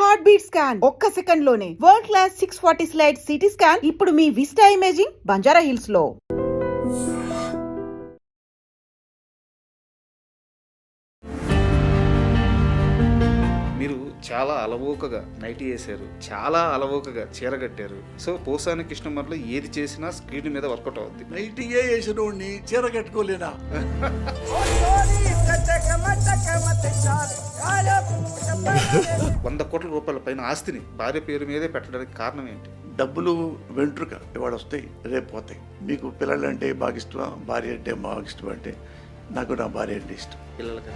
Heart beat scan ఒక్క second లోనే world class 640 slide CT scan ఇప్పుడు మీ విస్టా ఇమేజింగ్ బంజారా హిల్స్ లో. మీరు చాలా అలవోకగా నైటీ వేసారు, చాలా అలవోకగా చీర కట్టారు. సో పోసాని కృష్ణమర్లో ఏది చేసినా స్క్రీన్ మీద వర్కౌట్ అవుద్ది. నైటీయే వేసినోడిని చీర కట్టుకోలేనా? ₹100 కోట్ల పైన ఆస్తిని భార్య పేరు మీదే పెట్టడానికి కారణం ఏంటి? డబ్బులు వెంట్రుక ఇవాళ వస్తాయి, రేపు పోతాయి. మీకు పిల్లలు అంటే బాగా ఇష్టమా, భార్య అంటే బాగా ఇష్టం అంటే నాకు నా భార్య అంటే ఇష్టం. పిల్లలకి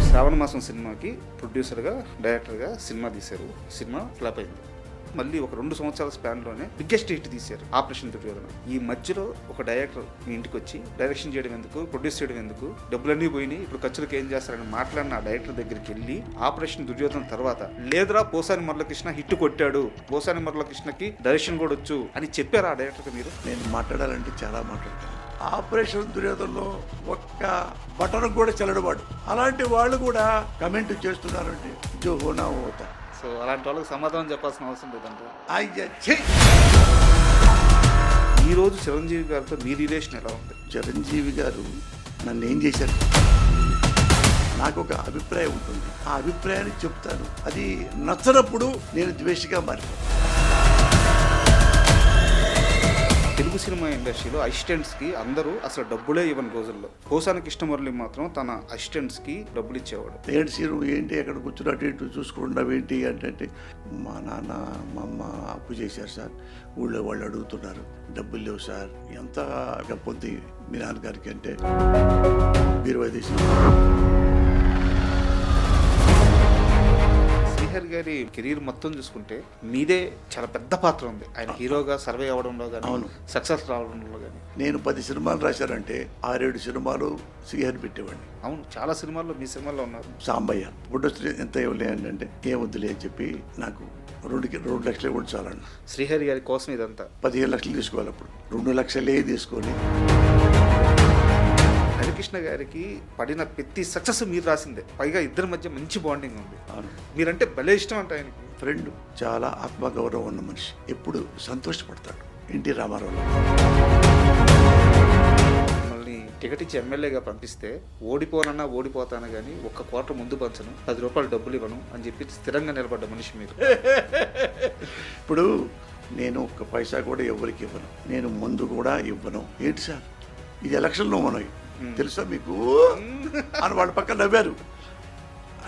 శ్రావణ మాసం సినిమాకి ప్రొడ్యూసర్గా డైరెక్టర్గా సినిమా తీశారు. సినిమా ఫ్లాప్ అయింది. మళ్ళీ ఒక 2 సంవత్సరాల స్పాన్లోనే బిగ్గెస్ట్ హిట్ తీశారు, ఆపరేషన్ దుర్యోధన. ఈ మధ్యలో ఒక డైరెక్టర్ మీ ఇంటికి వచ్చి డైరెక్షన్ చేయడం ఎందుకు, ప్రొడ్యూస్ చేయడం ఎందుకు, డబ్బులన్నీ పోయినాయి, ఇప్పుడు ఖర్చులకు ఏం చేస్తారని మాట్లాడిన ఆ డైరెక్టర్ దగ్గరికి వెళ్ళి ఆపరేషన్ దుర్యోధన తర్వాత లేదురా పోసాని మురళకృష్ణ హిట్ కొట్టాడు, పోసాని మురళకృష్ణకి డైరెక్షన్ కూడా వచ్చు అని చెప్పారు ఆ డైరెక్టర్కి మీరు? నేను మాట్లాడాలంటే చాలా మాట్లాడతాను. ఆపరేషన్ దుర్యోధనలో ఒక్క బటన్ కూడా చెల్లడవాడు. అలాంటి వాళ్ళు కూడా కమెంట్ చేస్తున్నారంటే జో హోనా హోతా. సో అలాంటి వాళ్ళకి సమాధానం చెప్పాల్సిన అవసరం లేదంటే. ఈరోజు చిరంజీవి గారితో మీ రిలేషన్ ఎలా ఉంది? చిరంజీవి గారు నన్ను ఏం చేశారు? నాకు ఒక అభిప్రాయం ఉంటుంది, ఆ అభిప్రాయాన్ని చెప్తాను. అది నచ్చనప్పుడు నేను ద్వేషిగా మారిపోతాను. తెలుగు సినిమా ఇండస్ట్రీలో అసిస్టెంట్స్కి అందరూ అసలు డబ్బులే ఇవ్వని రోజుల్లో పోసాని కృష్ణమురళి మాత్రం తన అసిస్టెంట్స్కి డబ్బులు ఇచ్చేవాడు. ఏంటి సీరు ఏంటి ఎక్కడ కూర్చున్నట్టు ఇటు చూసుకుంటున్నావు ఏంటి అంటే, మా నాన్న మా అమ్మ అప్పు చేశారు సార్, ఊళ్ళో వాళ్ళు అడుగుతున్నారు, డబ్బులు లేవు సార్. ఎంత పొద్దు మీ నాన్నగారికి అంటే 25. శ్రీహరి గారి కెరీర్ మొత్తం చూసుకుంటే మీదే చాలా పెద్ద పాత్ర ఉంది. ఆయన హీరోగా సర్వే అవ్వడంలో కానీ, సక్సెస్ రావడంలో కానీ. నేను 10 సినిమాలు రాశానంటే 6-7 సినిమాలు శ్రీహరి పెట్టేవాడిని. అవును, చాలా సినిమాల్లో మీ సినిమాల్లో ఉన్నారు. సాంబయ్య ఫోటో ఎంత ఇవ్వలే అంటే ఏమొద్దులే అని చెప్పి నాకు 2 లక్షలు ఇవ్వండి చాలండి. శ్రీహరి గారి కోసం ఇదంతా 15 లక్షలు తీసుకోవాలి. అప్పుడు 2 లక్షలే తీసుకొని హరికృష్ణ గారికి పడిన ప్రతి సక్సెస్ మీరు రాసిందే. పైగా ఇద్దరి మధ్య మంచి బాండింగ్ ఉంది. మీరంటే భలే ఇష్టం అంట ఆయనకి. ఫ్రెండ్, చాలా ఆత్మగౌరవం ఉన్న మనిషి, ఎప్పుడు సంతోషపడతాడు. ఎన్టీ రామారావు మిమ్మల్ని టికెట్ ఇచ్చి ఎమ్మెల్యేగా పంపిస్తే ఓడిపోతాను కానీ ₹1 ముందు పంచను, ₹10 డబ్బులు ఇవ్వను అని చెప్పి స్థిరంగా నిలబడ్డ మనిషి మీరు. ఇప్పుడు నేను 1 పైసా కూడా ఎవరికి ఇవ్వను, నేను ముందు కూడా ఇవ్వను. ఏంటి సార్ ఇది ఎలక్షన్లో మనవి తెలుసా మీకు అని వాళ్ళ పక్కన నవ్వారు.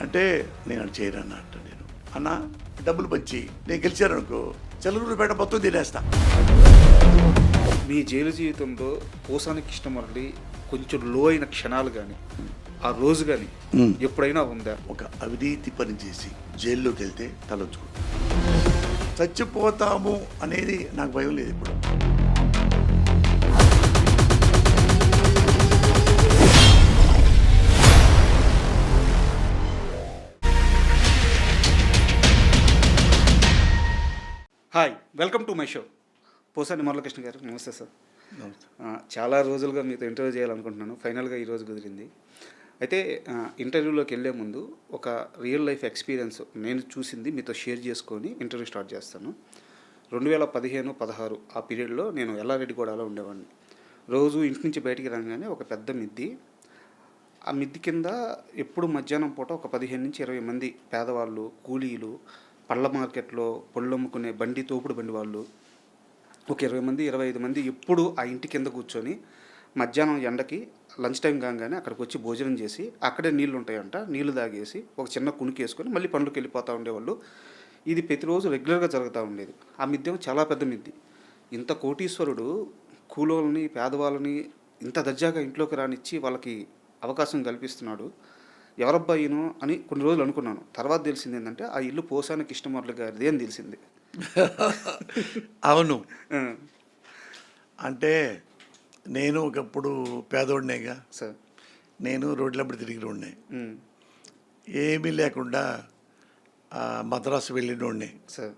అంటే నేను చేయను అన్నట్టు. నేను అన్న డబ్బులు పంచి నేను గెలిచాను అనుకో, చెల్లూరుపేట మొత్తం తినేస్తా. మీ జైలు జీవితంలో పోసాని కృష్ణమురళి కొంచెం లో అయిన క్షణాలు కానీ, ఆ రోజు కానీ ఎప్పుడైనా ఉందా? ఒక అవినీతి పని చేసి జైల్లోకి వెళ్తే తలొచ్చుకుంటా, చచ్చిపోతాము అనేది నాకు భయం లేదు ఇప్పుడు. Hi, welcome to my show. Posani Muralikrishna గారు, నమస్తే సార్. చాలా రోజులుగా మీతో ఇంటర్వ్యూ చేయాలనుకుంటున్నాను, ఫైనల్గా ఈరోజు కుదిరింది. అయితే ఇంటర్వ్యూలోకి వెళ్ళే ముందు ఒక రియల్ లైఫ్ ఎక్స్పీరియన్స్ నేను చూసింది మీతో షేర్ చేసుకొని ఇంటర్వ్యూ స్టార్ట్ చేస్తాను. 2015-16 ఆ పీరియడ్లో నేను ఎల్లారెడ్డిగూడలో ఉండేవాడిని. రోజు ఇంటి నుంచి బయటికి రాగానే ఒక పెద్ద మిద్ది, ఆ మిద్ది కింద ఎప్పుడు మధ్యాహ్నం పూట ఒక 15-20 మంది పేదవాళ్ళు, కూలీలు, పళ్ళ మార్కెట్లో పళ్ళు అమ్ముకునే తోపుడు బండి వాళ్ళు, ఒక 25 మంది ఎప్పుడు ఆ ఇంటి కింద కూర్చొని మధ్యాహ్నం ఎండకి లంచ్ టైం కాగానే అక్కడికి వచ్చి భోజనం చేసి అక్కడే నీళ్ళు ఉంటాయంట, నీళ్లు తాగేసి ఒక చిన్న కునికి వేసుకొని మళ్ళీ పనులకు వెళ్ళిపోతూ ఉండేవాళ్ళు. ఇది ప్రతిరోజు రెగ్యులర్గా జరుగుతూ ఉండేది. ఆ మిద్దెం చాలా పెద్ద మిద్ది. ఇంత కోటీశ్వరుడు కూలోళ్ళని, పేదవాళ్ళని ఇంత దర్జాగా ఇంట్లోకి రానిచ్చి వాళ్ళకి అవకాశం కల్పిస్తున్నాడు, ఎవరబ్బా ఈయనో అని కొన్ని రోజులు అనుకున్నాను. తర్వాత తెలిసింది ఏంటంటే ఆ ఇల్లు పోసాని కృష్ణమురళి గారిది అని తెలిసింది. అవును, అంటే నేను ఒకప్పుడు పేదోడినేగా సార్. నేను రోడ్లప్పుడు తిరిగి ఉన్నాయి, ఏమీ లేకుండా మద్రాసు వెళ్ళినోడిని సార్.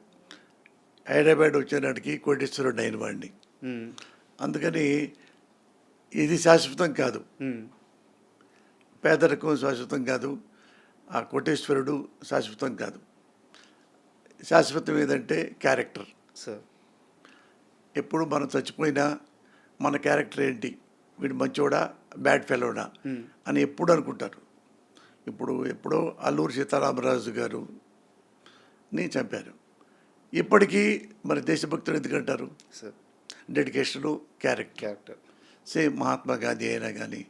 హైదరాబాద్ వచ్చేనాటికి కోటేశ్వరుడు అయిన వాడిని. అందుకని ఇది శాశ్వతం కాదు, పేదరికం శాశ్వతం కాదు, ఆ కోటేశ్వరుడు శాశ్వతం కాదు. శాశ్వతం ఏదంటే క్యారెక్టర్. సార్. ఎప్పుడు మనం చచ్చిపోయినా మన క్యారెక్టర్ ఏంటి, వీడు మంచోడా బ్యాడ్ ఫెలోడా అని ఎప్పుడు అనుకుంటారు. ఎప్పుడో అల్లూరి సీతారామరాజు గారుని చంపారు. ఇప్పటికీ మరి దేశభక్తులు ఎందుకంటారు? Sir. Dedication, character. Same Mahatma Gandhi అయినా కానీ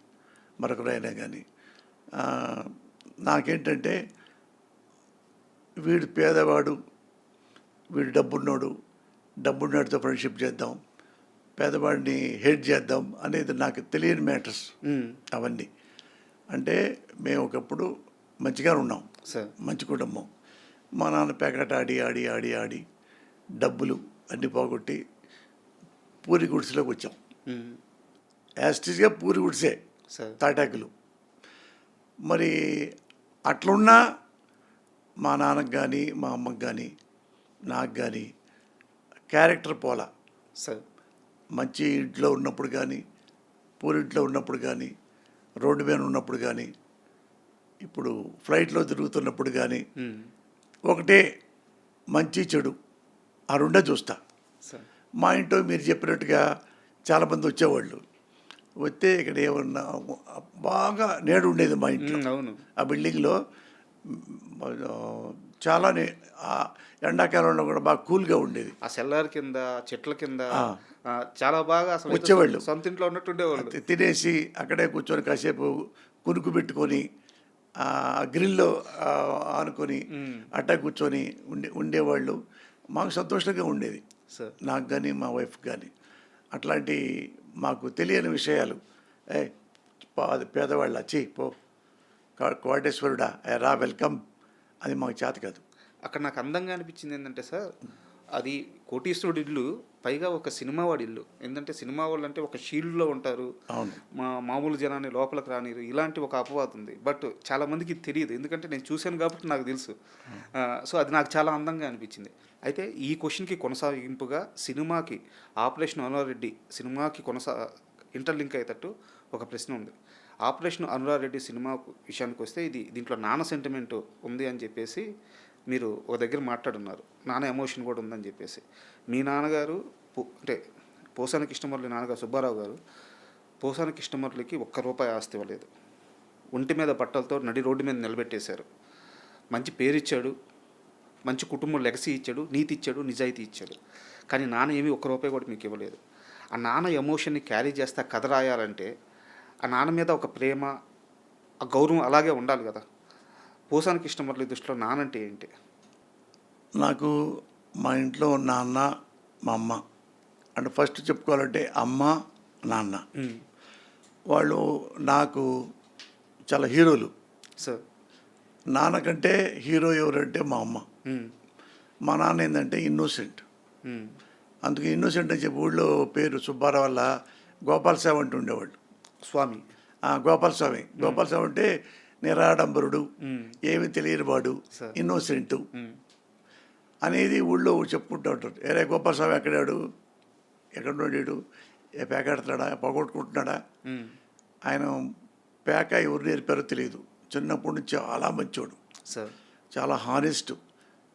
మరొకరైనా కానీ నాకేంటంటే వీడు పేదవాడు, వీడు డబ్బున్నోడితో ఫ్రెండ్షిప్ చేద్దాం, పేదవాడిని హెడ్ చేద్దాం అనేది నాకు తెలియని మ్యాటర్స్ అవన్నీ. అంటే మేము ఒకప్పుడు మంచిగా ఉన్నాం, సార్. మంచి కుటుంబం. మా నాన్న పేకాట ఆడి ఆడి ఆడి ఆడి డబ్బులు అన్నీ పోగొట్టి పూరి గుడిసెలోకి వచ్చాం. యాస్టిస్గా పూరి గుడిసే, సార్. తాటాకులు. మరి అట్లున్నా మా నాన్నకు కానీ మా అమ్మకు కానీ నాకు కానీ క్యారెక్టర్ పోలా. సార్. మంచి ఇంట్లో ఉన్నప్పుడు కానీ, పూరింట్లో ఉన్నప్పుడు కానీ, రోడ్డు మీద ఉన్నప్పుడు కానీ, ఇప్పుడు ఫ్లైట్లో తిరుగుతున్నప్పుడు కానీ ఒకటే మంచి చెడు ఆ రెండే చూస్తా. సార్. మా ఇంట్లో మీరు చెప్పినట్టుగా చాలామంది వచ్చేవాళ్ళు. వస్తే ఇక్కడ ఏమన్నా బాగా నేడు ఉండేది మా ఇంట్లో. అవును. ఆ బిల్డింగ్లో చాలా ఎండాకాలంలో కూడా బాగా కూల్గా ఉండేది. ఆ సెల్లార్ కింద, చెట్ల కింద చాలా బాగా అసలు వచ్చేవాళ్ళు. సొంత ఇంట్లో ఉన్నట్టు ఉండేవాళ్ళు. తినేసి అక్కడే కూర్చొని కాసేపు కునుకు పెట్టుకొని గ్రిల్లో ఆనుకొని అట్టా కూర్చొని ఉండేవాళ్ళు. మాకు సంతోషంగా ఉండేది, సార్. నాకు కానీ మా వైఫ్ కానీ. అట్లాంటి మాకు తెలియని విషయాలు, పేదవాళ్ళు వచ్చి పో కోటేశ్వరుడా రా వెల్కమ్, అది మాకు చేత కాదు. అక్కడ నాకు అందంగా అనిపించింది ఏంటంటే సార్, అది కోటీశ్వరుడి ఇల్లు, పైగా ఒక సినిమా వాడి ఇల్లు. ఏంటంటే సినిమా వాళ్ళు అంటే ఒక షీల్డ్లో ఉంటారు, అవును, మామూలు జనాన్ని లోపలికి రానిరు, ఇలాంటి ఒక అపవాదం ఉంది. బట్ చాలామందికి తెలియదు, ఎందుకంటే నేను చూశాను కాబట్టి నాకు తెలుసు. సో అది నాకు చాలా అందంగా అనిపించింది. అయితే ఈ క్వశ్చన్కి కొనసాగింపుగా సినిమాకి ఆపరేషన్ అనురారెడ్డి సినిమాకి ఇంటర్లింక్ అయ్యేటట్టు ఒక ప్రశ్న ఉంది. ఆపరేషన్ అనురారెడ్డి సినిమా విషయానికి వస్తే దీంట్లో నాన్న సెంటిమెంట్ ఉంది అని చెప్పేసి మీరు ఒక దగ్గర మాట్లాడున్నారు. నాన్న ఎమోషన్ కూడా ఉందని చెప్పేసి. మీ నాన్నగారు అంటే పోసాని కృష్ణమురళి నాన్నగారు సుబ్బారావు గారు పోసాని కృష్ణమురళికి ₹1 ఆస్తి ఇవ్వలేదు. ఒంటి మీద బట్టలతో నడి రోడ్డు మీద నిలబెట్టేశారు. మంచి పేరు ఇచ్చాడు, మంచి కుటుంబం లెగసీ ఇచ్చాడు, నీతి ఇచ్చాడు, నిజాయితీ ఇచ్చాడు. కానీ నాన్న ఏమీ ₹1 కూడా మీకు ఇవ్వలేదు. ఆ నాన్న ఎమోషన్ని క్యారీ చేస్తే కథ రాయాలంటే ఆ నాన్న మీద ఒక ప్రేమ, ఆ గౌరవం అలాగే ఉండాలి కదా. పోసాని కృష్ణమురళి దృష్టిలో నాన్న అంటే ఏంటి? నాకు మా ఇంట్లో నాన్న, మా అమ్మ అంటే ఫస్ట్ చెప్పుకోవాలంటే అమ్మ, నాన్న వాళ్ళు నాకు చాలా హీరోలు. సార్. నాన్నకంటే హీరో ఎవరంటే మా అమ్మ. మా నాన్న ఏంటంటే ఇన్నోసెంట్. అందుకే ఇన్నోసెంట్ అని చెప్పి ఊళ్ళో పేరు సుబ్బారావు వల్ల గోపాలస్వామి అంటూ ఉండేవాళ్ళు. స్వామి. గోపాలస్వామి అంటే నిరాడంబరుడు, ఏమి తెలియని వాడు, ఇన్నోసెంటు అనేది ఊళ్ళో చెప్పుకుంటూ ఉంటారు. ఏరే గోపాలస్వామి ఎక్కడాడు, ఎక్కడ ఉన్నాడు, పేకాడుతున్నాడా, పోగొట్టుకుంటున్నాడా. ఆయన పేక ఎవరు నేర్పారో తెలియదు. చిన్నప్పటి నుంచి చాలా మంచోడు, చాలా హానెస్ట్.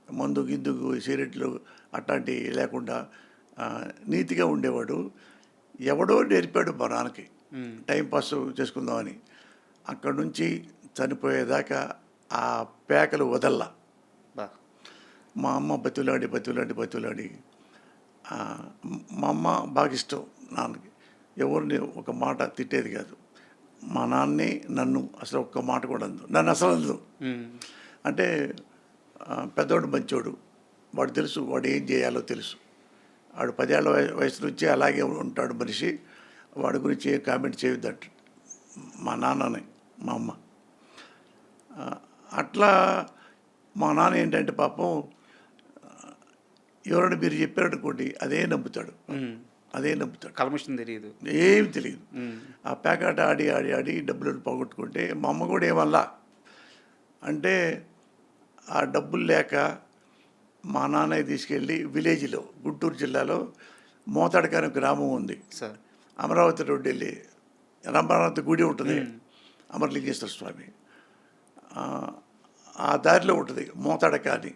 మందు గిందుకు సిగరెట్లు అట్లాంటివి లేకుండా నీతిగా ఉండేవాడు. ఎవడో నేర్పాడు మా నాన్నకి టైంపాస్ చేసుకుందామని. అక్కడి నుంచి చనిపోయేదాకా ఆ పేకలు వదల్లా. మా అమ్మ బతులాడి మా అమ్మ బాగా ఇష్టం నాన్నకి. ఎవరిని ఒక మాట తిట్టేది కాదు. మా నాన్నే నన్ను అసలు ఒక్క మాట కూడా అందు, నన్ను అసలు అందు. అంటే పెద్దవాడు మంచోడు, వాడు తెలుసు వాడు ఏం చేయాలో తెలుసు. వాడు 10 ఏళ్ల వయసు నుంచి అలాగే ఉంటాడు మనిషి, వాడి గురించి ఏ కామెంట్ చేయొద్దంట మా నాన్ననే మా అమ్మ. అట్లా మా నాన్న ఏంటంటే పాపం ఎవరైనా మీరు చెప్పారనుకోండి అదే నమ్ముతాడు. కల్మషం తెలియదు, ఏమి తెలియదు. ఆ పేకాట ఆడి డబ్బులను పోగొట్టుకుంటే మా అమ్మ కూడా ఏమల్లా. అంటే ఆ డబ్బులు లేక మా నాన్నయ్య తీసుకెళ్ళి విలేజ్లో గుంటూరు జిల్లాలో మోతాడకాని గ్రామం ఉంది, అమరావతి రోడ్డు వెళ్ళి అమరావతి గుడి ఉంటుంది, అమరలింగేశ్వర స్వామి. ఆ దారిలో ఉంటుంది మోతాడక అని.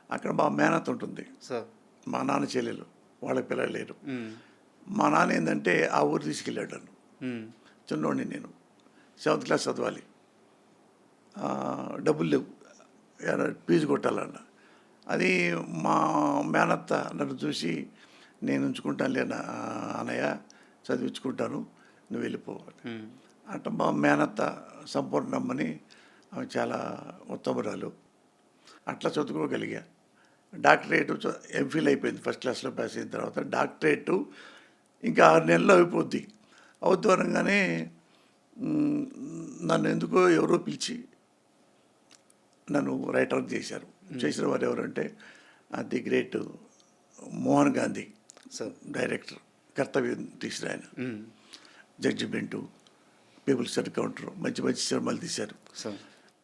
అక్కడ మా మేనత్ ఉంటుంది, సార్. మా నాన్న చెల్లెలు, వాళ్ళకి పిల్లలు లేరు. మా నాన్న ఏంటంటే ఆ ఊరు తీసుకెళ్ళాడు నన్ను. చిన్నోడిని నేను 7th క్లాస్ చదవాలి, డబ్బులు లేవు, ఫీజు కొట్టాలన్న. అది మా మేనత్త నన్ను చూసి, నేను ఉంచుకుంటానులే అన్నయ్య, చదివించుకుంటాను, నువ్వు వెళ్ళిపోవాలి అంటే. మా మేనత్త సంపూర్ణమ్మని, ఆమె చాలా ఉత్తమరాలు, అట్లా చదువుకోగలిగా. డాక్టరేటు ఎంఫిల్ అయిపోయింది, ఫస్ట్ క్లాస్లో పాస్ అయిన తర్వాత డాక్టరేటు ఇంకా 6 నెలల్లో అయిపోద్ది. అవుతారంగానే నన్ను ఎందుకో ఎవరో పిలిచి నన్ను రైటర్ చేశారు. చేసిన వారు ఎవరంటే the great Mohan Gandhi sir, director, కర్తవ్యం తీసిన ఆయన. జడ్జిమెంటు, పీపుల్స్ ఎన్కౌంటర్, మంచి మంచి సినిమాలు తీశారు.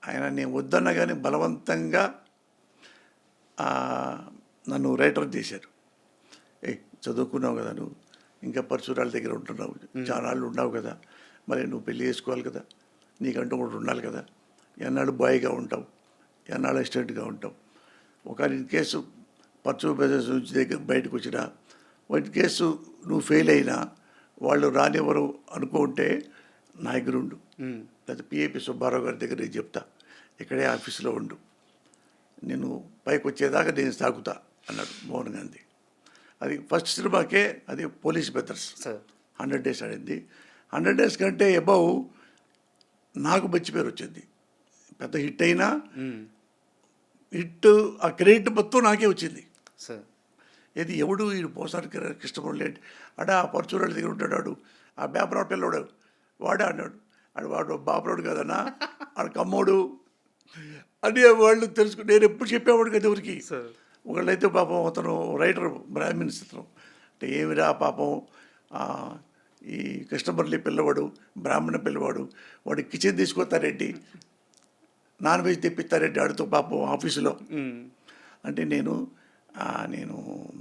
ఆయన నేను వద్దన్నా కానీ బలవంతంగా నన్ను రైటర్ చేశారు. చదువుకున్నావు కదా నువ్వు, ఇంకా పరశురాల దగ్గర ఉంటున్నావు, చాలాళ్ళు ఉన్నావు కదా, మరి నువ్వు పెళ్లి చేసుకోవాలి కదా, నీకంటూ ఒకటి ఉండాలి కదా, ఎన్నాళ్ళు బాయ్గా ఉంటావు, ఎన్నాళ్ళు అసిస్టెంట్గా ఉంటావు. ఒక ఇన్ కేసు పరచు బిజినెస్ నుంచి దగ్గర బయటకు వచ్చినా, ఇన్ కేసు నువ్వు ఫెయిల్ అయినా వాళ్ళు రానివ్వరు అనుకుంటే నా దగ్గర ఉండు, లేదా పిఏపి సుబ్బారావు గారి దగ్గర నేను చెప్తా, ఇక్కడే ఆఫీసులో ఉండు, నేను పైకి వచ్చేదాకా నేను సాగుతా అన్నాడు మోహన్ గాంధీ. అది ఫస్ట్ సినిమాకే, అది పోలీస్ బ్రదర్స్ 100 days ఆడింది. 100 days కంటే అబౌవ్ నాకు మంచి పేరు వచ్చింది. పెద్ద హిట్ అయినా హిట్ ఆ క్రెడిట్ మొత్తం నాకే వచ్చింది. ఇది ఎవడు ఈ పోసారి కృష్ణమురళి అంటే ఆ పరచూరాళ్ళ దగ్గర ఉంటాడు, ఆ బేపరాడు పిల్లవాడు వాడే అన్నాడు. వాడు బాపరాడు కదన్నా, ఆడు కమ్మోడు అని వాళ్ళు తెలుసుకుని. నేను ఎప్పుడు చెప్పేవాడు కదా ఎవరికి. ఒకళ్ళైతే పాపం అతను రైటర్, బ్రాహ్మిన్స్ అతను, అంటే ఏమిరా పాపం ఈ కృష్ణమురళి పిల్లవాడు, బ్రాహ్మణ పిల్లవాడు, వాడు కిచెన్ తీసుకొస్తారేంటి, నాన్ వెజ్ తెప్పిస్తారేంటి ఆడితో పాపం ఆఫీసులో అంటే. నేను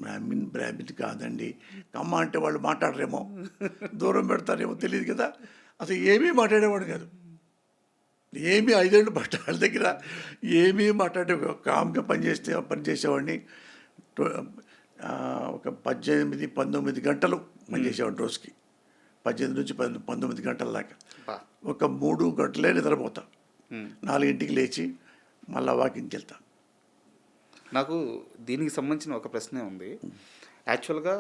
బ్రాహ్మిన్ కాదండి, కమ్మ అంటే వాళ్ళు మాట్లాడరేమో, దూరం పెడతారేమో తెలియదు కదా, అసలు ఏమీ మాట్లాడేవాడు కాదు. ఏమీ 5 ఏళ్ళు వాళ్ళ దగ్గర ఏమీ మాట్లాడే కామ్గా పనిచేసేవాడిని. ఒక 18-19 గంటలు పనిచేసేవాడు రోజుకి, 18 నుంచి 19 గంటల దాకా. ఒక 3 గంటలే నిద్రపోతా, 4ంటికి లేచి మళ్ళీ వాకింగ్కి వెళ్తా. నాకు దీనికి సంబంధించిన ఒక ప్రశ్నే ఉంది. యాక్చువల్గా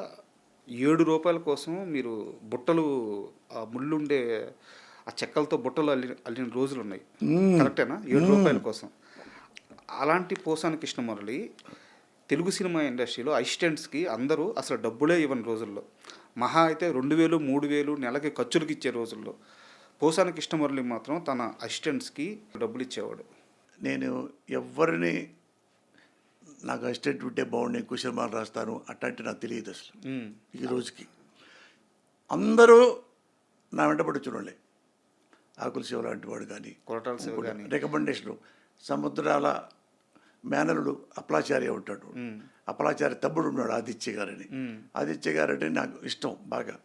₹7 కోసం మీరు బుట్టలు, ఆ ముళ్ళుండే ఆ చెక్కలతో బుట్టలు అల్లిన రోజులు ఉన్నాయి, కరెక్టేనా? ₹7 కోసం. అలాంటి పోసాని కృష్ణమురళి తెలుగు సినిమా ఇండస్ట్రీలో అసిస్టెంట్స్కి అందరూ అసలు డబ్బులే ఇవ్వని రోజుల్లో, మహా అయితే 2000, 3000 నెలకి ఖర్చులకు ఇచ్చే రోజుల్లో పోసాని కృష్ణమురళి మాత్రం తన అసిస్టెంట్స్కి డబ్బులు ఇచ్చేవాడు. నేను ఎవరిని నాకు అసిస్టెంట్ ఉంటే బాగుండే, ఎక్కువ సినిమాలు రాస్తాను అట్లాంటి నాకు తెలియదు అసలు. ఈ రోజుకి అందరూ నా వెంటబడి చూడండి. ఆకుల శివ లాంటి వాడు కానీ, కొరటాల శివ కానీ, రికమెండేషను. సముద్రాల మేనలుడు అప్పలాచార్య ఉంటాడు, అప్పలాచార్య తమ్ముడు ఉన్నాడు ఆదిత్య గారని. ఆదిత్య గారంటే నాకు ఇష్టం బాగా,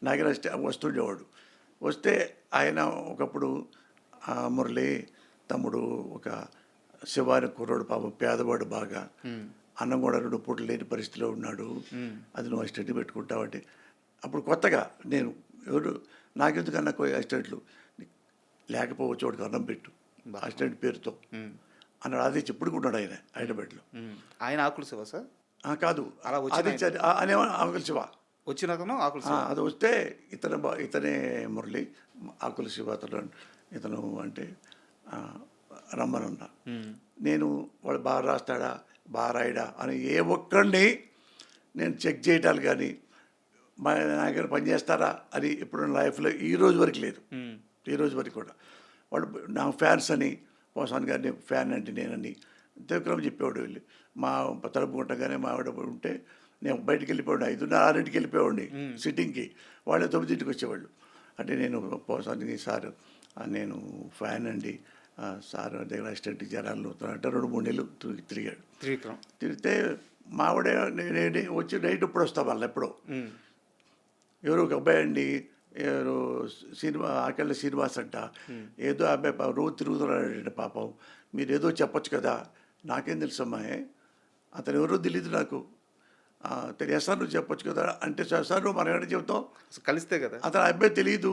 నాకే వస్తుండేవాడు. వస్తే ఆయన ఒకప్పుడు మురళి తమ్ముడు ఒక శివాని కుర్రాడు, పాపం పేదవాడు బాగా, అన్నం కూడా 2 పూటలు లేని పరిస్థితిలో ఉన్నాడు, అది నువ్వు అసిస్టెంట్ పెట్టుకుంటావంటే. అప్పుడు కొత్తగా నేను ఎవరు నాకెందుకన్నా అసిస్టెంట్లు లేకపోవచ్చు, వాడికి అన్నం పెట్టు అసిస్టెంట్ పేరుతో అన్నాడు. అది చెప్పుడుకున్నాడు ఆయన హైదరాబాద్లో. ఆయన ఆకుల శివ సార్ కాదు, ఆదిత్య అనే ఆకుల శివ వచ్చిన ఆకుల శివ. అది వస్తే ఇతనే మురళి ఆకుల శివ ఇతను అంటే రమ్మనన్న. నేను వాడు బాగా రాస్తాడా, బాగా రాయడా అని ఏ ఒక్కడిని నేను చెక్ చేయటాలు కానీ, మా నా దగ్గర పనిచేస్తారా అని ఎప్పుడు లైఫ్లో ఈ రోజు వరకు లేదు. ఈ రోజు వరకు కూడా వాళ్ళు నా ఫ్యాన్స్ అని, పోసాన్ గారిని ఫ్యాన్ అంటే నేనని త్రివిక్రమ్ చెప్పేవాడు. వెళ్ళి మా తలుపు కొట్టగానే మా ఆవిడ ఉంటే నేను బయటికి వెళ్ళిపోయాడు, 5:30-6ంటికి వెళ్ళిపోయాడిని సిట్టింగ్కి, వాళ్ళే 9ంటికి వచ్చేవాళ్ళు. అంటే నేను పోసానికి సార్ నేను ఫ్యాన్ అండి, సార్ దగ్గర అసిస్టెంట్ జనాలు అంటే 2-3 నెలలు తిరిగాడు. తిరిగితే మా ఆవిడ నేను వచ్చి నైట్ ఇప్పుడు వస్తా వాళ్ళు ఎప్పుడో. ఎవరు ఒక అబ్బాయి అండి, ఎవరు సినిమా ఆకెళ్ళ శ్రీనివాస్ అంట, ఏదో అబ్బాయి రోజు తిరుగుతున్నాడు పాపం, మీరు ఏదో చెప్పొచ్చు కదా. నాకేం తెలుసమ్మా, అతను ఎవరో తెలియదు నాకు. సార్ నువ్వు చెప్పొచ్చు కదా అంటే, సార్ నువ్వు మనం ఏమైనా చెప్తాం, అసలు కలిస్తే కదా. అతను అబ్బాయి తెలియదు,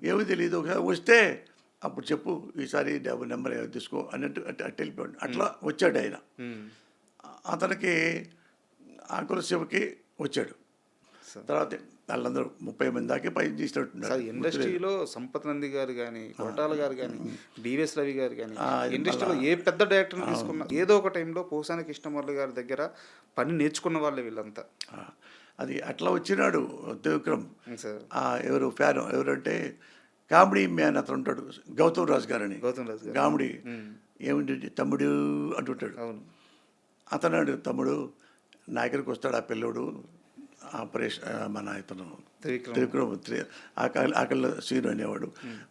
ఏమీ తెలియదు. ఒకసారి వస్తే అప్పుడు చెప్పు, ఈసారి నెంబర్ ఏమో తీసుకో అన్నట్టు అట్టు వెళ్ళిపోయాడు. అట్లా వచ్చాడు ఆయన. అతనికి ఆకుల శివకి వచ్చాడు. తర్వాత వాళ్ళందరూ 30 మంది దాకా పని చేసినట్టున్నారు. సార్ ఇండస్ట్రీలో సంపత్ నంది గారు కానీ, కొరటాల గారు కానీ, డివిఎస్ రవి గారు కానీ, ఇండస్ట్రీలో ఏ పెద్ద డైరెక్టర్ని తీసుకున్నా ఏదో ఒక టైంలో పోసాని కృష్ణమురళి గారి దగ్గర పని నేర్చుకున్న వాళ్ళే వీళ్ళంతా. అది అట్లా వచ్చినాడు త్రివిక్రమ్. సార్ ఎవరు ఫ్యాన్ ఎవరంటే కామెడీ మ్యాన్ అతను ఉంటాడు, గౌతమ్ రాజు గారని. గౌతమ్ రాజు గారు కామెడీ ఏమిటి తమ్ముడు అంటుంటాడు. అవును. అతను తమ్ముడు నా దగ్గరికి వస్తాడు ఆ పిల్లోడు, ఆపరేషన్ మన ఇతను త్రివిక్రమ్ ఆకలి సీను అనేవాడు.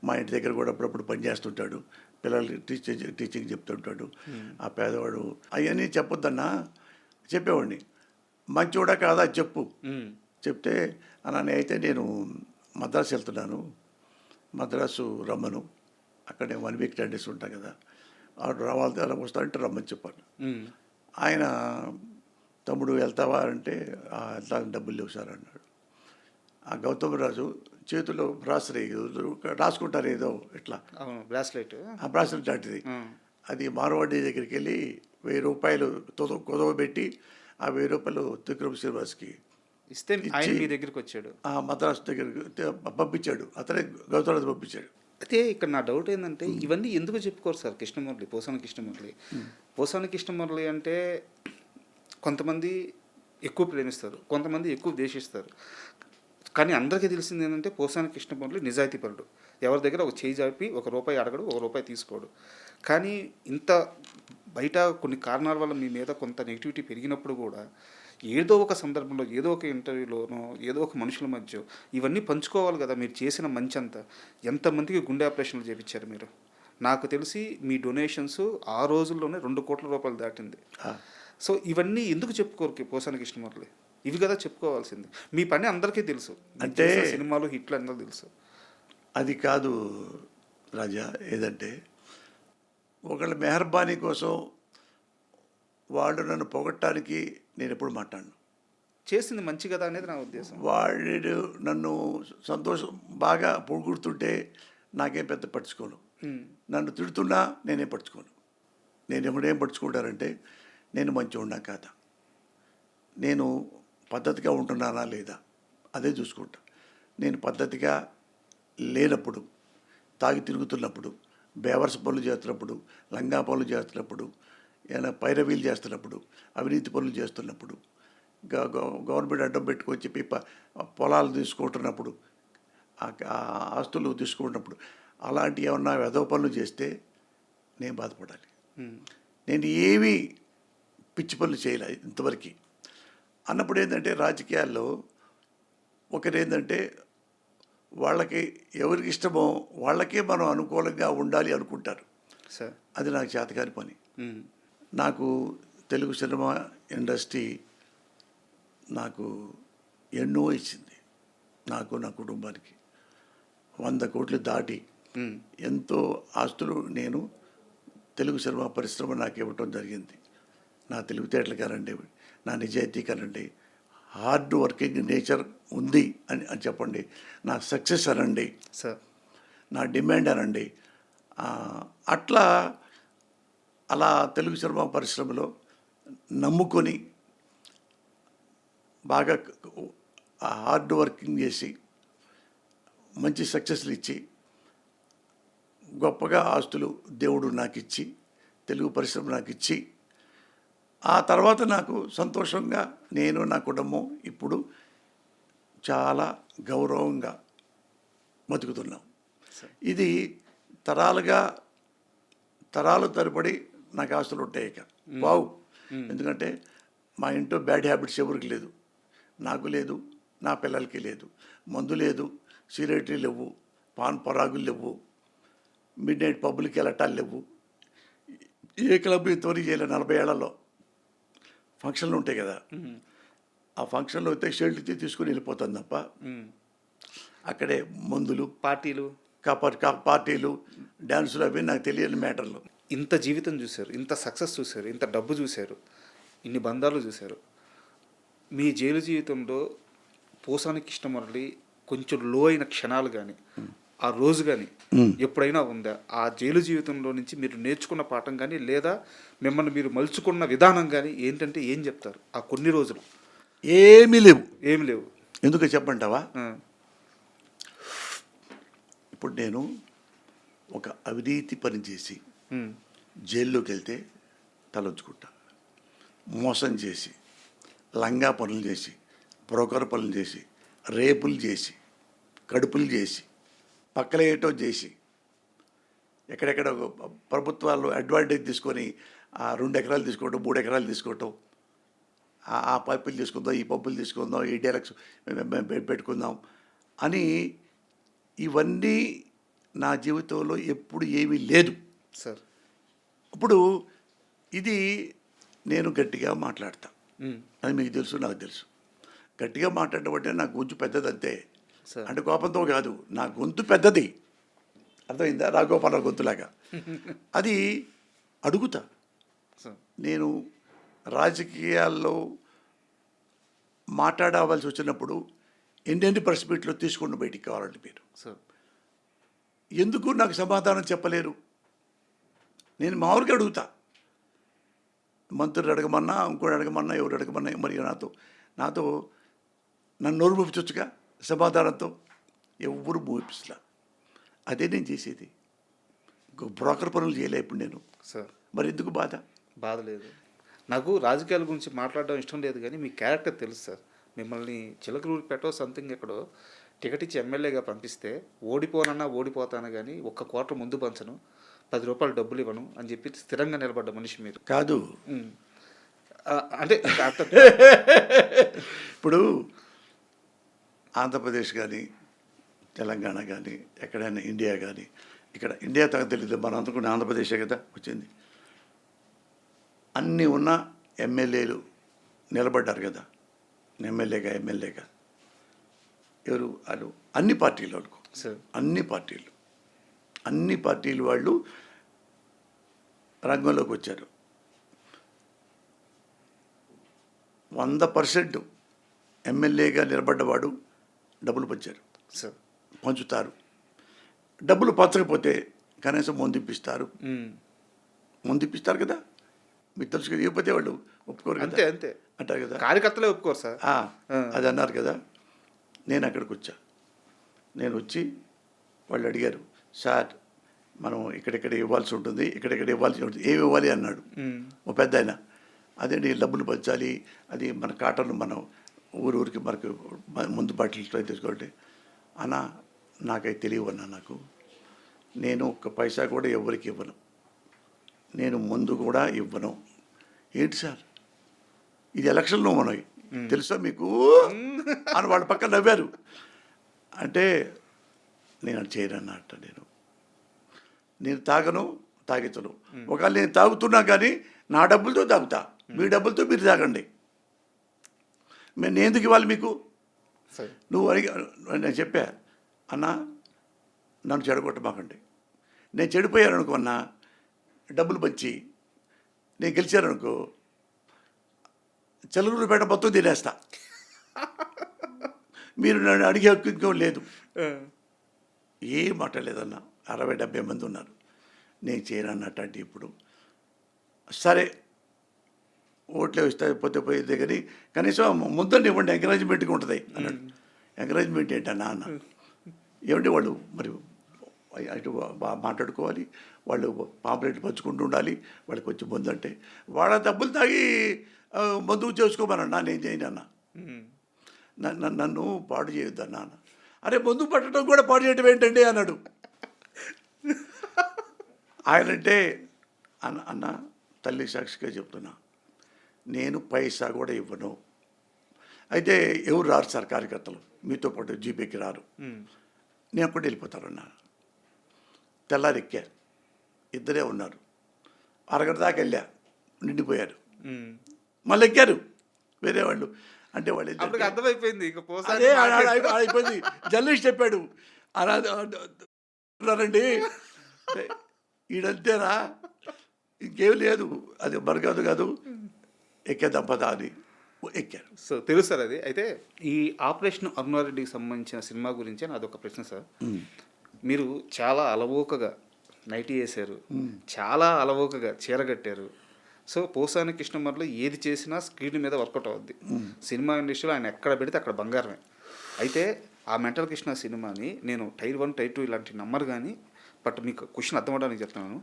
మా ఇంటి దగ్గర కూడా అప్పుడప్పుడు పని చేస్తుంటాడు, పిల్లలకి టీచింగ్ చెప్తుంటాడు. ఆ పేదవాడు అవన్నీ చెప్పొద్దన్నా చెప్పేవాడిని. మంచోడా కాదా చెప్పు. చెప్తే అన్న అయితే నేను మద్రాసు వెళ్తున్నాను, మద్రాసు రమ్మను, అక్కడే 1 వీక్ 10 days ఉంటాను కదా, ఆడు రావాలి అలా వస్తానంటే రమ్మని చెప్పాను. ఆయన తమ్ముడు వెళ్తావా అంటే వెళ్తా, డబ్బులు లేవు సార్ అన్నాడు. ఆ గౌతమ్ రాజు చేతిలో బ్రాస్లెట్ రాసుకుంటారు ఏదో ఇట్లా, బ్రాస్లెట్, ఆ బ్రాస్లెట్ లాంటిది. అది మార్వాడి దగ్గరికి వెళ్ళి 1000 రూపాయలు కొదవ పెట్టి ఆ 1000 రూపాయలు త్రివిక్రమ్ శ్రీనివాస్కి ఇస్తే ఆయన మీ దగ్గరికి వచ్చాడు, ఆ మద్రాసు దగ్గరికి పంపించాడు. అతనే గౌతమ్ రాజు పంపించాడు. అయితే ఇక్కడ నా డౌట్ ఏంటంటే ఇవన్నీ ఎందుకు చెప్పుకోరు సార్ కృష్ణమురళి, పోసాని కృష్ణమురళి. పోసాని కృష్ణమురళి అంటే కొంతమంది ఎక్కువ ప్రేమిస్తారు, కొంతమంది ఎక్కువ ద్వేషిస్తారు. కానీ అందరికీ తెలిసింది ఏంటంటే పోసాని కృష్ణమురళి నిజాయితీపరుడు. ఎవరి దగ్గర ఒక చేయి జాపి ₹1 అడగడు, ₹1 తీసుకోడు. కానీ ఇంత బయట కొన్ని కారణాల వల్ల మీ మీద కొంత నెగిటివిటీ పెరిగినప్పుడు కూడా ఏదో ఒక సందర్భంలో, ఏదో ఒక ఇంటర్వ్యూలోనో, ఏదో ఒక మనుషుల మధ్య ఇవన్నీ పంచుకోవాలి కదా. మీరు చేసిన మంచి అంతా ఎంతమందికి గుండె ఆపరేషన్లు చేయించారు మీరు. నాకు తెలిసి మీ డొనేషన్స్ ఆ రోజుల్లోనే ₹2 కోట్ల దాటింది. సో ఇవన్నీ ఎందుకు చెప్పుకోరు పోసాని కృష్ణమురళి? ఇవి కదా చెప్పుకోవాల్సింది. మీ పని అందరికీ తెలుసు, అంటే సినిమాలు హిట్లు అందరూ తెలుసు. అది కాదు రాజా, ఏదంటే ఒకళ్ళ మెహర్బానీ కోసం వాడు నన్ను పొగట్టడానికి నేను ఎప్పుడు మాట్లాడను. చేసింది మంచి కదా అనేది నా ఉద్దేశం. వాడు నన్ను సంతోషం బాగా పొగుడుతుంటే నాకేం పెద్ద పట్టించుకోను, నన్ను తిడుతున్నా నేనేం పట్టించుకోను. నేను ఎప్పుడేం పట్టించుకుంటానంటే నేను మంచిగా కాదా, నేను పద్ధతిగా ఉంటున్నానా లేదా అదే చూసుకుంటా. నేను పద్ధతిగా లేనప్పుడు, తాగి తిరుగుతున్నప్పుడు, బేవర్స్ పనులు చేస్తున్నప్పుడు, లంగా పనులు చేస్తున్నప్పుడు, ఏమైనా పైరవీలు చేస్తున్నప్పుడు, అవినీతి పనులు చేస్తున్నప్పుడు, గవర్నమెంట్ అడ్డం పెట్టుకొని చెప్పి పొలాలు తీసుకుంటున్నప్పుడు, ఆస్తులు తీసుకుంటున్నప్పుడు, అలాంటి ఏమన్నా వెధవ పనులు చేస్తే నేను బాధపడాలి. నేను ఏమీ పిచ్చి పనులు చేయలే ఇంతవరకు. అన్నప్పుడు ఏంటంటే రాజకీయాల్లో ఒకరేంటంటే వాళ్ళకి ఎవరికి ఇష్టమో వాళ్ళకే మనం అనుకూలంగా ఉండాలి అనుకుంటారు. అది నాకు చేతకాని పని. నాకు తెలుగు సినిమా ఇండస్ట్రీ నాకు ఎన్నో ఇచ్చింది, నాకు నా కుటుంబానికి 100 కోట్లు దాటి ఎంతో ఆస్తులు నేను తెలుగు సినిమా పరిశ్రమ నాకు ఇవ్వటం జరిగింది. నా తెలివితేటలు కానండి, నా నిజాయితీ కానండి, హార్డ్ వర్కింగ్ నేచర్ ఉంది అని చెప్పండి, నా సక్సెస్ అనండి, నా డిమాండ్ అనండి. అట్లా అలా తెలుగు సినిమా పరిశ్రమలో నమ్ముకొని బాగా హార్డ్ వర్కింగ్ చేసి మంచి సక్సెస్లు ఇచ్చి గొప్పగా ఆస్తులు దేవుడు నాకు ఇచ్చి, తెలుగు పరిశ్రమ నాకు ఇచ్చి, ఆ తర్వాత నాకు సంతోషంగా నేను నా కుటుంబం ఇప్పుడు చాలా గౌరవంగా బతుకుతున్నాం. ఇది తరాలు తరబడి నాకు ఆస్తులు ఉంటాయి. ఇక బావు, ఎందుకంటే మా ఇంట్లో బ్యాడ్ హ్యాబిట్స్ ఎవరికి లేదు, నాకు లేదు, నా పిల్లలకి లేదు. మందు లేదు, సిగరెట్లు లేవు, పాన్ పరాగులు లేవు, మిడ్ నైట్ పబ్లిక్ వెళ్ళటాలు లేవు. ఏ క్లబ్ ఇంతవరకు చేయలేదు 40 ఏళ్లలో. ఫంక్షన్లు ఉంటాయి కదా, ఆ ఫంక్షన్లో అయితే షెల్ట్ తీసుకుని వెళ్ళిపోతాను తప్ప అక్కడే మందులు, పార్టీలు, పార్టీలు, డ్యాన్సులు అవి నాకు తెలియని మ్యాటర్లు. ఇంత జీవితం చూశారు, ఇంత సక్సెస్ చూశారు, ఇంత డబ్బు చూశారు, ఇన్ని బంధాలు చూశారు. మీ జైలు జీవితంలో పోసాని కృష్ణమురళి కొంచెం లో అయిన క్షణాలు కానీ, ఆ రోజు కానీ ఎప్పుడైనా ఉందా? ఆ జైలు జీవితంలో నుంచి మీరు నేర్చుకున్న పాఠం కానీ, లేదా మిమ్మల్ని మీరు మలుచుకున్న విధానం కానీ ఏంటంటే ఏం చెప్తారు? ఆ కొన్ని రోజులు ఏమీ లేవు. ఏమి లేవు. ఎందుకు చెప్పంటావా? ఆ, ఇప్పుడు నేను ఒక అవినీతి పని చేసి ఉమ్, జైల్లోకి వెళ్తే తలంచుకుంటా. మోసం చేసి, లంగా పనులు చేసి, బ్రోకర్ పనులు చేసి, రేపులు చేసి, కడుపులు చేసి, పక్కలేయటం చేసి, ఎక్కడెక్కడ ప్రభుత్వాలు అడ్వాంటేజ్ తీసుకొని 2 ఎకరాలు తీసుకోవటం, 3 ఎకరాలు తీసుకోవటం, ఆ పైపులు తీసుకుందాం, ఈ పప్పులు తీసుకుందాం, ఈ డైరెక్ట్స్ పెట్టుకుందాం అని, ఇవన్నీ నా జీవితంలో ఎప్పుడు ఏమీ లేదు. సార్. ఇప్పుడు ఇది నేను గట్టిగా మాట్లాడతా, ఉమ్, అది మీకు తెలుసు, నాకు తెలుసు. గట్టిగా మాట్లాడటం అంటే నా గొంతు పెద్దది అంతే. సార్. అంటే కోపంతో కాదు, నా గొంతు పెద్దది, అర్థమైందా? రాఘోపాలరావు గొంతులాగా. అది అడుగుతా. సార్. నేను రాజకీయాల్లో మాట్లాడవలసి వచ్చినప్పుడు ఎన్ని ప్రెస్ మీట్లో తీసుకుని బయటికి కావాలండి మీరు. సార్. ఎందుకు నాకు సమాధానం చెప్పలేరు? నేను మామూలుగా అడుగుతా. మంత్రులు అడగమన్నా, ఇంకోటి అడగమన్నా, ఎవరు అడగమన్నా, మరి నాతో నన్ను నోరు మూపించొచ్చుగా సమాధానంతో. ఎవరు మూపిస్తా. అదే నేను చేసేది. బ్రోకర్ పనులు చేయలే ఇప్పుడు నేను. సార్. మరి ఎందుకు బాధ? బాధ లేదు. నాకు రాజకీయాల గురించి మాట్లాడడం ఇష్టం లేదు, కానీ మీ క్యారెక్టర్ తెలుసు సార్. మిమ్మల్ని చిలకలూరిపేటో సంథింగ్ ఎక్కడో టికెట్ ఇచ్చి ఎమ్మెల్యేగా పంపిస్తే ఓడిపోనన్నా ఓడిపోతాను కానీ 1 క్వార్టర్ ముందు పంచను, 10 రూపాయలు డబ్బులు ఇవ్వను అని చెప్పి స్థిరంగా నిలబడ్డ మనిషి మీరు. కాదు. అంటే ఇప్పుడు ఆంధ్రప్రదేశ్ కానీ, తెలంగాణ కానీ, ఎక్కడైనా ఇండియా కానీ, ఇక్కడ ఇండియా తగ్గ తెలియదు, మన అనుకున్న ఆంధ్రప్రదేశే కదా వచ్చింది. అన్నీ ఉన్న ఎమ్మెల్యేలు నిలబడ్డారు కదా, ఎమ్మెల్యేగా ఎవరు? వాళ్ళు అన్ని పార్టీలు వాళ్ళకు, సార్. అన్ని పార్టీలు వాళ్ళు రంగంలోకి వచ్చారు. 100% ఎమ్మెల్యేగా నిలబడ్డవాడు డబ్బులు సార్. పంచుతారు. డబ్బులు పంచకపోతే కనీసం ముందిప్పిస్తారు కదా. మీకు తెలుసు కదా, ఇవ్వకపోతే వాళ్ళు ఒప్పుకోరు కదా. అంతే అంటారు కదా, కార్యకర్తలే ఒప్పుకోరు సార్. అది అన్నారు కదా. నేను అక్కడికి వచ్చా. నేను వచ్చి వాళ్ళు అడిగారు, సార్ మనం ఇక్కడెక్కడ ఇవ్వాల్సి ఉంటుంది, ఏమి ఇవ్వాలి అన్నాడు ఓ పెద్ద ఆయన. అదే నీ డబ్బులు పంచాలి, అది మన కాటన్లు మనం ఊరికి మనకు ముందు బాటిల్తో తీసుకోండి అన్న. నాకైతే తెలియవన్నా, నేను 1 పైసా కూడా ఎవరికి ఇవ్వను, నేను ముందు కూడా ఇవ్వను. ఏంటి సార్ ఇది ఎలక్షన్లో మనవి తెలుసా మీకు అని వాళ్ళ పక్కన నవ్వారు. అంటే నేను అది చేయనన్నట్ట. నేను తాగించను. ఒకవేళ నేను తాగుతున్నా కానీ నా డబ్బులతో తాగుతా, మీ డబ్బులతో మీరు తాగండి. నేను ఎందుకు ఇవ్వాలి మీకు? నువ్వు నేను చెప్పా, అన్నా నన్ను చెడగొట్టమాకండి. నేను చెడిపోయాను అనుకో అన్నా, డబ్బులు పంచి నేను గెలిచాననుకో, చిలకలూరిపేట మొత్తం తినేస్తా. మీరు నన్ను అడిగే హక్కు ఇంకో లేదు. ఏం మాట్లాడలేదన్నా. 60-70 మంది ఉన్నారు. నేను చేయనన్నట్టు. అంటే ఇప్పుడు సరే ఓట్లే వస్తాయి, పోతే కానీ కనీసం ముందని ఇవ్వండి, ఎంకరేజ్మెంట్గా ఉంటుంది అన్నాడు. ఎంకరేజ్మెంట్ ఏంటన్నా అన్న? ఏమంటే వాళ్ళు మరి అటు మాట్లాడుకోవాలి, వాళ్ళు పాంప్లెట్లు పంచుకుంటూ ఉండాలి, వాళ్ళకి వచ్చి ముందు అంటే వాళ్ళ డబ్బులు తాగి మందుకు చేసుకోమన్నా. నేను చేయను అన్న. నన్ను పాడు చేయొద్దు అన్న. అరే మందు పట్టడం కూడా పాడు చేయటం ఏంటండి అన్నాడు. ఆయనంటే అన్న తల్లి సాక్షిగా చెప్తున్నా, నేను పైసా కూడా ఇవ్వను. అయితే ఎవరు రారు సార్ కార్యకర్తలు, మీతో పాటు జీపీకి రారు, నేను కూడా వెళ్ళిపోతారన్నా. తెల్లారెక్కా, 2 ఉన్నారు. అరగంట దాకా వెళ్ళా, నిండిపోయారు. మళ్ళీ ఎక్కారు వేరే వాళ్ళు. అంటే వాళ్ళు అర్థమైపోయింది అదే అయిపోయింది. జర్నలిస్ట్ చెప్పాడు అన్నారండి, ఈడంతేనా ఇంకేం లేదు, అది బరగదు కాదు, ఎక్కేద్దాం పద అని ఎక్కారు. సో తెలుసు సార్ అది. అయితే ఈ ఆపరేషన్ అరుణారెడ్డికి సంబంధించిన సినిమా గురించి నాదొక ప్రశ్న సార్. మీరు చాలా అలవోకగా నైటీ వేశారు, చాలా అలవోకగా చీర కట్టారు. సో పోసాని కృష్ణమర్లో ఏది చేసినా స్క్రీన్ మీద వర్కౌట్ అవుద్ది. సినిమా ఇండస్ట్రీలో ఆయన ఎక్కడ పెడితే అక్కడ బంగారమే. అయితే ఆ మెంటల్ కృష్ణ సినిమాని నేను టైర్ 1 టైర్ 2 ఇలాంటి నమ్మరు కానీ, బట్ మీకు క్వశ్చన్ అర్థం అవడానికి చెప్తున్నాను.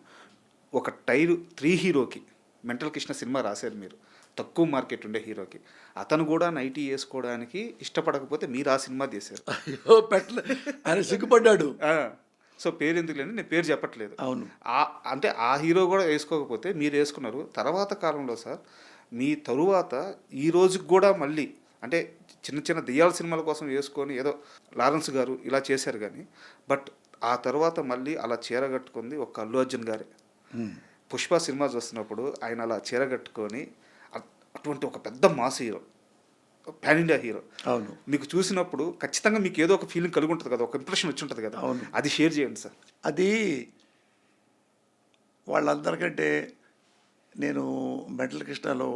ఒక టైర్ 3 హీరోకి మెంటల్ కృష్ణ సినిమా రాశారు మీరు, తక్కువ మార్కెట్ ఉండే హీరోకి. అతను కూడా నైటీ వేసుకోవడానికి ఇష్టపడకపోతే మీరు ఆ సినిమా తీశారు. అయ్యో పెట్టలే, ఆయన సిగ్గుపడ్డాడు. సో పేరు ఎందుకు లేని నేను పేరు చెప్పట్లేదు. అవును, అంటే ఆ హీరో కూడా వేసుకోకపోతే మీరు వేసుకున్నారు. తర్వాత కాలంలో సార్ మీ తరువాత ఈ రోజుకి కూడా మళ్ళీ అంటే చిన్న చిన్న దెయ్యాల సినిమాల కోసం వేసుకొని ఏదో లారెన్స్ గారు ఇలా చేశారు కానీ, బట్ ఆ తర్వాత మళ్ళీ అలా చీర కట్టుకుంది ఒక అల్లు అర్జున్ గారే. పుష్ప సినిమా చూస్తున్నప్పుడు ఆయన అలా చీర కట్టుకొని అటువంటి ఒక పెద్ద mass hero, pan India hero. అవును, మీకు చూసినప్పుడు ఖచ్చితంగా మీకు ఏదో ఒక ఫీలింగ్ కలిగి ఉంటుంది కదా, ఒక ఇంప్రెషన్ వచ్చి ఉంటుంది కదా. అవును, అది షేర్ చేయండి సార్. అది వాళ్ళందరికంటే నేను మెంటల్ కృష్ణలో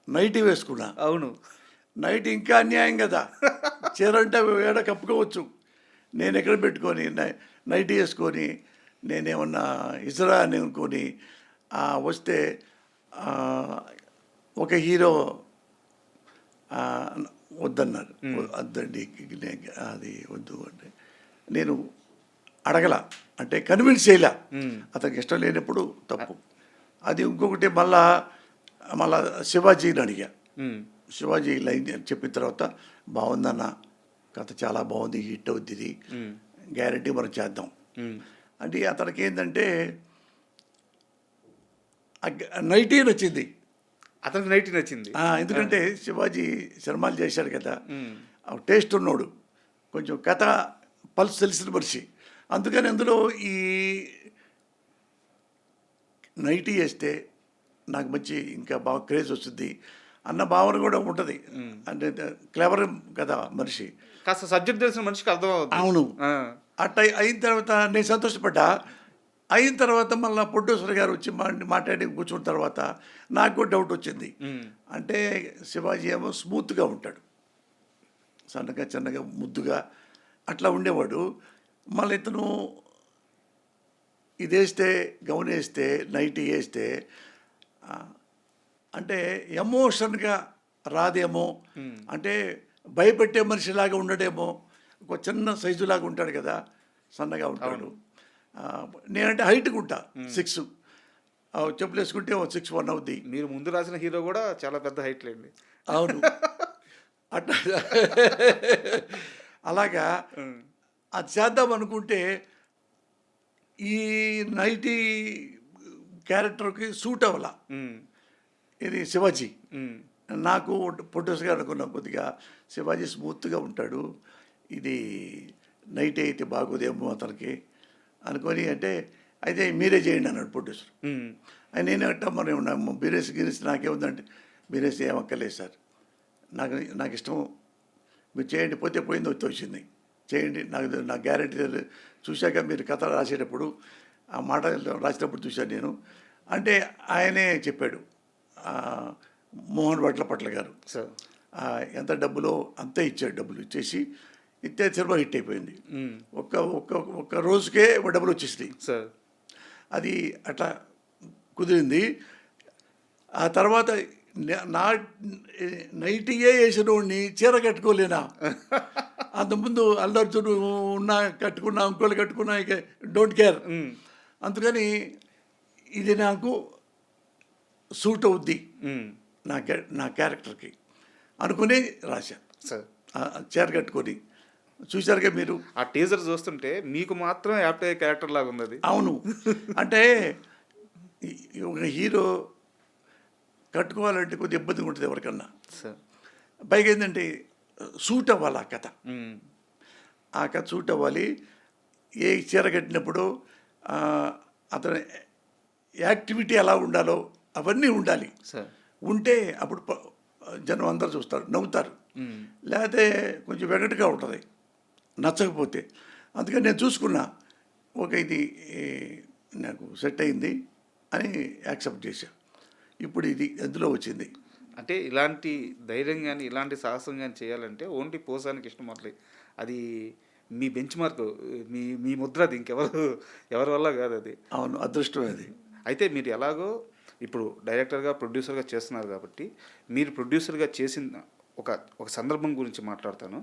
నైటీ వేసుకున్నా. అవును, నైట్ ఇంకా అన్యాయం కదా, చీర అంటే ఏడ కప్పుకోవచ్చు. నేను ఎక్కడ పెట్టుకొని నైటీ వేసుకొని నేనేమన్నా ఇసరా అని అనుకొని వస్తే ఒక హీరో వద్దన్నారు. వద్దండి అది వద్దు అంటే నేను అడగల, అంటే కన్విన్స్ చేయలే. అతనికి ఇష్టం లేనప్పుడు తప్పు. అది ఇంకొకటి మళ్ళా శివాజీని అడిగా. శివాజీ లైన్ చెప్పిన తర్వాత బాగుందన్న, కథ చాలా బాగుంది, హిట్ అవుద్ది, ఇది గ్యారంటీ మనం చేద్దాం అంటే అతనికి ఏంటంటే నైటీ నచ్చింది. అతనికి నైటీ నచ్చింది. ఎందుకంటే శివాజీ సినిమాలు చేశాడు కదా, టేస్ట్ ఉన్నాడు, కొంచెం కథ పల్స్ తెలిసిన మనిషి. అందుకని అందులో ఈ నైటీ వేస్తే నాకు మంచి ఇంకా బాగా క్రేజ్ వస్తుంది అన్న భావన కూడా ఉంటుంది. అంటే క్లెవర్ కదా మనిషి, కాస్త సబ్జెక్ట్ తెలిసిన మనిషికి అర్థం అవుతుంది. అవును, అట్లా అయిన తర్వాత నేను సంతోషపడ్డా. అయిన తర్వాత మళ్ళీ ప్రొడ్యూసర్ గారు వచ్చి మాట్లాడి కూర్చున్న తర్వాత నాకు కూడా డౌట్ వచ్చింది. అంటే శివాజీ ఏమో స్మూత్గా ఉంటాడు, సన్నగా చిన్నగా ముద్దుగా అట్లా ఉండేవాడు. మళ్ళీ ఇతను ఇది వేస్తే, గౌన్ వేస్తే, నైటీ వేస్తే అంటే ఎమోషన్గా రాదేమో, అంటే భయపెట్టే మనిషిలాగా ఉండడేమో. ఒక చిన్న సైజులాగా ఉంటాడు కదా, సన్నగా ఉంటాడు. నేనంటే హైట్గా ఉంటా, 6, చెప్పులు వేసుకుంటే 6'1" అవుద్ది. మీరు ముందు రాసిన హీరో కూడా చాలా పెద్ద హైట్ లేండి. అవును, అట్లా అలాగా అది చేద్దాం అనుకుంటే ఈ నైటీ క్యారెక్టర్కి సూట్ అవ్వాల. ఇది శివాజీ. నాకు ప్రొడ్యూసర్ గారు అనుకున్నాం, కొద్దిగా శివాజీ స్మూత్గా ఉంటాడు, ఇది నైట్ అయితే బాగోదేమో అతనికి అనుకొని, అంటే అయితే మీరే చేయండి అన్నాడు ప్రొడ్యూసర్. ఆయన నేనంట మరి బీరేసి గిరేసి నాకేముందంటే, బీరేసి ఏమక్కర్లేదు సార్, నాకు ఇష్టం, మీరు చేయండి, పోతే పోయింది, వచ్చి వచ్చింది, చేయండి, నాకు గ్యారెంటీ చూశాక మీరు కథ రాసేటప్పుడు ఆ మాట రాసేటప్పుడు చూశాను నేను అంటే ఆయనే చెప్పాడు, మోహన్ వడ్లపట్ల గారు. ఎంత డబ్బులో అంతే ఇచ్చాడు, డబ్బులు ఇచ్చేసి ఇస్తే సినిమా హిట్ అయిపోయింది. ఒక్క రోజుకే డబ్బులు వచ్చేసింది. అది అట్లా కుదిరింది. ఆ తర్వాత నా నైటీయే వేసిన వాడిని చీర కట్టుకోలేనా, అంతకుముందు అల్లు అర్జున్ ఉన్నా కట్టుకున్నా, ఇంకోళ్ళు కట్టుకున్నా, ఇక డోంట్ కేర్. అందుకని ఇది నాకు సూట్ అవుద్ది నా క్యారెక్టర్కి అనుకుని రాశాను, చీర కట్టుకొని. చూశారుగా మీరు ఆ టీజర్ చూస్తుంటే మీకు మాత్రం యాప్ట్ అయ్యే క్యారెక్టర్ లాగా ఉంది అది. అవును, అంటే ఒక హీరో కట్టుకోవాలంటే కొద్దిగా ఇబ్బందిగా ఉంటుంది ఎవరికన్నా. పైగా ఏంటంటే సూట్ అవ్వాలి ఆ కథ, ఆ కథ సూట్ అవ్వాలి. ఏ చీర కట్టినప్పుడు అతని యాక్టివిటీ ఎలా ఉండాలో అవన్నీ ఉండాలి. ఉంటే అప్పుడు జనం అందరూ చూస్తారు, నవ్వుతారు. లేకపోతే కొంచెం వెగటుగా ఉంటుంది నచ్చకపోతే. అందుకని నేను చూసుకున్నా, ఒక ఇది నాకు సెట్ అయింది అని యాక్సెప్ట్ చేశాను. ఇప్పుడు ఇది ఎందులో వచ్చింది. అంటే ఇలాంటి ధైర్యం కానీ ఇలాంటి సాహసం కానీ చేయాలంటే ఓన్లీ పోసాని కృష్ణమురళి అది మీ బెంచ్ మార్క్, మీ ముద్ర, అది ఎవరి వల్ల కాదు అది. అవును, అదృష్టం అది. అయితే మీరు ఎలాగో ఇప్పుడు డైరెక్టర్గా ప్రొడ్యూసర్గా చేస్తున్నారు కాబట్టి మీరు ప్రొడ్యూసర్గా చేసిన ఒక సందర్భం గురించి మాట్లాడతాను.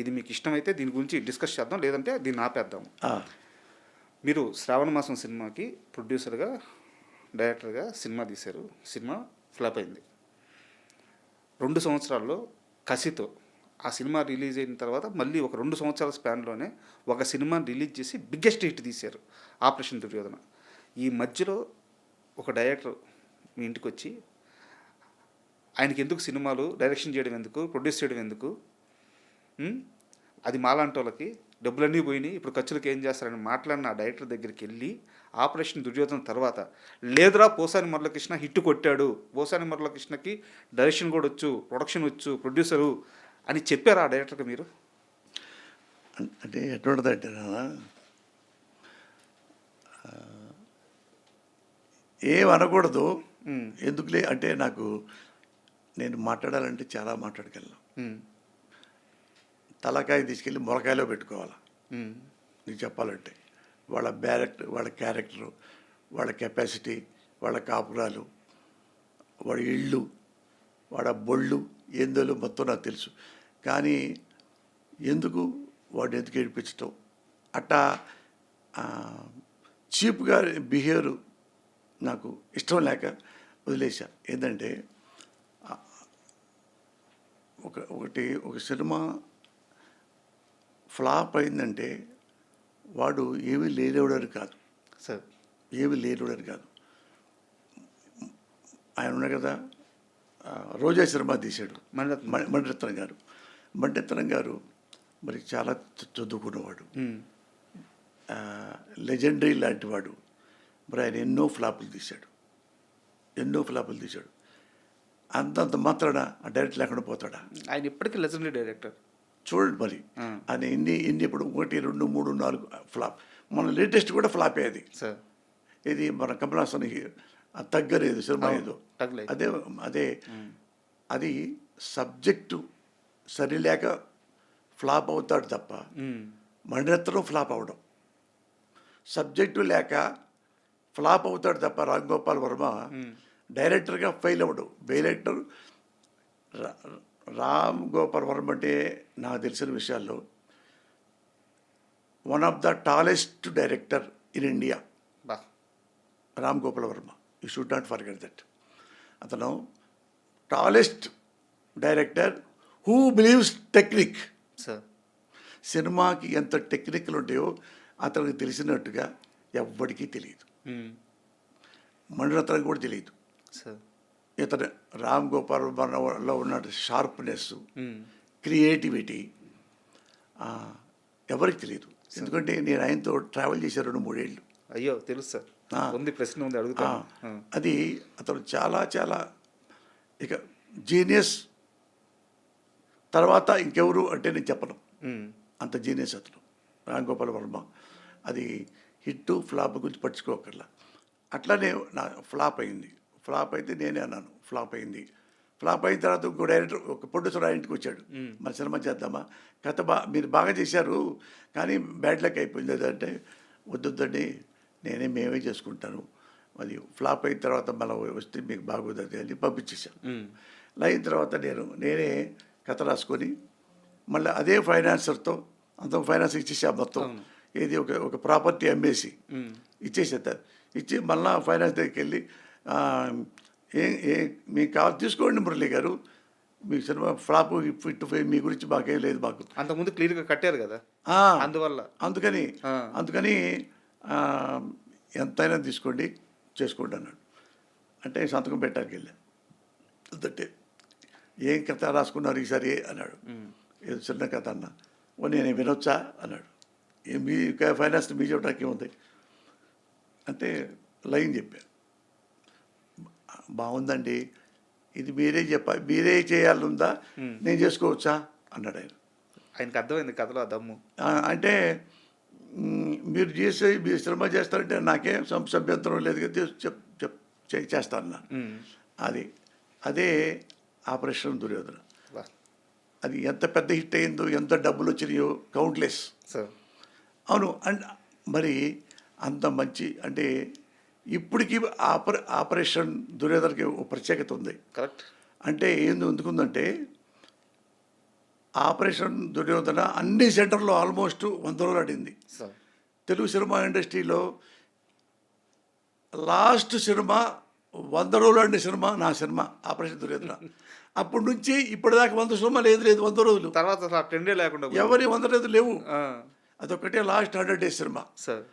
ఇది మీకు ఇష్టమైతే దీని గురించి డిస్కస్ చేద్దాం, లేదంటే దీన్ని ఆపేద్దాం. మీరు శ్రావణ మాసం సినిమాకి ప్రొడ్యూసర్గా డైరెక్టర్గా సినిమా తీశారు. సినిమా ఫ్లాప్ అయింది. 2 సంవత్సరాల్లో కసితో ఆ సినిమా రిలీజ్ అయిన తర్వాత మళ్ళీ ఒక 2 సంవత్సరాల స్పాన్లోనే ఒక సినిమాని రిలీజ్ చేసి బిగ్గెస్ట్ హిట్ తీశారు, ఆపరేషన్ దుర్యోధన. ఈ మధ్యలో ఒక డైరెక్టర్ మీ ఇంటికి వచ్చి ఆయనకి ఎందుకు సినిమాలు డైరెక్షన్ చేయడం ఎందుకు, ప్రొడ్యూస్ చేయడం ఎందుకు, అది మాలాంటి వాళ్ళకి డబ్బులన్నీ పోయినాయి, ఇప్పుడు ఖర్చులకు ఏం చేస్తారని మాట్లాడిన ఆ డైరెక్టర్ దగ్గరికి వెళ్ళి ఆపరేషన్ దుర్యోధన తర్వాత లేదురా పోసాని మురళీకృష్ణ హిట్ కొట్టాడు, పోసాని మురళీకృష్ణకి డైరెక్షన్ కూడా వచ్చు, ప్రొడక్షన్ వచ్చు, ప్రొడ్యూసరు అని చెప్పారు ఆ డైరెక్టర్కి మీరు? అంటే ఎటువంటిదంటే ఏం అనకూడదు, ఎందుకులే అంటే నేను మాట్లాడాలంటే చాలా మాట్లాడగలను. తలకాయ తీసుకెళ్ళి మొలకాయలో పెట్టుకోవాలి నీకు చెప్పాలంటే. వాళ్ళ వాళ్ళ క్యారెక్టరు, వాళ్ళ కెపాసిటీ, వాళ్ళ కాపురాలు, వాళ్ళ ఇళ్ళు, వాళ్ళ బొళ్ళు ఏందో మొత్తం నాకు తెలుసు. కానీ వాడిని ఎందుకు ఏడిపించటం అట్టా చీప్గా బిహేవియర్ నాకు ఇష్టం లేక వదిలేశా. ఏంటంటే ఒక సినిమా ఫ్లాప్ అయిందంటే వాడు ఏమీ లేనివాడని కాదు సార్, ఏమీ లేనివాడని కాదు. ఆయన ఉన్నాయి కదా, రోజా సినిమా తీశాడు మణిరత్నం గారు మరి చాలా చదువుకున్నవాడు, లెజెండరీ లాంటి వాడు. మరి ఆయన ఎన్నో ఫ్లాపులు తీశాడు. అంతంత మాత్రాన ఆ డైరెక్ట్ లేకుండా పోతాడా? ఆయన ఇప్పటికీ లెజెండరీ డైరెక్టర్. చూడండి మరి ఆయన ఎన్ని ఇప్పుడు 1, 2, 3, 4 ఫ్లాప్. మన లేటెస్ట్ కూడా ఫ్లాప్ అయ్యేది సార్. ఇది మన కమల్ హాసన్ తగ్గలేదు సినిమా ఏదో, అదే అది సబ్జెక్టు సరిలేక ఫ్లాప్ అవుతాడు తప్ప మణిరత్నం ఫ్లాప్ అవడం. సబ్జెక్టు లేక ఫ్లాప్ అవుతాడు తప్ప రామ్ గోపాల్ వర్మ డైరెక్టర్గా ఫెయిల్ అవ్వడు. డైరెక్టర్ రామ్ గోపాల్ వర్మ అంటే నాకు తెలిసిన విషయాల్లో one of the tallest director in India Ram Gopal Varma. You should not forget that. అతను tallest director who believes technique. Sir, సినిమాకి ఎంత టెక్నిక్లు ఉంటాయో అతనికి తెలిసినట్టుగా ఎవ్వడికి తెలియదు. మణిరత్నం కూడా తెలియదు. ఇతను రామ్ గోపాల్ వర్మలో ఉన్న షార్ప్నెస్, క్రియేటివిటీ ఎవరికి తెలియదు. ఎందుకంటే నేను ఆయనతో ట్రావెల్ చేశాను 2-3 ఏళ్ళు. అయ్యో తెలుసు సార్, ఉంది ప్రశ్న ఉంది అడుగుతా. అది అతను చాలా చాలా ఇక జీనియస్ తర్వాత ఇంకెవరు అంటే నేను చెప్పను, అంత జీనియస్ అతను రామ్ గోపాల్ వర్మ. అది హిట్ ఫ్లాప్ గురించి పట్టించుకోకర్లా. అట్లానే నా ఫ్లాప్ అయింది. ఫ్లాప్ అయితే నేనే అన్నాను ఫ్లాప్ అయింది. ఫ్లాప్ అయిన తర్వాత ఇంకో డైరెక్టర్, ఒక ప్రొడ్యూసర్ ఆ ఇంటికి వచ్చాడు, మన సినిమా చేద్దామా, కథ మీరు బాగా చేశారు కానీ బ్యాడ్ లక్ అయిపోయింది అంటే, వద్దండి మేమే చేసుకుంటాను, అది ఫ్లాప్ అయిన తర్వాత మళ్ళీ వస్తే మీకు బాగోతుంది అని పంపించేశాను. అయిన తర్వాత నేనే కథ రాసుకొని మళ్ళీ అదే ఫైనాన్సర్తో అంత ఫైనాన్స్ ఇచ్చేసా మొత్తం. ఏది ఒక ప్రాపర్టీ అమ్మేసి ఇచ్చేసేస్తారు. ఇచ్చి మళ్ళీ ఫైనాన్స్ దగ్గరికి వెళ్ళి మీకు కావాలి తీసుకోండి మురళి గారు, మీ సినిమా ఫ్లాప్ హిట్ మీ గురించి మాకేం లేదు, మాకు అంతకుముందు క్లియర్గా కట్టారు కదా, అందుకని ఎంతైనా తీసుకోండి చేసుకోండి అన్నాడు. అంటే సంతకం పెట్టడానికి వెళ్ళా. అంటే ఏం కథ రాసుకున్నారు ఈసారి అన్నాడు. ఏదో చిన్న కథ అన్నా. నేను వినొచ్చా అన్నాడు. మీ ఫైనాన్స్ మీ చెప్పడానికి ఏముంది అంటే లైన్ చెప్పాను. బాగుందండి, ఇది మీరే చేయాలందా, నేను చేసుకోవచ్చా అన్నాడు ఆయన. ఆయనకు అర్థమైంది కథలో ఆ దమ్ము. అంటే మీరు సినిమా చేస్తారంటే నాకేం అభ్యంతరం లేదు కదా, చేస్తాను అది అదే ఆపరేషన్ దుర్యోధన. వా. అది ఎంత పెద్ద హిట్ అయిందో, ఎంత డబ్బులు వచ్చినాయో కౌంట్లెస్. సార్ అవును. అండ్ మరి అంత మంచి అంటే ఇప్పటికీ ఆపరేషన్ దుర్యోధనకి ఒక ప్రత్యేకత ఉంది. కరెక్ట్. అంటే ఎందుకుందంటే ఆపరేషన్ దుర్యోధన అన్ని సెంటర్లో ఆల్మోస్ట్ 100 రోజులు ఆడింది. సార్ తెలుగు సినిమా ఇండస్ట్రీలో లాస్ట్ సినిమా 100 రోజులు ఆడిన సినిమా నా సినిమా ఆపరేషన్ దుర్యోధన. అప్పటి నుంచి ఇప్పటిదాకా 100 సినిమా లేదు 100 రోజులు. తర్వాత అసలు ఆ ట్రెండే లేకుండా పోయింది. ఎవరి 100 రోజులు లేవు. ఆ, అదొక్కటే లాస్ట్ 100 డేస్ సినిమా. సార్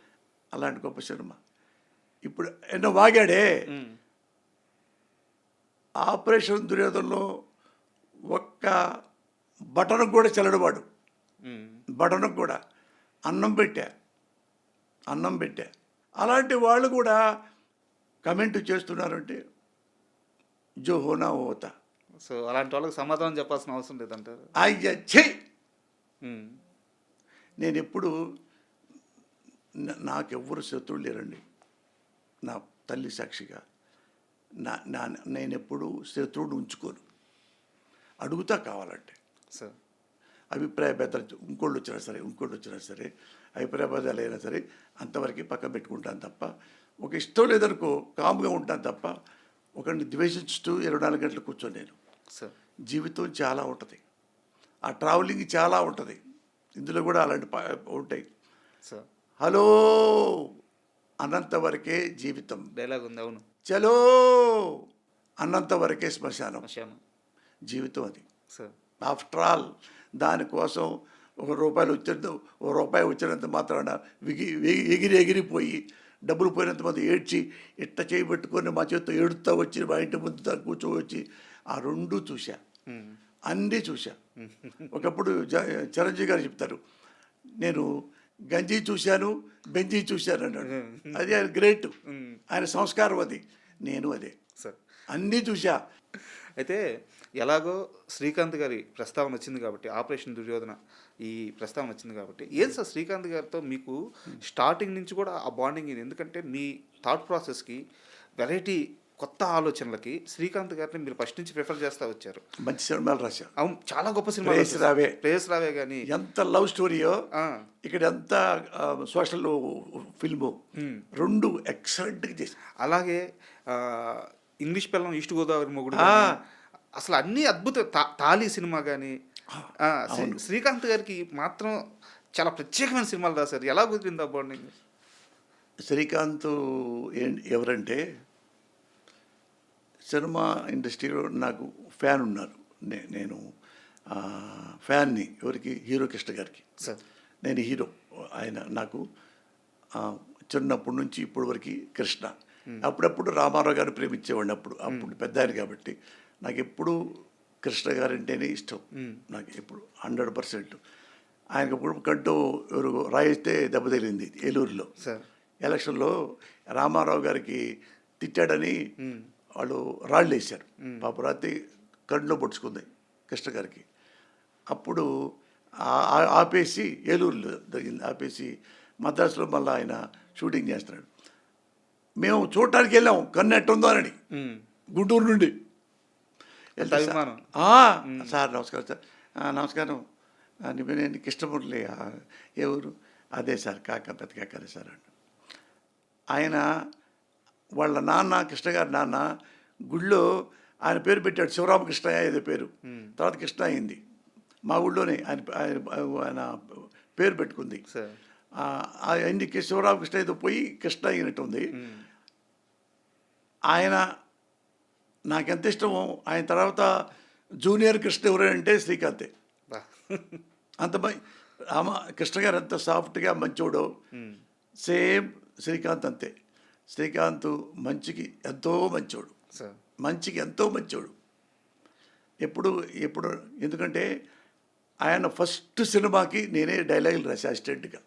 అలాంటి గొప్ప సినిమా. ఇప్పుడు ఎన్నో వాగాడే. ఆపరేషన్ దుర్యోధనలో ఒక్క బటన్కు కూడా చెల్లడవాడు. బటన్కు కూడా అన్నం పెట్టా. అలాంటి వాళ్ళు కూడా కమెంట్ చేస్తున్నారంటే జో హోనా హోతా. సో అలాంటి వాళ్ళకి సమాధానం చెప్పాల్సిన అవసరం లేదంటారు. అయ్య ఛీ. నేను ఎప్పుడు నాకెవ్వరు శత్రువులు లేరండి. నా తల్లి సాక్షిగా నేను ఎప్పుడు శత్రువుని ఉంచుకోను. అడుగుతా కావాలంటే సార్ అభిప్రాయ భేదాలు ఇంకోళ్ళు వచ్చినా సరే అభిప్రాయ భేదాలు అయినా సరే అంతవరకు పక్కన పెట్టుకుంటాను తప్ప, ఒక ఇష్టం లేదనుకో కామ్గా ఉంటాను తప్ప ఒకరిని ద్వేషిస్తూ 24 గంటలు కూర్చొని నేను. సార్ జీవితం చాలా ఉంటుంది, ఆ ట్రావెలింగ్ చాలా ఉంటుంది. ఇందులో కూడా అలాంటి ఉంటాయి. సార్ హలో అన్నంత వరకే జీవితం, డైలాగ్ ఉంది. అవును. చలో అన్నంత వరకే శ్మశానం. జీవితం అది. సార్ ఆఫ్టర్ ఆల్ దానికోసం రూపాయి వచ్చినంత మాత్రాన ఎగిరిపోయి డబ్బులు పోయినంత మంది ఏడ్చి ఇట్ట చేయబెట్టుకొని మా చేతితో ఏడుతూ వచ్చి మా ఇంటి ముందు కూర్చోవచ్చి ఆ రెండు చూశా, అన్నీ చూశా. ఒకప్పుడు చిరంజీవి గారు చెప్తారు, నేను గంజి చూశాను బెంజి చూశాను అన్నాడు. అది ఆయన గ్రేట్, ఆయన సంస్కారం అది. నేను అదే సార్ అన్నీ చూశా. అయితే ఎలాగో శ్రీకాంత్ గారి ప్రస్తావన వచ్చింది కాబట్టి, ఆపరేషన్ దుర్యోధన ఈ ప్రస్తావన వచ్చింది కాబట్టి, ఏం సార్ శ్రీకాంత్ గారితో మీకు స్టార్టింగ్ నుంచి కూడా ఆ బాండింగ్ ఇది? ఎందుకంటే మీ థాట్ ప్రాసెస్కి, వెరైటీ కొత్త ఆలోచనలకి శ్రీకాంత్ గారిని మీరు ఫస్ట్ నుంచి ప్రిఫర్ చేస్తూ వచ్చారు. మంచి సినిమాలు రాశా. అవును, చాలా గొప్ప సినిమా. ప్రేయస్ రావే కానీ ఎంత లవ్ స్టోరీయో, ఇక్కడ ఎంత సోషల్ ఫిల్ము, రెండు ఎక్సలెంట్గా చేసి. అలాగే ఇంగ్లీష్ పిల్లం, ఈస్ట్ గోదావరి మొగుడు, అసలు అన్నీ అద్భుత. తాళి సినిమా కానీ శ్రీకాంత్ గారికి మాత్రం చాలా ప్రత్యేకమైన సినిమాలు రాశారు. ఎలా కుదిరింది ఆ బాండింగ్? శ్రీకాంత్ ఎవరంటే సినిమా ఇండస్ట్రీలో నాకు ఫ్యాన్ ఉన్నారు. నేను ఫ్యాన్ని ఎవరికి? హీరో కృష్ణ గారికి. సార్ నేను హీరో, ఆయన నాకు చిన్నప్పటి నుంచి ఇప్పటి వరకు కృష్ణ. అప్పుడప్పుడు రామారావు గారిని ప్రేమించేవాడిని. అప్పుడు పెద్ద ఆయన కాబట్టి నాకు ఎప్పుడు కృష్ణ గారంటేనే ఇష్టం. నాకు ఎప్పుడు 100%. ఆయనకు ఎప్పుడు కంటూ ఎవరు రాయిస్తే దెబ్బ తగిలింది ఏలూరులో ఎలక్షన్లో. రామారావు గారికి తిట్టాడని వాళ్ళు రాళ్ళు వేశారు. పాప రాత్రి కంట్లో పొడుచుకుంది కృష్ణ గారికి. అప్పుడు ఆపేసి, ఏలూరులో జరిగింది, ఆపేసి మద్రాసులో మళ్ళీ ఆయన షూటింగ్ చేస్తున్నాడు. మేము చూడటానికి వెళ్ళాం, కన్ను ఎట్టుందో అని, గుంటూరు నుండి. సార్ నమస్కారం సార్. నమస్కారం, నేను కృష్ణమురళి. ఏ ఊరు? అదే సార్, పెద్ద కాకరే సార్ అండి. ఆయన వాళ్ళ నాన్న, కృష్ణ గారి నాన్న గుళ్ళో ఆయన పేరు పెట్టాడు, శివరామకృష్ణ ఏదో పేరు, తర్వాత కృష్ణ అయింది. మా ఊళ్ళోనే ఆయన పేరు పెట్టుకుంది. ఆయనకి శివరామకృష్ణ ఏదో పోయి కృష్ణ అయినట్టుంది. ఆయన నాకెంత ఇష్టమో, ఆయన తర్వాత జూనియర్ కృష్ణ ఎవరంటే శ్రీకాంతే. అంత కృష్ణ గారు ఎంత సాఫ్ట్గా మంచోడో, సేమ్ శ్రీకాంత్ అంతే. శ్రీకాంత్ మంచికి ఎంతో మంచోడు, మంచికి ఎంతో మంచోడు. ఎప్పుడు ఎందుకంటే ఆయన ఫస్ట్ సినిమాకి నేనే డైలాగులు రాసా అసిస్టెంట్గా.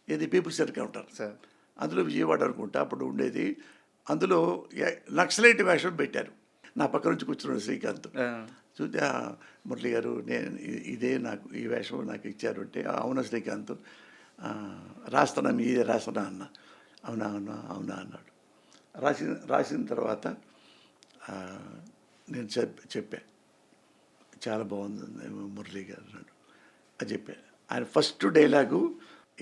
ఇది పీపుల్స్ ఎన్కౌంటర్, అందులో విజయవాడ అనుకుంటా అప్పుడు ఉండేది. అందులో నక్సలైట్ వేషం పెట్టారు. నా పక్క నుంచి కూర్చున్నాడు శ్రీకాంత్. చూస్తే మురళి గారు, నేను ఇదే నాకు ఈ వేషం నాకు ఇచ్చారు అంటే, అవునా శ్రీకాంత్, రాస్తున్నా, మీదే రాస్తున్నా అన్న. అవునా అన్నాడు. రాసిన తర్వాత ఆ, నేను చెప్పా చాలా బాగుంది మురళీ గారు అన్నాడు. అది చెప్పా. ఆయన ఫస్ట్ డైలాగు,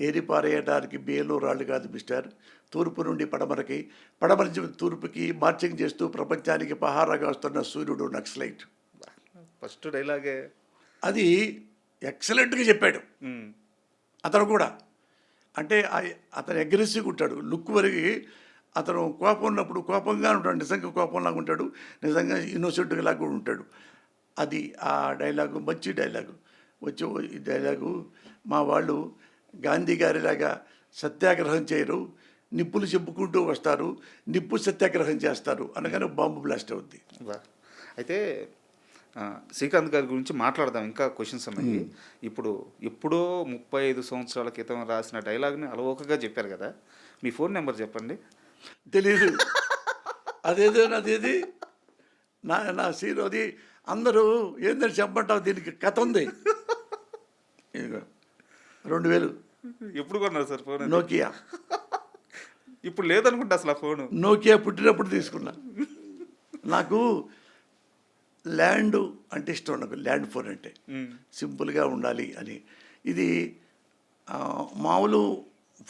ఏరి పారేయడానికి బియ్యంలో రాళ్ళు కాదు మిస్టర్, తూర్పు నుండి పడమరకి, పడమర నుంచి తూర్పుకి మార్చింగ్ చేస్తూ ప్రపంచానికి పహారాగా వస్తున్న సూర్యుడు నక్సలైట్. ఫస్ట్ డైలాగే. అది ఎక్సలెంట్గా చెప్పాడు అతను కూడా. అంటే అతను అగ్రెసివ్గా ఉంటాడు, లుక్ వరకు అతను కోపం ఉన్నప్పుడు కోపంగా ఉంటాడు, నిజంగా కోపంలాగా ఉంటాడు, నిజంగా ఇన్నోసెంట్గా లాగా కూడా ఉంటాడు. అది ఆ డైలాగు మంచి డైలాగు. ఈ డైలాగు మా వాళ్ళు గాంధీ గారిలాగా సత్యాగ్రహం చేయరు, నిప్పులు చెప్పుకుంటూ వస్తారు, నిప్పు సత్యాగ్రహం చేస్తారు అనగానే బాంబు బ్లాస్ట్ అవుద్ది. అయితే శ్రీకాంత్ గారి గురించి మాట్లాడదాం, ఇంకా క్వశ్చన్స్ ఉన్నాయి. ఇప్పుడు ఎప్పుడో 35 సంవత్సరాల క్రితం రాసిన డైలాగ్ని అలవోకగా చెప్పారు కదా, మీ ఫోన్ నెంబర్ చెప్పండి. తెలీదు. అదేది నా సీన్ అది. అందరూ ఏందని చెప్పమంటావు, దీనికి కథ ఉంది. ఇదిగో 2000 ఎప్పుడు కొన్నారు సార్ ఫోన్? నోకియా. ఇప్పుడు లేదనుకుంటా అసలు ఆ ఫోను. నోకియా పుట్టినప్పుడు తీసుకున్నా. నాకు ల్యాండ్ అంటే ఇష్టం, నాకు ల్యాండ్ ఫోన్ అంటే సింపుల్గా ఉండాలి అని. ఇది మామూలు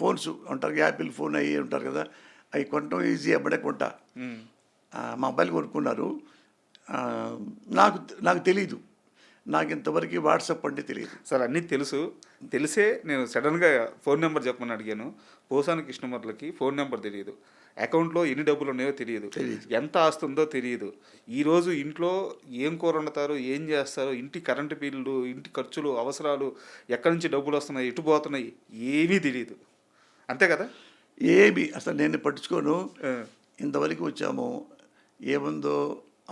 ఫోన్స్ ఉంటారు, యాపిల్ ఫోన్ అయ్యి ఉంటారు కదా, అవి కొనటం ఈజీ, అబ్బడే కొంటా. మా అబ్బాయిలు కొనుక్కున్నారు. నాకు తెలీదు, నాకు ఇంతవరకు వాట్సాప్ అంటే తెలియదు సార్. అన్నీ తెలిసే నేను సడన్గా ఫోన్ నెంబర్ చెప్పమని అడిగాను. పోసాని కృష్ణమూర్తికి ఫోన్ నెంబర్ తెలియదు, అకౌంట్లో ఎన్ని డబ్బులు ఉన్నాయో తెలియదు, ఎంత ఆస్తుందో తెలియదు, ఈరోజు ఇంట్లో ఏం కూర వండుతారో, ఏం చేస్తారో, ఇంటి కరెంటు బిల్లు, ఇంటి ఖర్చులు, అవసరాలు, ఎక్కడి నుంచి డబ్బులు వస్తున్నాయి, ఎటు పోతున్నాయి, ఏమీ తెలియదు. అంతే కదా? ఏమి అసలు నేను పట్టించుకోను. ఇంతవరకు వచ్చాము, ఏముందో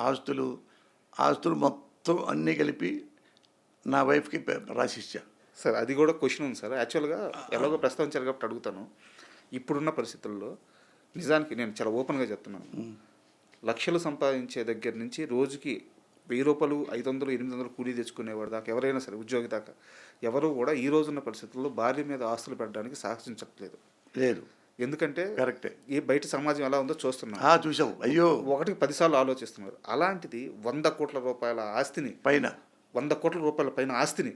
ఆస్తులు మొత్తం అన్నీ కలిపి నా వైఫ్కి రాసిచ్చా. సార్ అది కూడా క్వశ్చన్ ఉంది సార్. యాక్చువల్గా ఎలాగో ప్రస్తావించారు కాబట్టి అడుగుతాను. ఇప్పుడున్న పరిస్థితుల్లో నిజానికి నేను చాలా ఓపెన్గా చెప్తున్నాను, లక్షలు సంపాదించే దగ్గర నుంచి రోజుకి 1000 రూపాయలు, 500, 800 కూలీ తెచ్చుకునేవాడు దాకా, ఎవరైనా సరే ఉద్యోగి దాకా, ఎవరు కూడా ఈ రోజున్న పరిస్థితుల్లో భార్య మీద ఆస్తులు పెట్టడానికి సాహసించట్లేదు. లేదు. ఎందుకంటే కరెక్టే, ఈ బయట సమాజం ఎలా ఉందో చూస్తున్నాం. చూసాం. అయ్యో, ఒకటికి 10 సార్లు ఆలోచిస్తున్నారు. అలాంటిది 100 కోట్ల రూపాయల ఆస్తిని, 100 కోట్ల రూపాయల పైన ఆస్తిని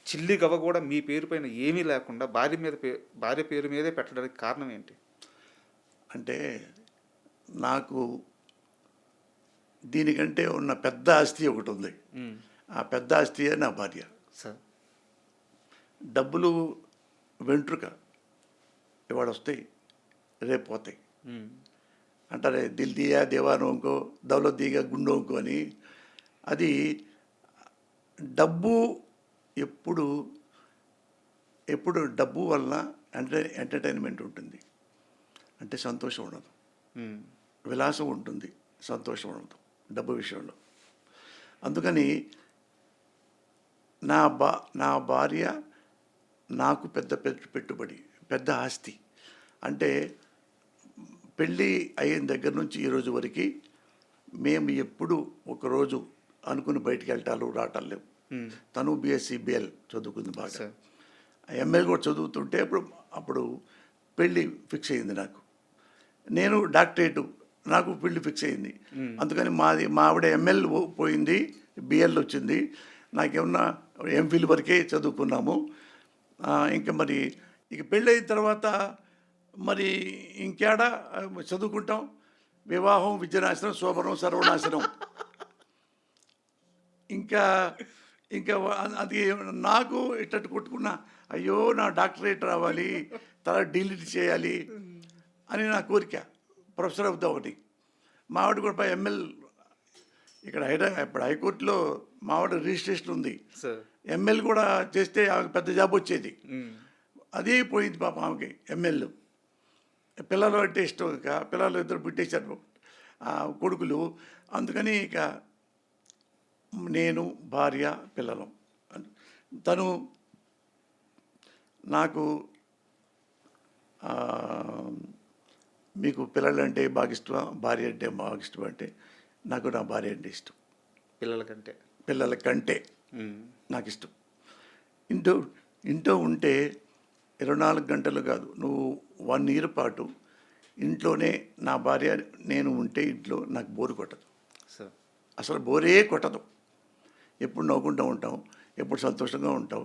చిల్లి గవ్వ కూడా మీ పేరు పైన ఏమీ లేకుండా భార్య పేరు మీదే పెట్టడానికి కారణం ఏంటి? అంటే నాకు దీనికంటే ఉన్న పెద్ద ఆస్తి ఒకటి ఉంది. ఆ పెద్ద ఆస్తియే నా భార్య. సార్, డబ్బులు వెంట్రుక, ఇవాళ వస్తాయి, రేపు పోతాయి అంటారే. దిల్ దియా దేవానోంకో, దౌలత్ దిగా గుండోంకో అని. అది డబ్బు ఎప్పుడు డబ్బు వలన ఎంటర్టైన్మెంట్ ఉంటుంది, అంటే సంతోషం ఉండదు. విలాసం ఉంటుంది, సంతోషం ఉండదు డబ్బు విషయంలో. అందుకని నా భార్య నాకు పెద్ద పెట్టుబడి, పెద్ద ఆస్తి. అంటే పెళ్ళి అయిన దగ్గర నుంచి ఈరోజు వరకు మేము ఎప్పుడు ఒకరోజు అనుకుని బయటికి వెళ్ళటాలు రావటాలు లేవు. తను బీఎస్సీ బిఎల్ చదువుకుంది బాగా, ఎంఎల్ కూడా చదువుతుంటే అప్పుడు పెళ్ళి ఫిక్స్ అయింది నాకు. నేను డాక్టరేట్, నాకు పెళ్ళి ఫిక్స్ అయింది. అందుకని మా ఆవిడ ఎంఎల్ పోయింది, బిఎల్ వచ్చింది, నాకేమన్నా ఎంఫిల్ వరకే చదువుకున్నాము. ఇంకా మరి ఇక పెళ్ళి అయిన తర్వాత మరి ఇంకేడా చదువుకుంటాం? వివాహం విద్యనాశనం, శోభనం సర్వనాశనం. ఇంకా అది నాకు ఇట్టట్టు కొట్టుకున్నా, అయ్యో నా డాక్టరేట్ రావాలి, తర్వాత డిలీట్ చేయాలి అని నా కోరిక. ప్రొఫెసర్ అవుతా ఒకటి. మావాడు కూడా ఎంఎల్ ఇక్కడ ఇప్పుడు హైకోర్టులో మావాడు రిజిస్ట్రేషన్ ఉంది. ఎంఎల్ కూడా చేస్తే ఆమెకు పెద్ద జాబ్ వచ్చేది. అదే పోయింది పాప ఆమెకి ఎంఎల్. పిల్లలు అంటే ఇష్టం, ఇక పిల్లలు ఇద్దరు పుట్టేశారు కొడుకులు. అందుకని ఇక నేను, భార్య, పిల్లలు. తను నాకు మీకు పిల్లలంటే బాగా ఇష్టమా, భార్య అంటే బాగా ఇష్టం అంటే నాకు నా భార్య అంటే ఇష్టం. పిల్లల కంటే నాకు ఇష్టం. ఇంట్లో ఉంటే 24 గంటలు కాదు, నువ్వు 1 year పాటు ఇంట్లోనే నా భార్య నేను ఉంటే ఇంట్లో నాకు బోరు కొట్టదు, సార్. అసలు బోరే కొట్టదు. ఎప్పుడు నవ్వుకుంటూ ఉంటాం, ఎప్పుడు సంతోషంగా ఉంటాం.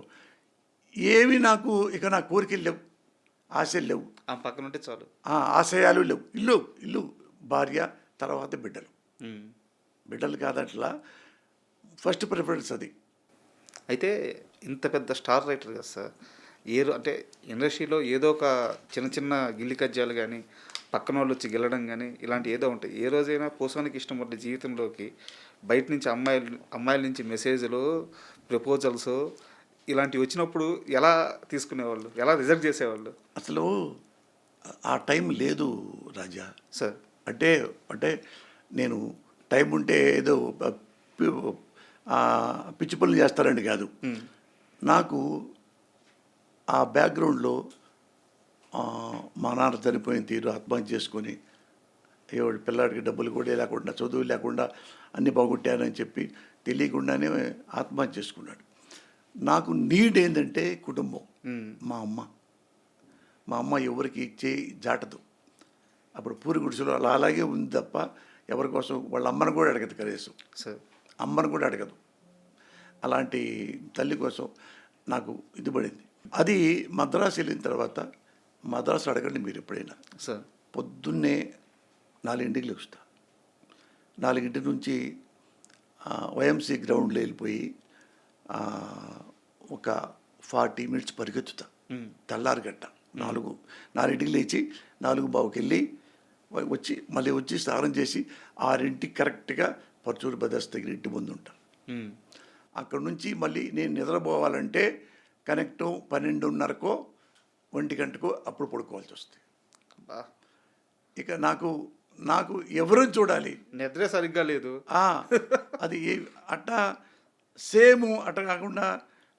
ఏమి నాకు ఇక నా కోరికలు లేవు, ఆశలు లేవు, ఆ పక్కన ఉంటే చాలు. ఆశయాలు లేవు. ఇల్లు భార్య, తర్వాత బిడ్డలు. బిడ్డలు కాదట్లా ఫస్ట్ ప్రిఫరెన్స్ అది. అయితే ఇంత పెద్ద స్టార్ రైటర్ కదా సార్, అంటే ఇండస్ట్రీలో ఏదో ఒక చిన్న చిన్న గిల్లి కజ్జాలు కానీ పక్కన వాళ్ళు వచ్చి గెలడం కానీ ఇలాంటి ఏదో ఉంటాయి. ఏ రోజైనా పోసానికి ఇష్టపడ్డ జీవితంలోకి బయట నుంచి అమ్మాయిల నుంచి మెసేజ్లు, ప్రపోజల్స్ ఇలాంటివి వచ్చినప్పుడు ఎలా తీసుకునేవాళ్ళు, ఎలా రిజెక్ట్ చేసేవాళ్ళు? అసలు ఆ టైం లేదు రాజా సార్. అంటే నేను టైం ఉంటే ఏదో పిచ్చి పనులు చేస్తారని కాదు. నాకు ఆ బ్యాక్గ్రౌండ్లో మా నాన్న చనిపోయిన తీరు, ఆత్మహత్య చేసుకొని ఎవడి పిల్లాడికి డబ్బులు కూడా లేకుండా, చదువు లేకుండా అన్నీ బాగుంటానని చెప్పి తెలియకుండానే ఆత్మహత్య చేసుకున్నాడు. నాకు నీడ్ ఏంటంటే కుటుంబం. మా అమ్మ ఎవరికి ఇచ్చే జాటదు. అప్పుడు పూరి గుడిసెలో అలాగే ఉంది తప్ప ఎవరి కోసం వాళ్ళ అమ్మను కూడా అడగదు, కనీసం అమ్మను కూడా అడగదు. అలాంటి తల్లి కోసం నాకు ఇది పడింది. అది మద్రాసు వెళ్ళిన తర్వాత, మద్రాసు అడగండి మీరు ఎప్పుడైనా సార్, పొద్దున్నే 4ంటికి లేచుతా. 4 నుంచి వైఎంసీ గ్రౌండ్లో వెళ్ళిపోయి ఒక 40 మినిట్స్ పరిగెత్తుతా. తెల్లారిగట్ట 4ంటికి లేచి 4:15కి వెళ్ళి మళ్ళీ వచ్చి స్నానం చేసి 6ంటికి కరెక్ట్గా పర్చూరు బ్రదర్స్ దగ్గర ఇంటి ముందు ఉంటాను. అక్కడ నుంచి మళ్ళీ నేను నిద్రపోవాలంటే కనెక్ట్ 12:30కో 1 అప్పుడు పడుకోవాల్సి వస్తుంది. ఇక నాకు ఎవరూ చూడాలి, నిద్రే సరిగ్గా లేదు. అది అట్టా సేమ్ అట్ట కాకుండా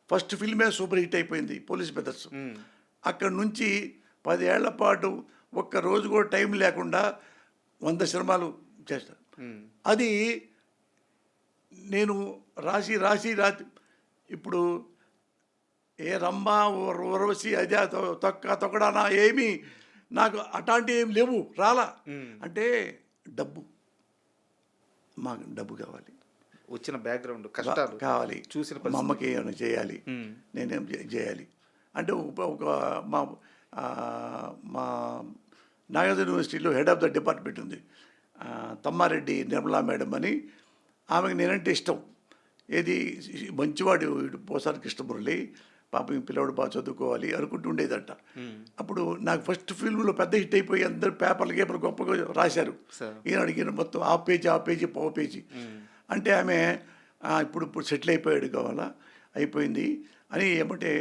ఫస్ట్ ఫిల్మే సూపర్ హిట్ అయిపోయింది పోలీస్ బ్రదర్స్. అక్కడ నుంచి 10 ఏళ్ల పాటు ఒక్కరోజు కూడా టైం లేకుండా 100 సినిమాలు చేస్తాను. అది నేను రాసి ఇప్పుడు ఏ రంభ ఉర్వశి అదే తొక్కడానా ఏమి నాకు అట్లాంటివి ఏమి లేవు, రాలా. అంటే మాకు డబ్బు కావాలి, వచ్చిన బ్యాక్గ్రౌండ్ కష్టాలు కావాలి, చూసిన మా అమ్మకి ఏమైనా చేయాలి, నేనేం చేయాలి అంటే ఒక మా నాగార్జున యూనివర్సిటీలో హెడ్ ఆఫ్ ద డిపార్ట్మెంట్ ఉంది, తమ్మారెడ్డి నిర్మలా మేడం అని. ఆమెకు నేనంటే ఇష్టం. ఏది మంచివాడు పోసాని కృష్ణమురళి, పాపం ఈ పిల్లవాడు బాగా చదువుకోవాలి అనుకుంటూ ఉండేదంట. అప్పుడు నాకు ఫస్ట్ ఫిల్మ్లో పెద్ద హిట్ అయిపోయి అందరు పేపర్లు గొప్పగా రాశారు. ఈయన మొత్తం ఆ పేజీ పావు పేజీ అంటే ఆమె ఇప్పుడు సెటిల్ అయిపోయాడు కావాలా, అయిపోయింది అని ఏమంటే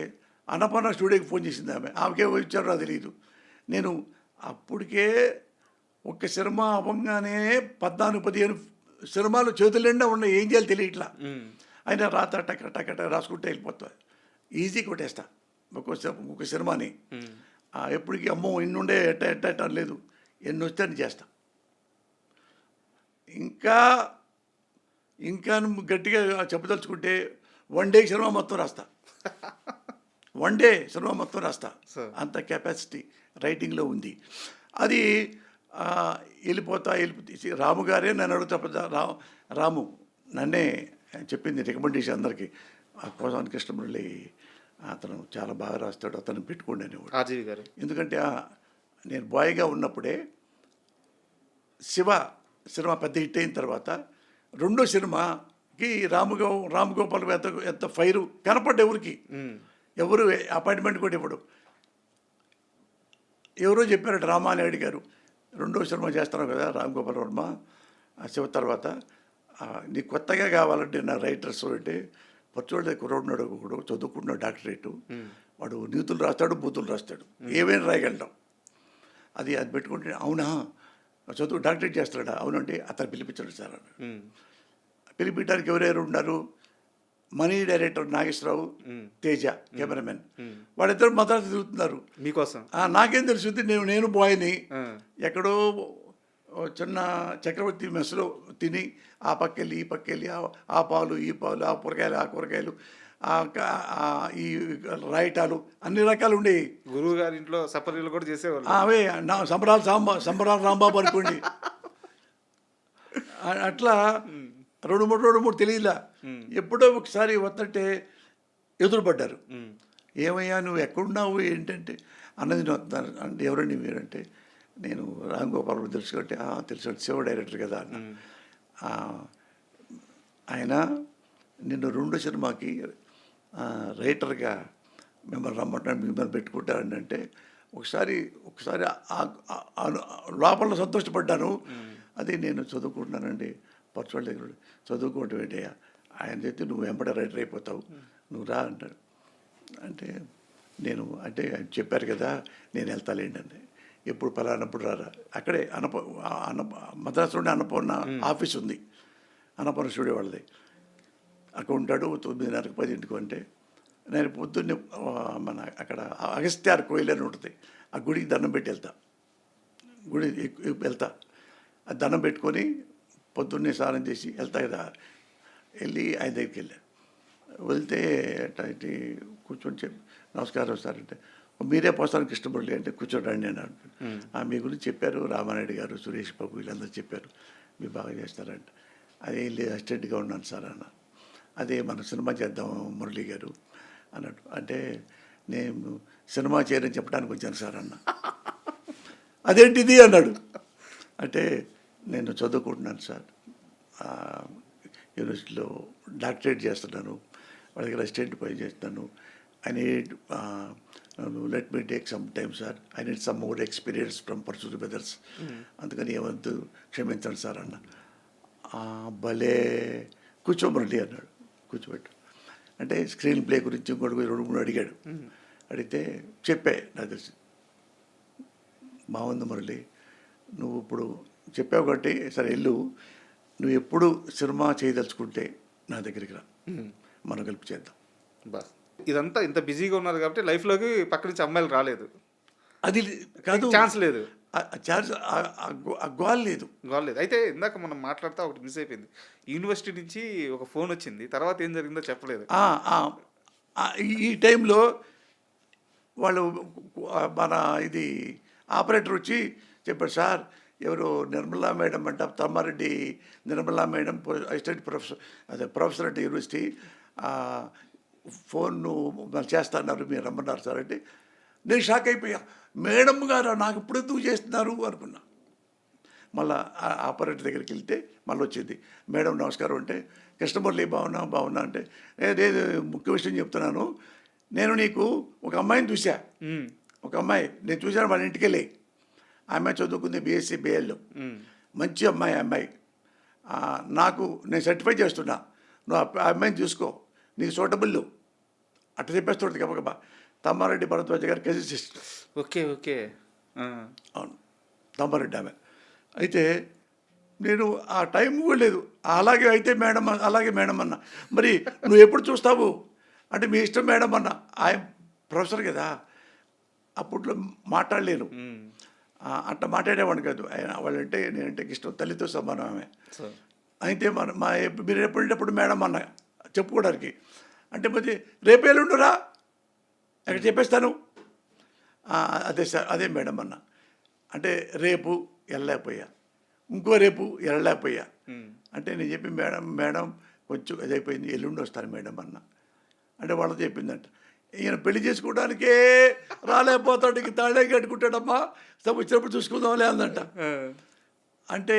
అన్నపూర్ణ స్టూడియోకి ఫోన్ చేసింది. ఆమెకే వచ్చారో నాకు తెలియదు. నేను అప్పటికే ఒక్క సినిమా అవ్వగానే 14-15 సినిమాలు చేతుల నిండా ఉన్నాయి, ఏం చేయాలి తెలియట్లా. అయినా రాత టక రాసుకుంటే వెళ్ళిపోతా, ఈజీ కొట్టేస్తా ఒక సినిమాని. ఎప్పటికీ అమ్మో ఇన్నుండే ఎట్ట లేదు, ఎన్ని వస్తే అని చేస్తా. ఇంకా గట్టిగా చెప్పదలుచుకుంటే 1 డే సినిమా మొత్తం రాస్తా. 1 డే సినిమా మొత్తం రాస్తా, అంత కెపాసిటీ రైటింగ్లో ఉంది. అది వెళ్ళిపోతా. రాము గారే నన్ను అడుగుతా, రాము నన్నే చెప్పింది రికమెండేషన్ అందరికీ, పోసాని కృష్ణమురళి అతను చాలా బాగా రాస్తాడు, అతను పెట్టుకోండి అనేవాడు ఆర్జీవి గారు. ఎందుకంటే నేను బాయ్గా ఉన్నప్పుడే శివ సినిమా పెద్ద హిట్ అయిన తర్వాత 2వ సినిమాకి రామ్ గోపాల్ ఎంత ఫైరు కనపడ్డ ఎవరు అపాయింట్మెంట్ కూడా ఇవ్వడు. ఎవరో చెప్పారట రామానాయుడు గారు, 2వ సినిమా చేస్తున్నావు కదా రామ్ గోపాల్ వర్మ శివ తర్వాత, నీకు కొత్తగా కావాలంటే నా రైటర్స్ అంటే పచ్చోళ్ళ కుర్రోడున్నాడు, ఒకడు చదువుకుంటున్నాడు డాక్టరేటు, వాడు నీతులు రాస్తాడు, బూతులు రాస్తాడు, ఏమైనా రాయగలడం. అది పెట్టుకుంటే అవునా చదువు డాక్టరేట్ చేస్తాడా, అవునంటే అతను పిలిపించాడు సార్ అని. పిలిపించడానికి ఎవరెవరు ఉన్నారు, మనీ డైరెక్టర్ నాగేశ్వరరావు, తేజ కెమెరామెన్, వాళ్ళిద్దరు మద్రాసు తిరుగుతున్నారు మీకోసం. నాకేం తెలుస్తుంది, నేను బాయ్ని ఎక్కడో ఓ చిన్న చక్రవర్తి మెస్లో తిని ఆ పక్కెళ్ళి ఈ పక్కెళ్ళి ఆ పాలు ఈ పాలు ఆ కూరగాయలు ఆ కూరగాయలు ఈ రాయిటాలు అన్ని రకాలు ఉండేవి. గురువు గారి ఇంట్లో సపర్యలు కూడా చేసేవాళ్ళు. అవే నా సంబరాలు రాంబాబు అనుకోండి. అట్లా రెండు మూడు తెలియలా. ఎప్పుడో ఒకసారి వస్తుంటే ఎదురుపడ్డారు. ఏమయ్యా నువ్వు ఎక్కడున్నావు ఏంటంటే అన్నది నేను వస్తున్నాను అంటే ఎవరండి మీరంటే నేను రామ్ గోపాల్ తెలుసు కాబట్టి తెలుసు శివ డైరెక్టర్ కదా అన్న. ఆయన నిన్ను 2 సినిమాకి రైటర్గా మిమ్మల్ని రమ్మంటాను మిమ్మల్ని పెట్టుకుంటారని అంటే ఒకసారి లోపల సంతోషపడ్డాను. అది నేను చదువుకుంటున్నానండి పచ్చవాళ్ళ దగ్గర. చదువుకోవటం ఏంటయ్యా ఆయన చెప్తే నువ్వు వెంబడే రైటర్ అయిపోతావు నువ్వు రా అంటాడు. అంటే ఆయన చెప్పారు కదా నేను వెళ్తాలేండి అండి. ఎప్పుడు పలానప్పుడు రారా. అక్కడే మద్రాసులోనే అన్నపూర్ణ ఆఫీస్ ఉంది, అన్నపూర్ణ స్టూడియో వాళ్ళది. అక్కడ ఉంటాడు 9:30 10 అంటే నేను పొద్దున్నే మన అక్కడ అగస్త్యార్ కోయిల్ అని ఉంటుంది, ఆ గుడికి దండం పెట్టి వెళ్తా. ఆ దండం పెట్టుకొని పొద్దున్నే స్నానం చేసి వెళ్తా కదా. వెళ్ళి ఆయన దగ్గరికి వెళ్తే అట్లా కూర్చొని చెప్పి నమస్కారం సార్ అంటే మీరే పోస్తాను కృష్ణమురళి అంటే కూర్చోడండి అని అంటారు. మీ గురించి చెప్పారు రామానాయుడు గారు సురేష్ బాబు వీళ్ళందరూ చెప్పారు మీరు బాగా చేస్తారంట. అదే లేదు అసిస్టెంట్గా ఉన్నాను సార్ అన్న. అదే మన సినిమా చేద్దాం మురళి గారు అన్నట్టు. అంటే నేను సినిమా చేయని చెప్పడానికి వచ్చాను సార్ అన్న. అదేంటిది అన్నాడు. అంటే నేను చదువుకుంటున్నాను సార్, యూనివర్సిటీలో డాక్టరేట్ చేస్తున్నాను, వాళ్ళ దగ్గర అసిస్టెంట్ పని చేస్తున్నాను. I need let me take some time sir, I need some more experience from pursuit brothers, అందుకని ఏమంతు క్షమించండి సార్ అన్న. భలే కూర్చోమరండి అన్నాడు. కూర్చోబెట్టు అంటే స్క్రీన్ ప్లే గురించి ఇంకోటి 2-3 అడిగాడు. అడిగితే చెప్పే నాకు తెలిసి బాగుంది మురళి నువ్వు ఇప్పుడు చెప్పావు కాబట్టి సరే వెళ్ళు, నువ్వు ఎప్పుడు సినిమా చేయదలుచుకుంటే నా దగ్గరికి రా, మనం కలిపి చేద్దాం. బస్ ఇదంతా ఇంత బిజీగా ఉన్నారు కాబట్టి లైఫ్లోకి పక్క నుంచి అమ్మాయిలు రాలేదు, అది కాదు ఛాన్స్ లేదు, ఛాన్స్ గోల్ లేదు. అయితే ఇందాక మనం మాట్లాడుతూ ఒకటి మిస్ అయిపోయింది. యూనివర్సిటీ నుంచి ఒక ఫోన్ వచ్చింది, తర్వాత ఏం జరిగిందో చెప్పలేదు. ఈ టైంలో వాళ్ళు మన ఇది ఆపరేటర్ వచ్చి చెప్పాడు సార్ ఎవరు నిర్మలా మేడం అంట, Tammareddy Nirmala madam assistant professor అంటే యూనివర్సిటీ ఫోన్ చేస్తున్నారు మీరు రమ్మన్నారు సార్ అంటే నేను షాక్ అయిపోయా. మేడం గారు నాకు ఇప్పుడు ఎందుకు చేస్తున్నారు అనుకున్నా. మళ్ళీ ఆపరేటర్ దగ్గరికి వెళ్తే మళ్ళీ వచ్చింది, మేడం నమస్కారం అంటే కృష్ణమురళి బాగున్నా అంటే లేదు ముఖ్య విషయం చెప్తున్నాను, నేను నీకు ఒక అమ్మాయిని చూసా, ఒక అమ్మాయి నేను చూశాను వాళ్ళ ఇంటికి వెళ్ళి, ఆ అమ్మాయి చదువుకుంది BSc BL, మంచి అమ్మాయి నాకు నేను సర్టిఫై చేస్తున్నా, నువ్వు ఆ అమ్మాయిని చూసుకో నీకు సూటబుల్ అట్లా చెప్పేస్తుంది గబగబా. తమ్మారెడ్డి భరద్వాజ గారు కజిన్ సిస్టర్. ఓకే అవును తమ్మారెడ్డి ఆమె. అయితే నేను ఆ టైం కూడా లేదు, అలాగే మేడం అన్న. మరి నువ్వు ఎప్పుడు చూస్తావు అంటే మీ ఇష్టం మేడం అన్న. ఆయన ప్రొఫెసర్ కదా, అప్పట్లో మాట్లాడలేను, అట్లా మాట్లాడేవాడిని కాదు. ఆయన వాళ్ళంటే నేనంటే ఇష్టం, తల్లితో సమానం ఆమె. అయితే మీరు ఎప్పుడప్పుడు మేడం అన్న చెప్పుకోవడానికి అంటే మరి రేపు ఎల్లుండురా ఎక్కడ చెప్పేస్తాను, అదే సార్ అదే మేడం అన్న. అంటే రేపు వెళ్ళలేకపోయా, ఇంకో రేపు వెళ్ళలేకపోయా అంటే నేను చెప్పి మేడం కొంచెం అదైపోయింది ఎల్లుండి వస్తాను మేడం అన్న. అంటే వాళ్ళతో చెప్పిందంట ఈయన పెళ్లి చేసుకోవడానికే రాలేకపోతాడు, ఇంక తాళే కట్టుకుంటాడమ్మా, వచ్చినప్పుడు చూసుకుందాంలే అందంట. అంటే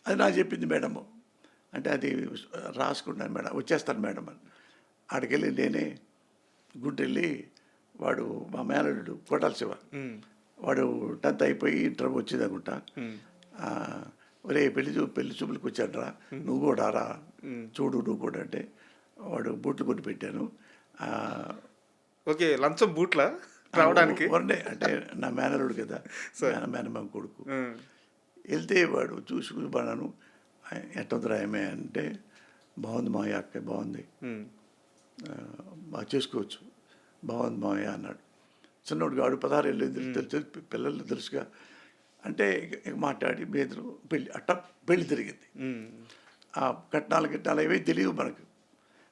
అది నాకు చెప్పింది మేడము. అంటే అది రాసుకున్నాను మేడం, వచ్చేస్తాను మేడం అని. ఆడికెళ్ళి నేనే గుంటెళ్ళి వాడు మా మేనల్లుడు కోటాల శివ, వాడు 10th అయిపోయి ఇంటర్ వచ్చింది అనుకుంటా. ఒరే పెళ్లి చూపులకు వచ్చాడరా నువ్వు కూడా రా చూడు నువ్వు కూడా అంటే వాడు బూట్లు కొట్టి పెట్టాను. ఓకే లంచం బూట్ల రావడానికి అంటే నా మేనల్లుడు కదా, మేనమామ కొడుకు. వెళ్తే వాడు చూసుకున్నాను, ఎట్టొద్దురా ఏమే అంటే బాగుంది మావయ్య అక్క బాగుంది బాగా చేసుకోవచ్చు బాగుంది మావయ్య అన్నాడు. చిన్నోడు వాడు 16 ఏళ్ళు తెలుసు, పిల్లలు తెలుసుగా. అంటే ఇక మాట్లాడి బెదిరు పెళ్ళి అట్ట పెళ్ళి తిరిగింది. ఆ కట్నాలు ఏమీ తెలియవు మనకు.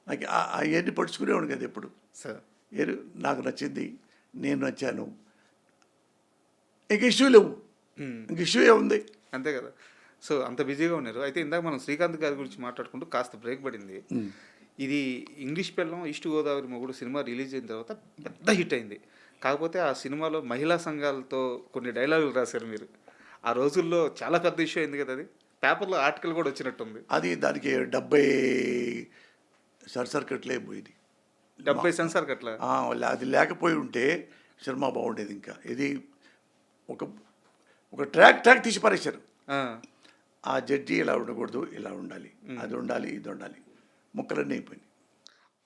నాకు అవన్నీ పడుచుకునేవాడు కదా ఎప్పుడు. సార్ నాకు నచ్చింది, నేను నచ్చాను, ఇంక ఇష్యూ లేవు. ఇంక ఇష్యూ ఏముంది? అంతే కదా. సో అంత బిజీగా ఉన్నారు. అయితే ఇందాక మనం శ్రీకాంత్ గారి గురించి మాట్లాడుకుంటూ కాస్త బ్రేక్ పడింది. ఇది ఇంగ్లీష్ పెళ్ళం ఈస్ట్ గోదావరి మొగుడు సినిమా రిలీజ్ అయిన తర్వాత పెద్ద హిట్ అయింది. కాకపోతే ఆ సినిమాలో మహిళా సంఘాలతో కొన్ని డైలాగులు రాశారు మీరు. ఆ రోజుల్లో చాలా పెద్ద ఇష్యూ అయింది కదా, అది పేపర్లో ఆర్టికల్ కూడా వచ్చినట్టుంది. అది దానికి 70 సర్సర్కట్లే పోయింది. 70 సెన్సార్ కట్ల. అది లేకపోయి ఉంటే సినిమా బాగుండేది. ఇంకా ఇది ఒక ట్రాక్ తీసి పారేశారు. ఆ జడ్జి ఇలా ఉండకూడదు, ఇలా ఉండాలి, అది ఉండాలి, ఇది ఉండాలి, ముక్కలన్నీ అయిపోయింది.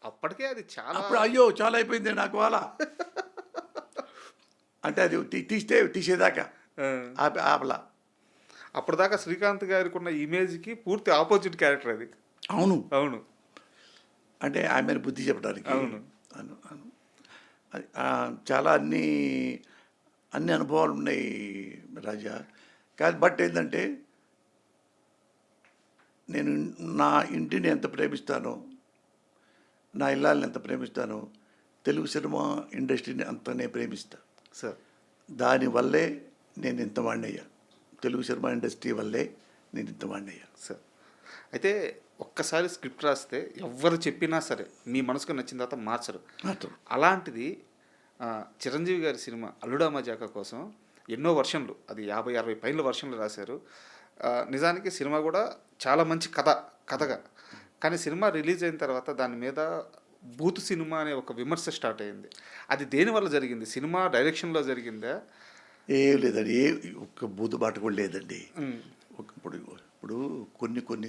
అప్పటికే అది చాలా అప్పుడు అయ్యో చాలా అయిపోయింది నాకు అలా. అంటే అది తీసేదాకా ఆపలా. అప్పటిదాకా శ్రీకాంత్ గారికి ఉన్న ఇమేజ్కి పూర్తి ఆపోజిట్ క్యారెక్టర్ అది. అవును అవును. అంటే ఆమెను బుద్ధి చెప్పడానికి. అవును. అది చాలా అన్ని అనుభవాలు ఉన్నాయి రాజా. కాదు బట్ ఏంటంటే నేను నా ఇంటిని ఎంత ప్రేమిస్తానో, నా ఇల్లాలని ఎంత ప్రేమిస్తానో, తెలుగు సినిమా ఇండస్ట్రీని అంతనే ప్రేమిస్తా సార్. దానివల్లే నేను ఇంత వాడినయ్యా. తెలుగు సినిమా ఇండస్ట్రీ వల్లే నేను ఇంత వాడినయ్యా సార్. అయితే ఒక్కసారి స్క్రిప్ట్ రాస్తే ఎవరు చెప్పినా సరే మీ మనసుకు నచ్చిన తర్వాత మార్చరు. అలాంటిది చిరంజీవి గారి సినిమా అల్లుడా మజాకా కోసం ఎన్నో వర్షన్లు, అది 50-60 పైన వర్షన్లు రాశారు. నిజానికి సినిమా కూడా చాలా మంచి కథగా. కానీ సినిమా రిలీజ్ అయిన తర్వాత దాని మీద బూత్ సినిమా అనే ఒక విమర్శ స్టార్ట్ అయింది. అది దేనివల్ల జరిగింది? సినిమా డైరెక్షన్లో జరిగిందా? ఏం లేదండి, ఒక్క బూతు బాట కూడా లేదండి. ఇప్పుడు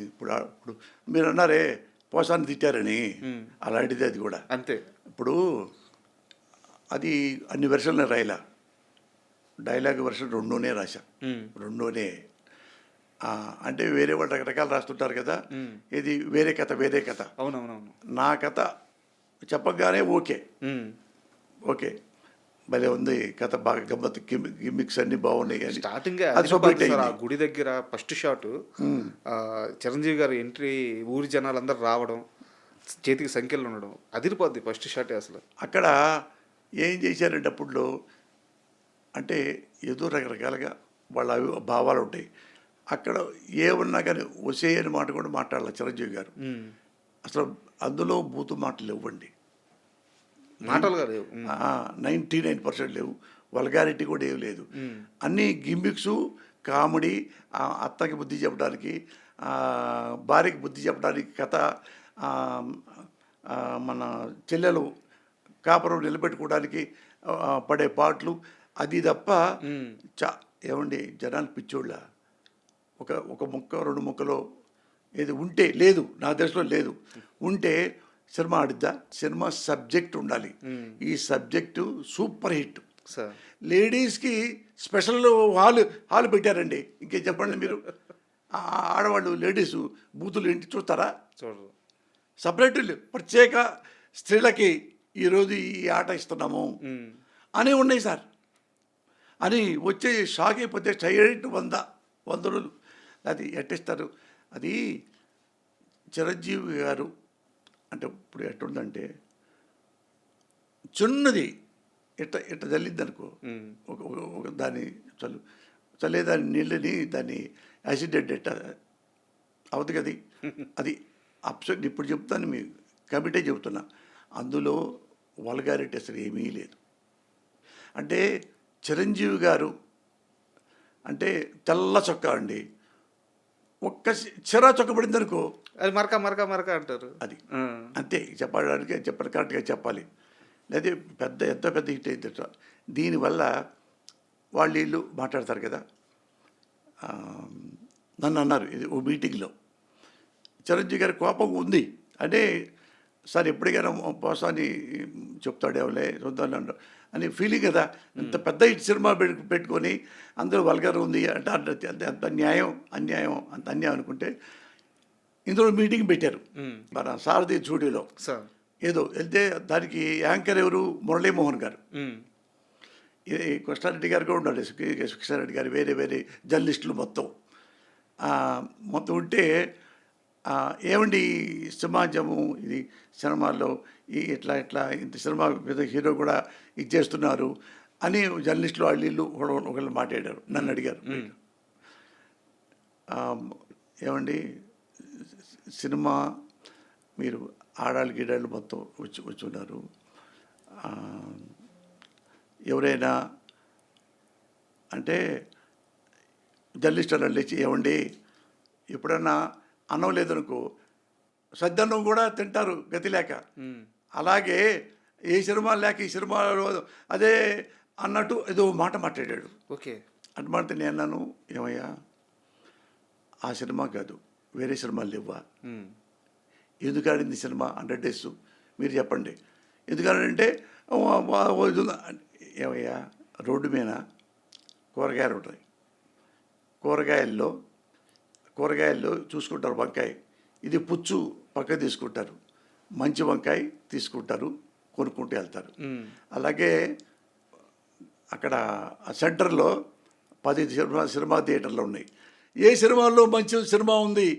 ఇప్పుడు మీరు అన్నారే పోసాన్ని తిట్టారని, అలాంటిది అది కూడా అంతే. ఇప్పుడు అది అన్ని వెర్షన్లు రాయలా, డైలాగ్ వెర్షన్ 2 రాశా. 2 అంటే వేరే వాళ్ళు రకరకాలు రాస్తుంటారు కదా. ఇది వేరే కథ. అవునవునవును. నా కథ చెప్పగానే ఓకే భలే ఉంది కథ, బాగా గమ్మత్తు, గిమ్మిక్స్ అన్ని బాగున్నాయి. స్టార్టింగ్ గుడి దగ్గర ఫస్ట్ షాట్ చిరంజీవి గారు ఎంట్రీ, ఊరి జనాలందరూ రావడం, చేతికి సంఖ్యలు ఉండడం, అదిరిపోద్ది ఫస్ట్ షాట్. అసలు అక్కడ ఏం చేశారంటే అప్పుడులో అంటే ఏదో రకరకాలుగా వాళ్ళ భావాలు ఉంటాయి. అక్కడ ఏమన్నా కానీ వసే అని మాట కూడా మాట్లాడాలి చిరంజీవి గారు. అసలు అందులో బూతు మాటలు ఇవ్వండి, మాటలుగా లేవు, 99% లేవు. వల్గారిటీ కూడా ఏం లేదు. అన్నీ గిమ్మిక్స్, కామెడీ, అత్తకి బుద్ధి చెప్పడానికి, భార్యకి బుద్ధి చెప్పడానికి కథ, మన చెల్లెలు కాపురం నిలబెట్టుకోవడానికి పడే పాటలు, అది తప్ప ఏమండి జనాలు పిచ్చోళ్ళ ఒక ముక్క 2 ముక్కలో ఏది ఉంటే లేదు, నా దృష్టిలో లేదు. ఉంటే సినిమా ఆడిద్దా? సినిమా సబ్జెక్ట్ ఉండాలి. ఈ సబ్జెక్టు సూపర్ హిట్. లేడీస్కి స్పెషల్ హాల్ పెట్టారండి. ఇంకేం చెప్పండి మీరు. ఆడవాళ్ళు లేడీసు బూతులు ఏంటి చూస్తారా? చూడరు. సపరేట్ ప్రత్యేక స్త్రీలకి ఈరోజు ఈ ఆట ఇస్తున్నాము అని ఉన్నాయి సార్ అని వచ్చే షాక్ అయిపోతే స్ట్రైట్ 100 రోజులు అది ఎట్టిస్తారు. అది చిరంజీవి గారు అంటే ఇప్పుడు ఎట్టుందంటే చిన్నది ఇట్ట చల్లిద్ది అనుకో, ఒక దాన్ని చల్లే దాని నీళ్ళని దాన్ని యాసిడెంట్ ఎట్ట అవుతుంది కదా. అది అప్సెట్. ఇప్పుడు చెప్తాను, మీ కమిటీ చెబుతున్నా, అందులో వల్గారిటీ అసలు ఏమీ లేదు. అంటే చిరంజీవి గారు అంటే తెల్ల చొక్కా అండి, ఒక్క చిరా చొక్కబడింది అనుకో అది మరక అంటారు. అది అంతే. చెప్పాలి కరెక్ట్గా చెప్పాలి. లేదా ఎంత పెద్ద హిట్ అయితే దీనివల్ల వాళ్ళు వీళ్ళు మాట్లాడతారు కదా. నన్ను అన్నారు ఇది ఓ మీటింగ్లో, చిరంజీవి గారి కోపం ఉంది అంటే సార్ ఎప్పటికైనా పోసాని చెప్తాడేమోలే చూద్దాం అని ఫీలింగ్ కదా. ఇంత పెద్ద హిట్ సినిమా పెట్టుకొని అందరూ వల్గర్ ఉంది అంటే అంత అన్యాయం అనుకుంటే ఇందులో మీటింగ్ పెట్టారు మన సారథి స్టూడియోలో. ఏదో వెళ్తే దానికి యాంకర్ ఎవరు? మురళీమోహన్ గారు. కృష్ణారెడ్డి గారు కూడా ఉన్నారు, కృష్ణారెడ్డి గారు, వేరే వేరే జర్నలిస్టులు మొత్తం మొత్తం ఉంటే ఏమండి ఈ సమాజము ఇది సినిమాల్లో ఇట్లా ఇంత సినిమా పెద్ద హీరో కూడా ఇది చేస్తున్నారు అని జర్నలిస్టులు వాళ్ళు ఒకళ్ళు మాట్లాడారు, నన్ను అడిగారు. ఏమండి సినిమా మీరు ఆడాళ్ళు గీడాళ్ళు మొత్తం వచ్చి ఉన్నారు, ఎవరైనా అంటే జర్నలిస్ట్ అలా లేచి ఏమండి ఎప్పుడన్నా అన్నం లేదనుకో సద్దన్నం కూడా తింటారు గతి లేక, అలాగే ఏ సినిమా లేక ఈ సినిమాలో అదే అన్నట్టు ఏదో మాట మాట్లాడాడు. ఓకే, అటు మాట నేను అన్నాను, ఏమయ్యా ఆ సినిమా కాదు వేరే సినిమాలు లేవా, ఎందుకు ఆడింది సినిమా 100 days మీరు చెప్పండి, ఎందుకంటే ఏమయ్యా రోడ్డు మీద కూరగాయలు ఉంటాయి, కూరగాయల్లో చూసుకుంటారు వంకాయ, ఇది పుచ్చు పక్క తీసుకుంటారు, మంచి వంకాయ తీసుకుంటారు, కొనుక్కుంటూ వెళ్తారు. అలాగే అక్కడ సెంటర్లో 10 సినిమా థియేటర్లు ఉన్నాయి, ఏ సినిమాల్లో మంచి సినిమా ఉంది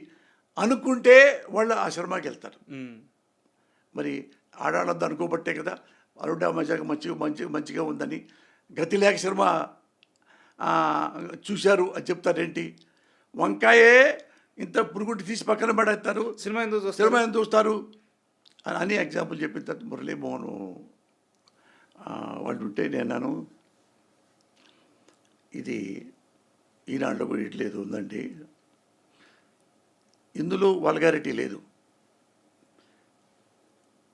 అనుకుంటే వాళ్ళు ఆ సినిమాకి వెళ్తారు. మరి ఆడాళ్ళద్దు అనుకోబట్టే కదా అరుడా మజాగా మంచిగా ఉందని గతి లేక సినిమా చూశారు అని చెప్తారేంటి, వంకాయే ఇంత పురుగుంటి తీసి పక్కన పడేస్తారు, సినిమా ఎందుకు చూస్తారు అని ఎగ్జాంపుల్ చెప్పిన తర్వాత మురళీమోహన్ వాళ్ళు ఉంటే నేను ఇది ఈనాడులో కూడా ఇట్లేదు ఉందండి, ఇందులో వల్గారిటీ లేదు,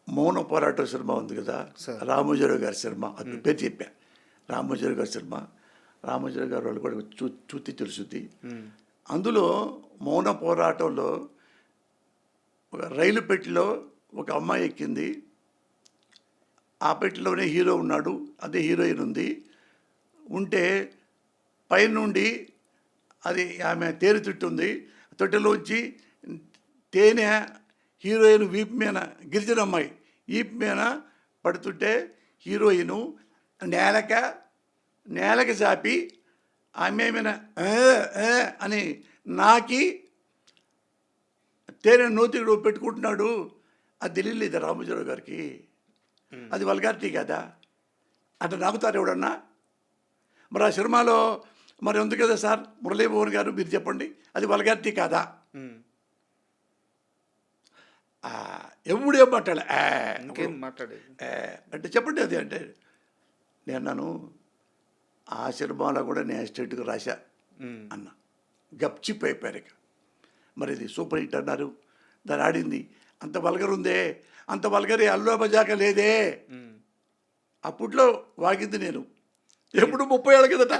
మౌన పోరాటం సినిమా ఉంది కదా రామోజీరావు గారి సినిమా, అది పేరు చెప్పా, రామోజీరావు గారి సినిమా, రామోజీరావు గారు వాళ్ళు కూడా చూతి తెలుసుద్ది. అందులో మౌన పోరాటంలో ఒక రైలు పెట్టిలో ఒక అమ్మాయి ఎక్కింది, ఆ పెట్టిలోనే హీరో ఉన్నాడు, అదే హీరోయిన్ ఉంది, ఉంటే పైనుండి అది ఆమె తేనె తొట్టి ఉంది, తొట్టెలోంచి తేనె హీరోయిన్ వీపు మీద, గిరిజన అమ్మాయి వీపు మీద పడుతుంటే హీరోయిను నేలకి చాపి ఆమె మీద అని నాకి తేనె నోతిలో పెట్టుకుంటున్నాడు, అది తెలియలేదు రామోజీరావు గారికి, అది వల్గారిటీ కదా, అంటే నాకుతారు ఎవడన్నా. మరి ఆ సినిమాలో మరి ఉంది కదా సార్ మురళీమోహన్ గారు, మీరు చెప్పండి అది వల్గారిటీ కాదా? ఎవడేం మాట్లాడే అంటే చెప్పండి అది అంటే నేను అన్నాను, ఆ సినిమాలో కూడా నేను స్టేట్గా రాశా అన్న, గప్చిప్ అయిపోయారు. ఇక మరి ఇది సూపర్ హిట్ అన్నారు, దాన్ని ఆడింది, అంత వల్గర్ ఉందే, అంత వల్గరే అల్లు మజాక లేదే, అప్పట్లో వాగింది నేను ఎప్పుడు 30 ఏళ్ళ కిందట,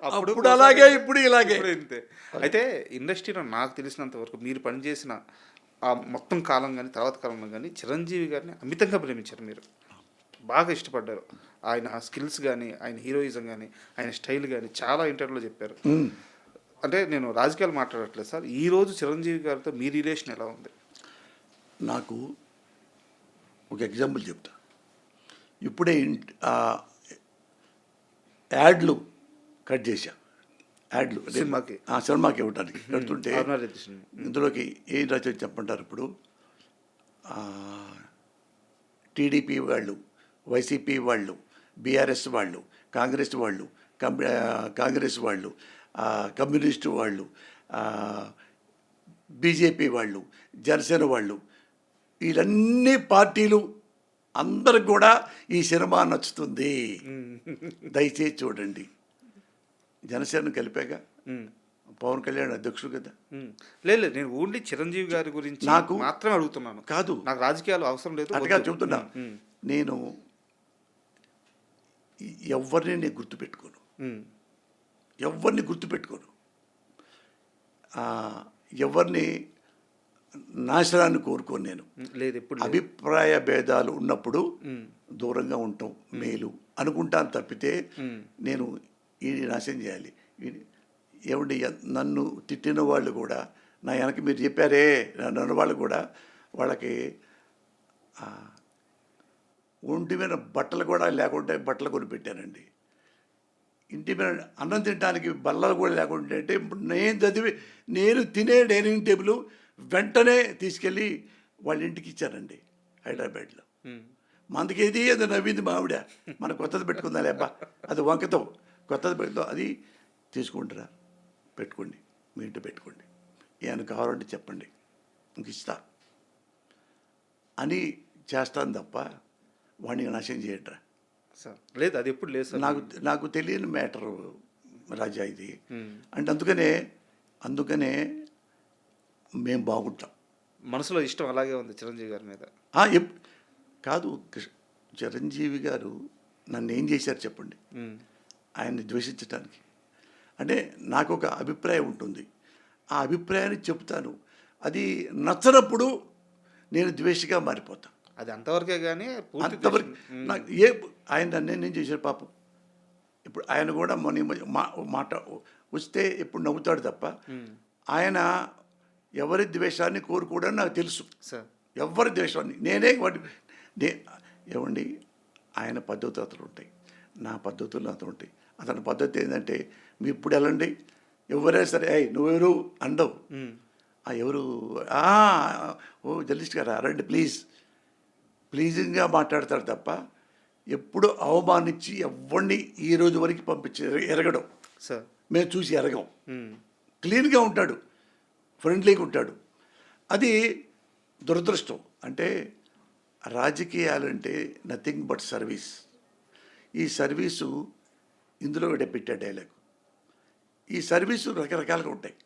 అప్పుడు అలాగే ఇప్పుడు ఇలాగే. అయితే ఇండస్ట్రీలో నాకు తెలిసినంత వరకు మీరు పనిచేసిన ఆ మొత్తం కాలం కానీ తర్వాత కాలంలో కానీ చిరంజీవి గారిని అమితంగా ప్రేమించారు, మీరు బాగా ఇష్టపడ్డారు, ఆయన స్కిల్స్ కానీ ఆయన హీరోయిజం కానీ ఆయన స్టైల్ కానీ చాలా ఇంటర్వ్యూలో చెప్పారు. అంటే నేను రాజకీయాలు మాట్లాడట్లేదు సార్, ఈరోజు చిరంజీవి గారితో మీ రిలేషన్ ఎలా ఉంది? నాకు ఒక ఎగ్జాంపుల్ చెప్తా, ఇప్పుడే యాడ్లు కట్ చేశా, యాడ్లు సినిమాకి ఇవ్వడానికి కడుతుంటే ఇందులోకి ఏం రచన చెప్పంటారు, ఇప్పుడు టీడీపీ వాళ్ళు, వైసీపీ వాళ్ళు, బీఆర్ఎస్ వాళ్ళు, కాంగ్రెస్ వాళ్ళు, కమ్యూనిస్టు వాళ్ళు, బీజేపీ వాళ్ళు, జనసేన వాళ్ళు, వీళ్ళన్ని పార్టీలు అందరికి కూడా ఈ సినిమా నచ్చుతుంది, దయచేసి చూడండి. జనసేన కలిపాక పవన్ కళ్యాణ్ అధ్యక్షుడు కదా. లేదు, నేను ఓన్లీ చిరంజీవి గారి గురించి నాకు మాత్రమే అడుగుతున్నాను, కాదు నాకు రాజకీయాలు అవసరం లేదు అటుగా చెబుతున్నా. నేను ఎవరిని నేను గుర్తుపెట్టుకోను, ఎవరిని నాశనాన్ని కోరుకోను నేను. లేదు, ఎప్పుడు అభిప్రాయ భేదాలు ఉన్నప్పుడు దూరంగా ఉంటాం మేలు అనుకుంటాను తప్పితే నేను ఈ నాశనం చేయాలి. ఏమండి నన్ను తిట్టిన వాళ్ళు కూడా నా వెనక మీరు చెప్పారే నన్ను వాళ్ళు కూడా వాళ్ళకి ఒంటి మీద బట్టలు కూడా లేకుంటే బట్టలు కొని పెట్టానండి. ఇంటి మీద అన్నం తినడానికి బల్లలు కూడా లేకుంటే అంటే ఇప్పుడు నేను తినే డైనింగ్ టేబుల్ వెంటనే తీసుకెళ్ళి వాళ్ళ ఇంటికి ఇచ్చానండి హైదరాబాద్లో. మందుకేది అది నవ్వింది మావిడ, మన కొత్తది పెట్టుకుందా అబ్బా, అది వంకతో కొత్తది పెట్టుకుందో అది తీసుకుంటారా, పెట్టుకోండి, మీ ఇంటి పెట్టుకోండి, ఏమైనా కావాలంటే చెప్పండి, ఇంక ఇస్తా అని చేస్తాను తప్ప వాడిని నాశనం చేయట్రా. సార్ లేదు, అది ఎప్పుడు లేదు సార్. నాకు తెలియని మ్యాటరు రాజా ఇది. అంటే అందుకనే మేము బాగుంటాం. మనసులో ఇష్టం అలాగే ఉంది చిరంజీవి గారి మీద. కాదు, చిరంజీవి గారు నన్ను ఏం చేశారు చెప్పండి ఆయన్ని ద్వేషించడానికి? అంటే నాకు ఒక అభిప్రాయం ఉంటుంది, ఆ అభిప్రాయాన్ని చెప్తాను, అది నచ్చనప్పుడు నేను ద్వేషిగా మారిపోతాను. అది అంతవరకే కానీ అంతవరకు నాకు ఆయన నన్నేం చేశారు పాపం. ఇప్పుడు ఆయన కూడా మాట వస్తే ఎప్పుడు నవ్వుతాడు తప్ప ఆయన ఎవరి ద్వేషాన్ని కోరుకోవడానికి నాకు తెలుసు సార్. ఎవరి ద్వేషాన్ని నేనే ఏమండి, ఆయన పద్ధతులు ఉంటాయి, నా పద్ధతులు నాతో ఉంటాయి. అతని పద్ధతి ఏంటంటే మీ ఇప్పుడు వెళ్ళండి, ఎవరైనా సరే నువ్వెవరు అండవు, ఎవరు ఓ జర్నలిస్ట్ గారా రండి ప్లీజింగ్గా మాట్లాడతారు తప్ప ఎప్పుడు అవమానించి ఎవరిని ఈ రోజు వరకు పంపించి ఎరగడం సార్ మేము చూసి ఎరగం. క్లీన్గా ఉంటాడు, ఫ్రెండ్లీగా ఉంటాడు. అది దురదృష్టం. అంటే రాజకీయాలంటే నథింగ్ బట్ సర్వీస్. ఈ సర్వీసు ఇందులో పెట్టే డైలాగ్, ఈ సర్వీసు రకరకాలుగా ఉంటాయి.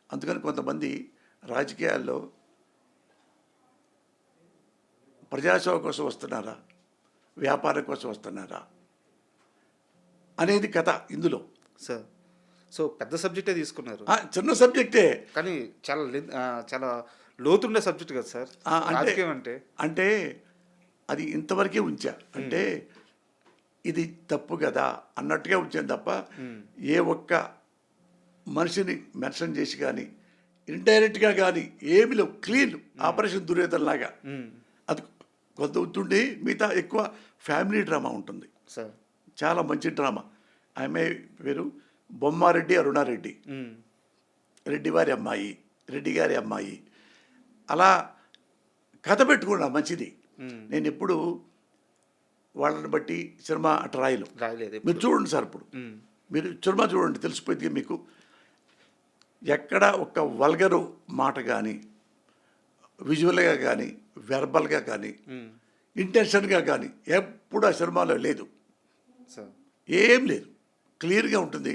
అందుకని కొంతమంది రాజకీయాల్లో ప్రజాసేవ కోసం వస్తున్నారా, వ్యాపారం కోసం వస్తున్నారా అనేది కథ ఇందులో. సార్ సో పెద్ద సబ్జెక్టే తీసుకున్నారు. చిన్న సబ్జెక్టే కానీ చాలా లోతుండే సబ్జెక్ట్ కదా సార్ రాజకీయం అంటే అది ఇంతవరకే ఉంచా. అంటే ఇది తప్పు కదా అన్నట్టుగా ఉంచాను తప్ప ఏ ఒక్క మనిషిని మెన్షన్ చేసి కానీ ఇండైరెక్ట్గా కానీ ఏమి లేవు. క్లీన్ ఆపరేషన్ దుర్యోధనలాగా అది కొంత ఉంటుండి, మిగతా ఎక్కువ ఫ్యామిలీ డ్రామా ఉంటుంది సార్. చాలా మంచి డ్రామా. ఆమె పేరు బొమ్మారెడ్డి అరుణారెడ్డి, రెడ్డి వారి అమ్మాయి, రెడ్డి గారి అమ్మాయి. అలా కథ పెట్టుకున్నా మంచిది. నేను ఎప్పుడు వాళ్ళని బట్టి సినిమా అటు రాయలేదు. మీరు చూడండి సార్, ఇప్పుడు మీరు సినిమా చూడండి, తెలిసిపోయింది మీకు. ఎక్కడ ఒక వల్గరు మాట కానీ, విజువల్గా కానీ, వెర్బల్గా కానీ, ఇంటెన్షన్గా కానీ ఎప్పుడు ఆ సినిమాలో లేదు. ఏం లేదు, క్లియర్గా ఉంటుంది.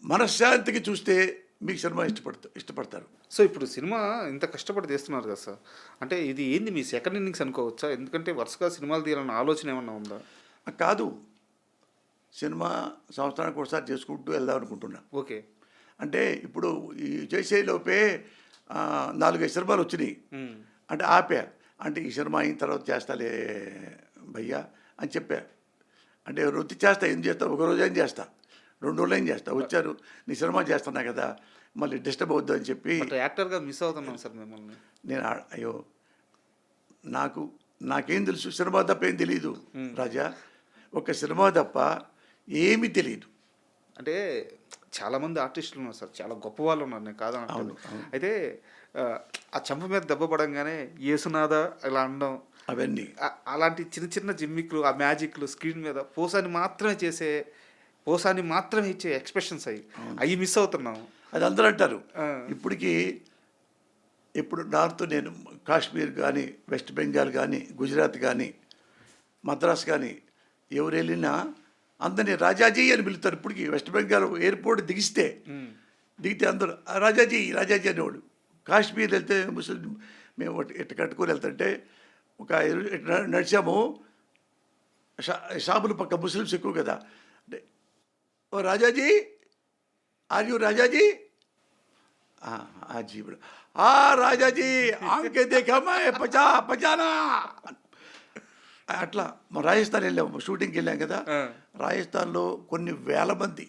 మనశ్శాంతికి చూస్తే మీకు సినిమా ఇష్టపడతారు. సో ఇప్పుడు సినిమా ఇంత కష్టపడి తీస్తున్నారు కదా సార్, అంటే ఇది ఏంది మీ సెకండ్ ఇన్నింగ్స్ అనుకోవచ్చా? ఎందుకంటే వరుసగా సినిమాలు తీయాలన్న ఆలోచన ఏమన్నా ఉందా? కాదు, సినిమా సంవత్సరానికి ఒకసారి చేసుకుంటూ వెళ్దాం అనుకుంటున్నా. ఓకే. అంటే ఇప్పుడు ఈ చేసేలోపే 4-5 సినిమాలు వచ్చినాయి. అంటే ఆపా, అంటే ఈ సినిమా అయిన తర్వాత చేస్తాలే భయ్యా అని చెప్పా. అంటే వృత్తి చేస్తా, ఏం చేస్తా, ఒక రోజు ఏం చేస్తా, 2 రోజులు ఏం చేస్తా, వచ్చారు నీ సినిమా చేస్తున్నా కదా మళ్ళీ డిస్టర్బ్ అవుద్దు అని చెప్పి యాక్టర్గా మిస్ అవుతున్నాం సార్ మిమ్మల్ని. నేను అయ్యో నాకేం తెలుసు, సినిమా తప్ప ఏం తెలియదు రాజా, ఒక సినిమా తప్ప ఏమీ తెలియదు. అంటే చాలామంది ఆర్టిస్టులు ఉన్నారు సార్, చాలా గొప్ప వాళ్ళు ఉన్నారు, నేను కాదని. అయితే ఆ చెంప మీద దెబ్బ పడంగానే యేసునాథ ఇలా అనడం, అవన్నీ అలాంటి చిన్న చిన్న జిమ్మిక్లు, ఆ మ్యాజిక్లు, స్క్రీన్ మీద పోసాన్ని మాత్రమే ఇచ్చే ఎక్స్ప్రెషన్స్ అవి మిస్ అవుతున్నాం. అది అందరూ అంటారు. ఇప్పుడు నార్త్ నేను కాశ్మీర్ కానీ, వెస్ట్ బెంగాల్ కానీ, గుజరాత్ కానీ, మద్రాస్ కానీ ఎవరు వెళ్ళినా అందరినీ రాజాజీ అని పిలుస్తారు. ఇప్పటికి వెస్ట్ బెంగాల్ ఎయిర్పోర్ట్ దిగితే అందరూ రాజాజీ అనేవాడు. కాశ్మీర్ వెళ్తే ముస్లిం, మేము ఇట్లా కట్టుకొని వెళ్తుంటే ఒక నడిచాము, షాపుల పక్క ముస్లిమ్స్ ఎక్కువ కదా, అంటే ఓ రాజాజీ, ఆర్ యూ రాజాజీ? జీ రాజాజీ ఆంకే దేఖా మై పచానా. అట్లా మా రాజస్థాన్ వెళ్ళాము, షూటింగ్కి వెళ్ళాం కదా, రాజస్థాన్లో కొన్ని వేల మంది.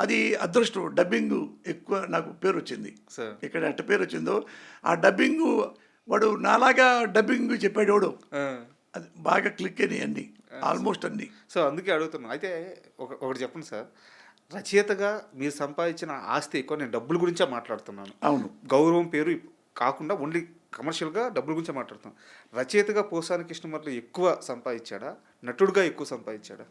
అది అదృష్టం, డబ్బింగ్ ఎక్కువ నాకు పేరు వచ్చింది. ఇక్కడ ఎట్ట పేరు వచ్చిందో ఆ డబ్బింగు వాడు నాలాగా డబ్బింగ్ చెప్పాడు వాడు. ఆ. అది బాగా క్లిక్ అయినాయి అన్నీ, ఆల్మోస్ట్ అన్నీ. సో అందుకే అడుగుతున్నాను. అయితే ఒకటి చెప్పండి సార్, రచయితగా మీరు సంపాదించిన ఆస్తి ఎక్కువ, నేను డబ్బుల గురించే మాట్లాడుతున్నాను. అవును. గౌరవం పేరు కాకుండా ఓన్లీ కమర్షియల్గా డబ్బుల గురించే మాట్లాడుతాం. రచయితగా పోసాని కృష్ణమురళి ఎక్కువ సంపాదించాడా, నటుడుగా ఎక్కువ సంపాదించాడా?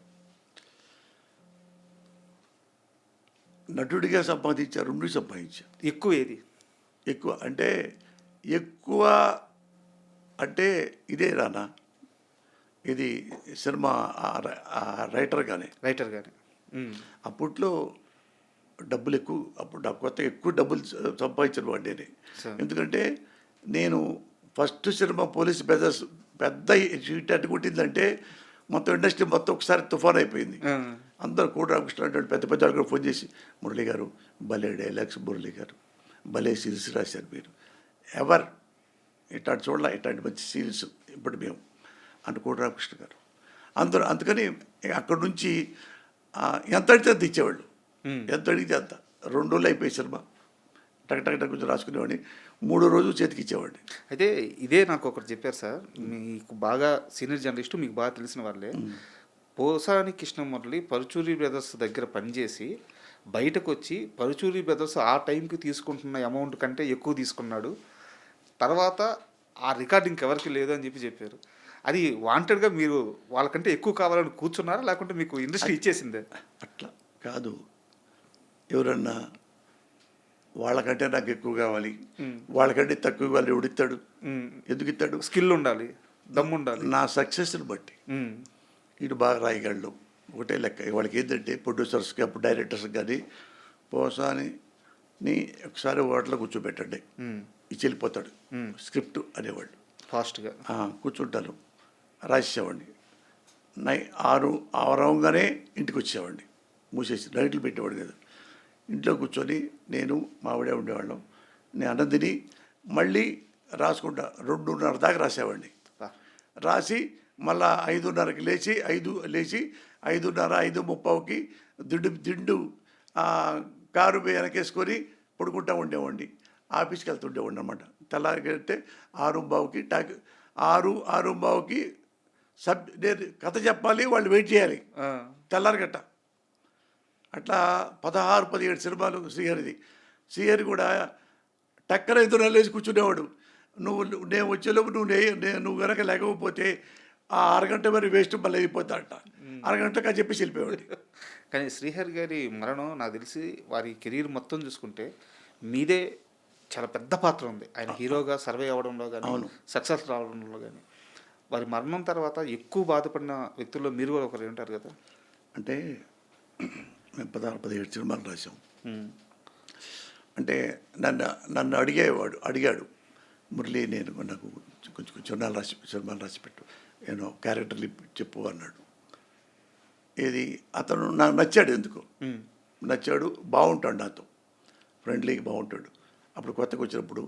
నటుడిగా సంపాదించా, రెండు సంపాదించా. ఎక్కువ ఏది? ఎక్కువ అంటే ఇదే రానా, ఇది సినిమా రైటర్గానే. రైటర్గానే. అప్పట్లో డబ్బులు ఎక్కువ, అప్పుడు కొత్త ఎక్కువ డబ్బులు సంపాదించిన వాడిని. ఎందుకంటే నేను ఫస్ట్ సినిమా పోలీస్ బ్రదర్స్ పెద్ద హీట్ కొట్టిందంటే మొత్తం ఇండస్ట్రీ మొత్తం ఒకసారి తుఫాన్ అయిపోయింది. అందరూ కూడా రామకృష్ణ అంటే పెద్ద పెద్ద వాళ్ళు ఫోన్ చేసి, మురళి గారు భలే డైలాగ్స్, మురళి గారు భలే సీల్స్ రాశారు మీరు, ఎవర్ ఇట్లాంటి చూడాల, ఇట్లాంటి మంచి సీల్స్ ఇప్పుడు మేము అంటే కూడా రామకృష్ణ గారు అందరూ. అందుకని అక్కడి నుంచి ఎంత అడిగితే అంత ఇచ్చేవాళ్ళు, ఎంత అడిగితే అంత. 2 రోజులు అయిపోయి సినిమా టక్ కొంచెం రాసుకునేవాడిని, 3వ రోజు చేతికి ఇచ్చేవాడిని. అయితే ఇదే నాకు ఒకటి చెప్పారు సార్, మీకు బాగా సీనియర్ జర్నలిస్టు, మీకు బాగా తెలిసిన వాళ్ళే, పోసాని కృష్ణమురళి పరుచూరి బ్రదర్స్ దగ్గర పనిచేసి బయటకు వచ్చి పరుచూరి బ్రదర్స్ ఆ టైంకి తీసుకుంటున్న అమౌంట్ కంటే ఎక్కువ తీసుకున్నాడు, తర్వాత ఆ రికార్డింగ్ ఎవరికి లేదు అని చెప్పారు. అది వాంటెడ్గా మీరు వాళ్ళకంటే ఎక్కువ కావాలని కూర్చున్నారా, లేకుంటే మీకు ఇండస్ట్రీ ఇచ్చేసిందే? అట్లా కాదు, ఎవరన్నా వాళ్ళకంటే నాకు ఎక్కువ కావాలి, వాళ్ళకంటే తక్కువ కావాలి, ఎవడిస్తాడు? ఎందుకు ఇస్తాడు? స్కిల్ ఉండాలి, దమ్ము ఉండాలి. నా సక్సెస్ని బట్టి ఇటు బాగా రాయగలడు ఒకటే లెక్క. వాళ్ళకి ఏంటంటే ప్రొడ్యూసర్స్కి అప్పుడు డైరెక్టర్స్కి కానీ పోసాని ఒకసారి ఓట్లో కూర్చోబెట్టండి, ఇచ్చి వెళ్ళిపోతాడు స్క్రిప్ట్ అనేవాళ్ళు. ఫాస్ట్గా కూర్చుంటాను, రాసేవాడిని. 6 అవరంగానే ఇంటికి వచ్చేవాడిని, మూసేసి లైట్లు పెట్టేవాడు కదా. ఇంట్లో కూర్చొని నేను మావిడే ఉండేవాళ్ళం, నేను అన్నదిని మళ్ళీ రాసుకుంటా 2:30 దాకా రాసేవాడిని. రాసి మళ్ళా 5:30కి లేచి 5:30 5:30కి దిండు కారు వెనకేసుకొని పడుకుంటా ఉండేవాడిని. ఆఫీస్కి వెళ్తుండేవాడిని అనమాట. తెల్లారితే 6:15కి 6:15కి నేను కథ చెప్పాలి, వాళ్ళు వెయిట్ చేయాలి తెల్లారిగట్ట. అట్లా 16-17 సినిమాలు శ్రీహరి కూడా టక్కన ఎదురు లేచి కూర్చునేవాడు. నేను వచ్చేలోపు నువ్వు కనుక లేకపోతే ఆ అరగంట మరి వేస్ట్ మళ్ళీ అయిపోతాడట, అరగంటగా చెప్పేసి వెళ్ళిపోయాడు. కానీ శ్రీహరి గారి మరణం నాకు తెలిసి వారి కెరీర్ మొత్తం చూసుకుంటే మీదే చాలా పెద్ద పాత్ర ఉంది. ఆయన హీరోగా సర్వే అవ్వడంలో కానీ, సక్సెస్ రావడంలో కానీ. వారి మరణం తర్వాత ఎక్కువ బాధపడిన వ్యక్తుల్లో మీరు కూడా ఒకరు ఉంటారు కదా. అంటే మేము 16-17 సినిమాలు రాసాం. అంటే నన్ను అడిగాడు, మురళి నాకు కొంచెం సినిమాలు రాసి పెట్టు, నేను క్యారెక్టర్లు చెప్పు అన్నాడు. అతను నాకు నచ్చాడు, ఎందుకు నచ్చాడు, బాగుంటాడు, నాతో ఫ్రెండ్లీగా బాగుంటాడు. అప్పుడు కొత్తగా వచ్చినప్పుడు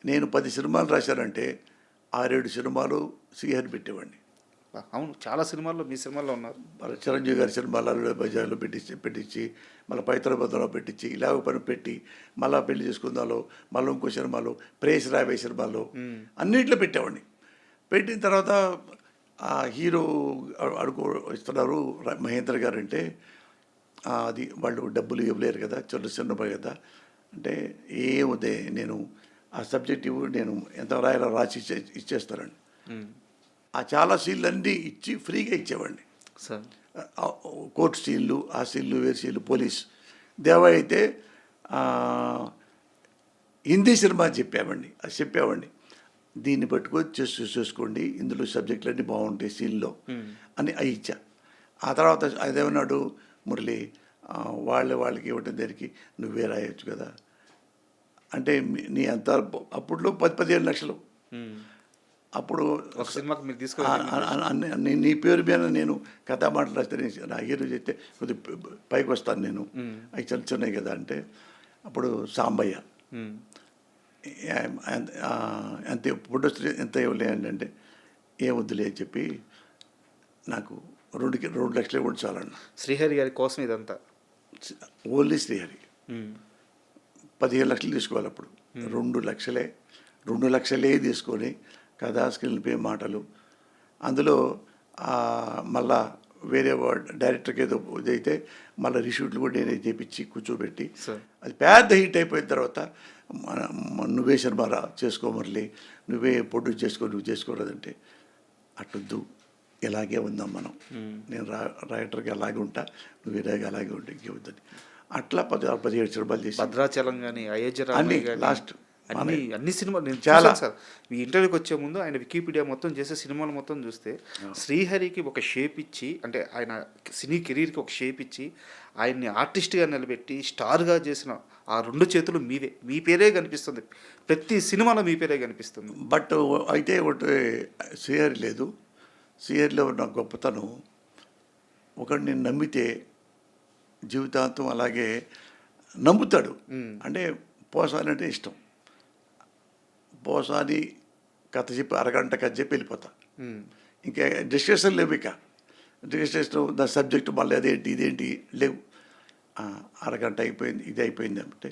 నేను 10 సినిమాలు రాశానంటే 6-7 సినిమాలు శ్రీహరి పెట్టేవాడిని. అవును, చాలా సినిమాల్లో మీ సినిమాల్లో ఉన్నారు. చిరంజీవి గారి సినిమాలు బజార్లో పెట్టించి మళ్ళీ పైతరబద్దంలో పెట్టించి ఇలాగ పని పెట్టి మళ్ళీ పెళ్లి చేసుకుందాలో మళ్ళీ ఇంకో సినిమాలో ప్రేస్ రావే సినిమాలో అన్నింటిలో పెట్టేవాడిని. పెట్టిన తర్వాత ఆ హీరో ఇస్తున్నారు మహేంద్ర గారు అంటే, అది వాళ్ళు డబ్బులు ఇవ్వలేరు కదా, చిన్నపై కదా అంటే, ఏముందే నేను ఆ సబ్జెక్ట్ నేను ఎంత రాయాలో రాసి ఇచ్చేస్తానండి. ఆ చాలా సీన్లు అన్నీ ఇచ్చి ఫ్రీగా ఇచ్చేవాడిని. కోర్టు సీన్లు, ఆ సీన్లు, వేరు సీన్లు, పోలీస్. దేవా అయితే హిందీ సినిమా చెప్పేవాడిని, దీన్ని పట్టుకొని చేసుకోండి, ఇందులో సబ్జెక్టులు అన్నీ బాగుంటాయి సీన్లో అని అవి ఇచ్చా. ఆ తర్వాత అదేమన్నాడు, మురళి వాళ్ళకి ఇవ్వటం దానికి నువ్వే రాయొచ్చు కదా అంటే, నీ అంత అప్పుడులో 10-15 లక్షలు. అప్పుడు ఒక సినిమాకి మీరు తీసుకొని నీ పేరు మీద నేను కథా మాటలు రాస్తే నా హీరో చెప్తే కొద్దిగా పైకి వస్తాను నేను, అవి చిన్నవి కదా అంటే, అప్పుడు సాంబయ్య అంతే ఫోటోస్ ఎంత ఇవ్వలే అంటే, ఏమొద్దులే అని చెప్పి నాకు 2 లక్షలు ఇవ్వండి చాలన్న. శ్రీహరి గారి కోసం ఇదంతా ఓన్లీ శ్రీహరి 15 లక్షలు తీసుకోవాలి. అప్పుడు 2 లక్షలే 2 లక్షలే తీసుకొని కథా స్క్రీన్ ప్లే మాటలు అందులో మళ్ళా వేరే డైరెక్టర్కి ఏదో ఇదైతే మళ్ళీ రిషూట్లు కూడా నేనే చేపించి కూర్చోబెట్టి అది పెద్ద హిట్ అయిపోయిన తర్వాత నువ్వే సినిమా చేసుకో మరలి నువ్వే ప్రొడ్యూస్ చేసుకో నువ్వు చేసుకోలేదంటే అట్లొద్దు ఇలాగే ఉందాం మనం నేను రైటర్కి అలాగే ఉంటా నువ్వు ఇలాగే అలాగే ఉంటే ఇంకేవద్దని అట్లా 17 సినిమాలు చేసి భద్రాచలం కానీ అయోధ్య అన్ని లాస్ట్ అన్ని సినిమాలు నేను చాలా సార్ ఈ ఇంటర్వ్యూకి వచ్చే ముందు ఆయన వికీపీడియా మొత్తం చేసే సినిమాలు మొత్తం చూస్తే శ్రీహరికి ఒక షేప్ ఇచ్చి అంటే ఆయన సినీ కెరీర్కి ఒక షేప్ ఇచ్చి ఆయన్ని ఆర్టిస్ట్గా నిలబెట్టి స్టార్గా చేసిన ఆ 2 చేతులు మీవే మీ పేరే కనిపిస్తుంది ప్రతి సినిమాలో మీ పేరే కనిపిస్తుంది. బట్ అయితే ఒకటి శ్రీహరి లేదు. శ్రీహరిలో ఉన్న గొప్పతనం ఒకటి నేను నమ్మితే జీవితాంతం అలాగే నమ్ముతాడు. అంటే పోసాని అంటే ఇష్టం. పోసాని కథ చెప్పి అరగంట కథ చెప్పి వెళ్ళిపోతా. ఇంకా డిస్కషన్ లేవు. ఇక డిస్కషన్ దాని సబ్జెక్టు మళ్ళీ అదేంటి ఇదేంటి లేవు. అరగంట అయిపోయింది ఇది అయిపోయింది అంటే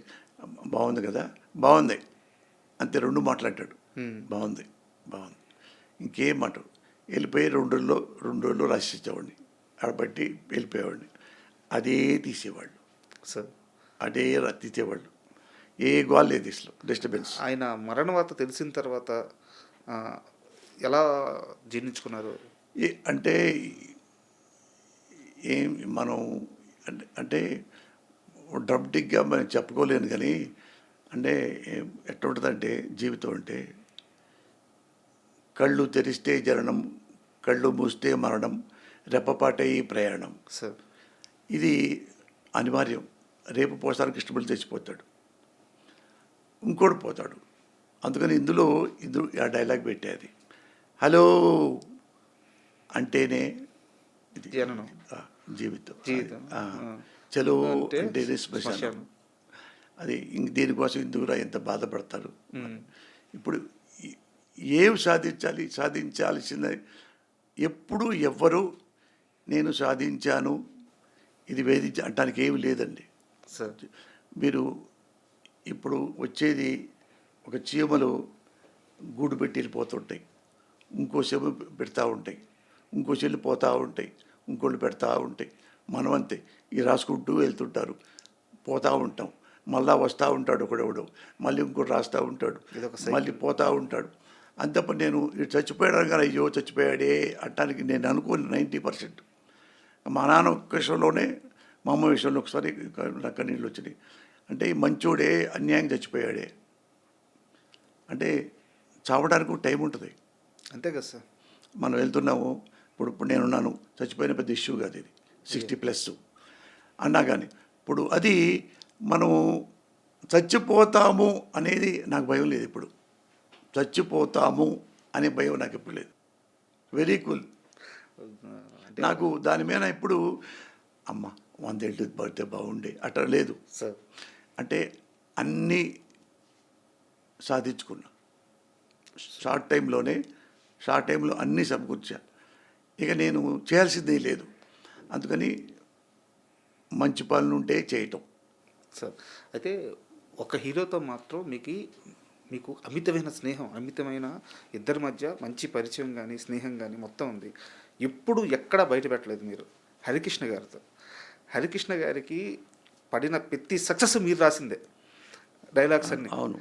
బాగుంది కదా బాగుంది అంతే 2 మాట్లాడాడు. బాగుంది బాగుంది ఇంకేం మాట వెళ్ళిపోయి 2 రోజుల్లో రాసిచ్చేవాడిని ఆడబట్టి వెళ్ళిపోయేవాడిని. అదే తీసేవాళ్ళు సార్ అదే తీసేవాళ్ళు. ఏ గోల్ లేదు ఇసలు డిస్టర్బెన్స్. ఆయన మరణ వార్త తెలిసిన తర్వాత ఎలా జీర్ణించుకున్నారు? అంటే ఏం మనం అంటే డ్రమ్టిక్గా మనం చెప్పుకోలేను కానీ అంటే ఎట్లా ఉంటుందంటే జీవితం అంటే కళ్ళు తెరిస్తే జననం కళ్ళు మూస్తే మరణం రెప్పపాటే ఈ ప్రయాణం. సార్ ఇది అనివార్యం. రేపు పోసానికి ఇష్టపడి తెచ్చిపోతాడు ఇంకోటి పోతాడు. అందుకని ఇందులో ఆ డైలాగ్ పెట్టేది హలో అంటేనే ఇది జననం జీవితం జీవితం చలో అంటేనే శ్మశానం. అది ఇంక దీనికోసం ఇందుకురా ఎంత బాధపడతారు. ఇప్పుడు ఏం సాధించాల్సిందే ఎప్పుడు ఎవ్వరు నేను సాధించాను ఇది అంటానికి ఏమి లేదండి. సార్ మీరు ఇప్పుడు వచ్చేది ఒక చీమలు గూడు పెట్టి వెళ్ళిపోతుంటాయి, ఇంకో చెవు పెడతా ఉంటాయి, ఇంకో చెల్లి పోతూ ఉంటాయి, ఇంకోళ్ళు పెడతా ఉంటాయి. మనం అంతే ఈ రాసుకుంటూ వెళ్తుంటారు పోతూ ఉంటాం. మళ్ళా వస్తూ ఉంటాడు ఒకడెవడో మళ్ళీ ఇంకోటి రాస్తూ ఉంటాడు మళ్ళీ పోతూ ఉంటాడు. అంతప్ప నేను ఇటు చచ్చిపోయాడు కానీ అయ్యో చచ్చిపోయాడే అంటానికి నేను అనుకోను 90%. మా నాన్న విషయంలోనే మా అమ్మ విషయంలో ఒకసారి నాకు నీళ్ళు వచ్చినాయి. అంటే ఈ మంచోడే అన్యాయం చచ్చిపోయాడే అంటే చావడానికి టైం ఉంటుంది అంతే కదా సార్. మనం వెళ్తున్నాము ఇప్పుడు నేనున్నాను చచ్చిపోయిన పెద్ద ఇష్యూ కాదు ఇది 60+ అన్నా కానీ ఇప్పుడు అది మనము చచ్చిపోతాము అనేది నాకు భయం లేదు. ఇప్పుడు చచ్చిపోతాము అనే భయం నాకు ఎప్పుడు లేదు. Very cool. నాకు దాని మీద ఇప్పుడు అమ్మ 100 ఏళ్ళు పడితే బాగుండే అట్లా లేదు సార్. అంటే అన్నీ సాధించుకున్నా షార్ట్ టైంలో అన్నీ సమకూర్చా. ఇక నేను చేయాల్సిందే లేదు. అందుకని మంచి పనులు ఉంటే చేయటం. సార్ అయితే ఒక హీరోతో మాత్రం మీకు అమితమైన స్నేహం అమితమైన ఇద్దరి మధ్య మంచి పరిచయం కానీ స్నేహం కానీ మొత్తం ఉంది. ఎప్పుడు ఎక్కడ బయట పెట్టలేదు మీరు హరికృష్ణ గారితో. హరికృష్ణ గారికి పడిన ప్రతి సక్సెస్ మీరు రాసిందే డైలాగ్స్ అన్ని. అవును.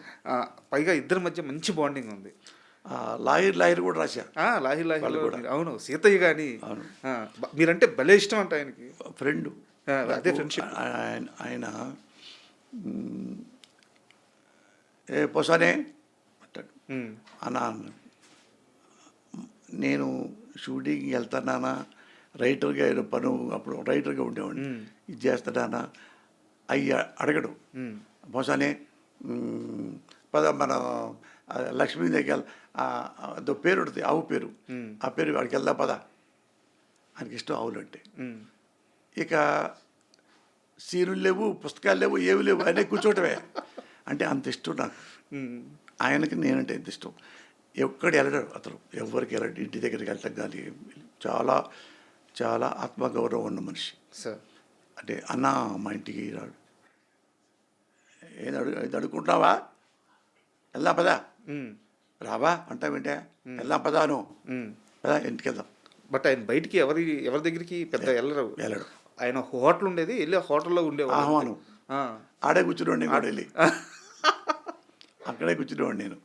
పైగా ఇద్దరి మధ్య మంచి బాండింగ్ ఉంది. లాయర్ కూడా రాశా. లాహిర్ కూడా. అవును సీతయ్య కానీ మీరంటే భలే ఇష్టం అంట ఆయనకి. ఫ్రెండ్ అదే ఫ్రెండ్షిప్. ఆయన ఏ పోసానే అంటాడు అన్నా నేను షూటింగ్కి వెళ్తానా రైటర్గా పను అప్పుడు రైటర్గా ఉండేవాడిని ఇది చేస్తానా అయ్యి అడగడు. పోసానే పద మన లక్ష్మీ దగ్గర అదో పేరు ఉంటుంది ఆవు పేరు ఆ పేరు వాడికి వెళ్దా పద ఆయనకి ఇష్టం ఆవులు అంటే. ఇక సీనులు లేవు పుస్తకాలు లేవు ఏవి లేవు ఆయన కూర్చోటమే అంటే అంత ఇష్టం నాకు. ఆయనకి నేనంటే ఎంత ఇష్టం. ఎక్కడ వెళ్ళడు అతను ఎవరికి వెళ్ళడు. ఇంటి దగ్గరికి వెళ్ళటం కానీ చాలా చాలా ఆత్మగౌరవం ఉన్న మనిషి సార్. అంటే అన్న మా ఇంటికి రాడు ఇది అడుగుకుంటున్నావా వెళ్దా పదా రావా అంటావేంటే వెళ్దాం పదాను పదా ఇంటికి వెళ్దాం. బట్ ఆయన బయటికి ఎవరి దగ్గరికి పెద్ద వెళ్ళరు. వెళ్ళడు. ఆయన హోటల్ ఉండేది, వెళ్ళి హోటల్లో ఉండేవాడు. ఆహ్వానం ఆ. ఆడే కూర్చునేవాడిని కూడా వెళ్ళి అక్కడే కూర్చునేవాడిని నేను.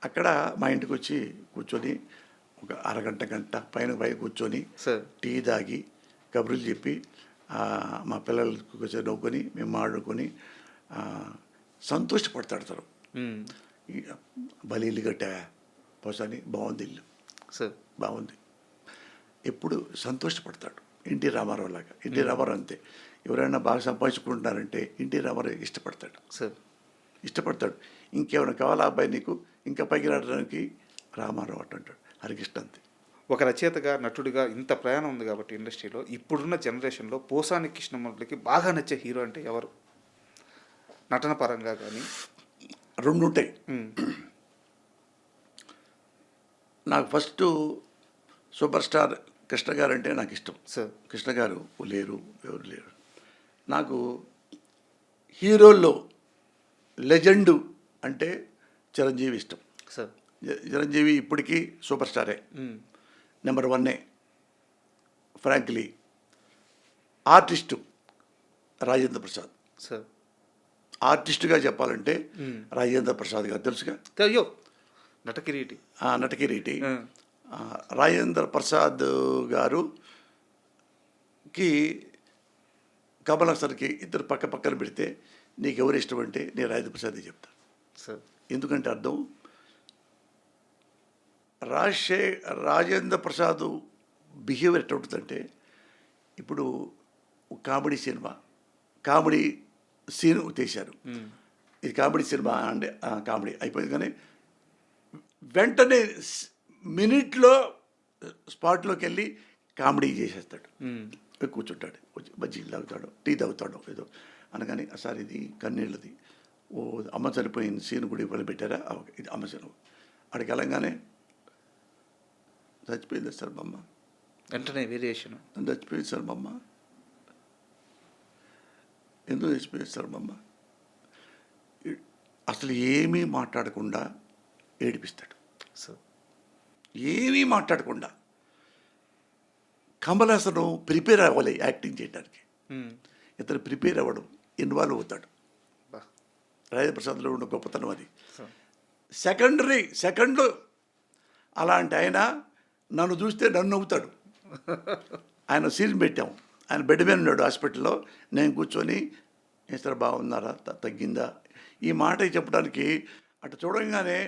అక్కడ మా ఇంటికి వచ్చి కూర్చొని ఒక గంట పైన కూర్చొని సార్ టీ తాగి కబుర్లు చెప్పి మా పిల్లలకు కొంచెం నవ్వుకొని మేము మాడుకొని సంతోషపడతాడు తను. భలే ఇల్లు కట్టావా పోసాని, బాగుంది ఇల్లు, సార్ బాగుంది, ఎప్పుడు సంతోషపడతాడు. ఎన్టీ రామారావు లాగా. ఎన్టీ రామారావు అంతే, ఎవరైనా బాగా సంపాదించుకుంటున్నారంటే ఎన్టీ రామారావు ఇష్టపడతాడు. సార్ ఇష్టపడతాడు. ఇంకేమైనా కావాలా అబ్బాయి నీకు, ఇంకా పైకి రావడానికి రామారావు అంటాడు. హరికృష్ణ అంతే. ఒక రచయితగా, నటుడిగా ఇంత ప్రయాణం ఉంది కాబట్టి ఇండస్ట్రీలో, ఇప్పుడున్న జనరేషన్లో పోసాని కృష్ణమూర్తికి బాగా నచ్చే హీరో అంటే ఎవరు? నటన పరంగా కానీ. రెండు ఉంటాయి. నాకు ఫస్ట్ సూపర్ స్టార్ కృష్ణ గారు అంటే నాకు ఇష్టం. సార్ కృష్ణ గారు లేరు, ఎవరు లేరు. నాకు హీరోల్లో లెజెండు అంటే చిరంజీవి ఇష్టం. సార్ చిరంజీవి ఇప్పటికీ సూపర్ స్టారే, number 1. Frankly artist Rajendra Prasad. Sir ఆర్టిస్టుగా చెప్పాలంటే రాజేంద్ర ప్రసాద్ గారు తెలుసుగా. అయ్యో నటకిరీటి. నటకిరీటి. రాజేంద్ర ప్రసాద్ గారుకి కమల్ హాసన్కి ఇద్దరు పక్క పక్కన పెడితే నీకు ఎవరు ఇష్టం అంటే నేను రాజేంద్ర ప్రసాద్ చెప్తాను. సార్ ఎందుకంటే అర్థం, రాజేంద్ర ప్రసాద్ బిహేవియర్ ఎట్లా ఉంటుందంటే, ఇప్పుడు కామెడీ సినిమా, కామెడీ సీన్ తీశారు, ఇది కామెడీ సినిమా అంటే కామెడీ అయిపోయింది, కానీ వెంటనే మినిట్లో స్పాట్లోకి వెళ్ళి కామెడీ చేసేస్తాడు. కూర్చుంటాడు, బజ్జీలు తాగుతాడు, టీ తాగుతాడు ఏదో అనగానే, సార్ ఇది కన్నీళ్ళది, ఓ అమ్మ చనిపోయిన సీన్ కూడా ఇవ్వాలి పెట్టారా, ఇది అమ్మ సీన్. అక్కడికి వెళ్ళంగానే చచ్చిపోయింది సార్ మా అమ్మ, వెంటనే వేరియేషన్, చచ్చిపోయింది సార్ మా అమ్మ, ఎందుకు చచ్చిపోయింది సార్ మా అమ్మ. అసలు ఏమీ మాట్లాడకుండా ఏడిపిస్తాడు. సార్ ఏమీ మాట్లాడకుండా. కమల్ హాసన్ ప్రిపేర్ అవ్వాలి యాక్టింగ్ చేయడానికి, ఇతను ప్రిపేర్ అవ్వడం, ఇన్వాల్వ్ అవుతాడు. రాజేంద్ర ప్రసాద్లో ఉన్న గొప్పతనం అది. సెకండ్లో అలాంటి ఆయన నన్ను చూస్తే నన్ను నవ్వుతాడు. ఆయన సీన్ పెట్టాము, ఆయన బెడ్ మీద ఉన్నాడు హాస్పిటల్లో, నేను కూర్చొని ఏ సార్ బాగున్నారా, తగ్గిందా, ఈ మాట చెప్పడానికి అటు చూడంగానే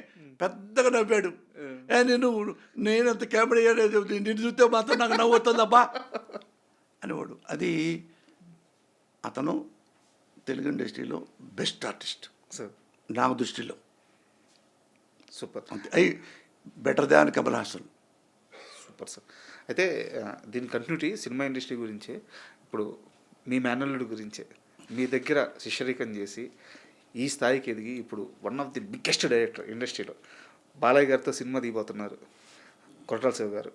పెద్దగా నవ్వాడు. నేనంత కామెడీ నిన్ను చూస్తే మాత్రం నాకు నవ్వు వస్తుందబ్బా అనేవాడు. అది అతను తెలుగు ఇండస్ట్రీలో బెస్ట్ ఆర్టిస్ట్ సార్ నా దృష్టిలో. సూపర్. అంతే, అయి better than Kamal Haasan. Super sir. అయితే దీని కంటిన్యూటీ సినిమా ఇండస్ట్రీ గురించే, ఇప్పుడు మీ మేనల్లుడి గురించే, మీ దగ్గర శిష్యరికం చేసి ఈ స్థాయికి ఎదిగి ఇప్పుడు one of the biggest director ఇండస్ట్రీలో బాలయ్య గారితో సినిమా దిగిపోతున్నారు కొరటాల శివ గారు.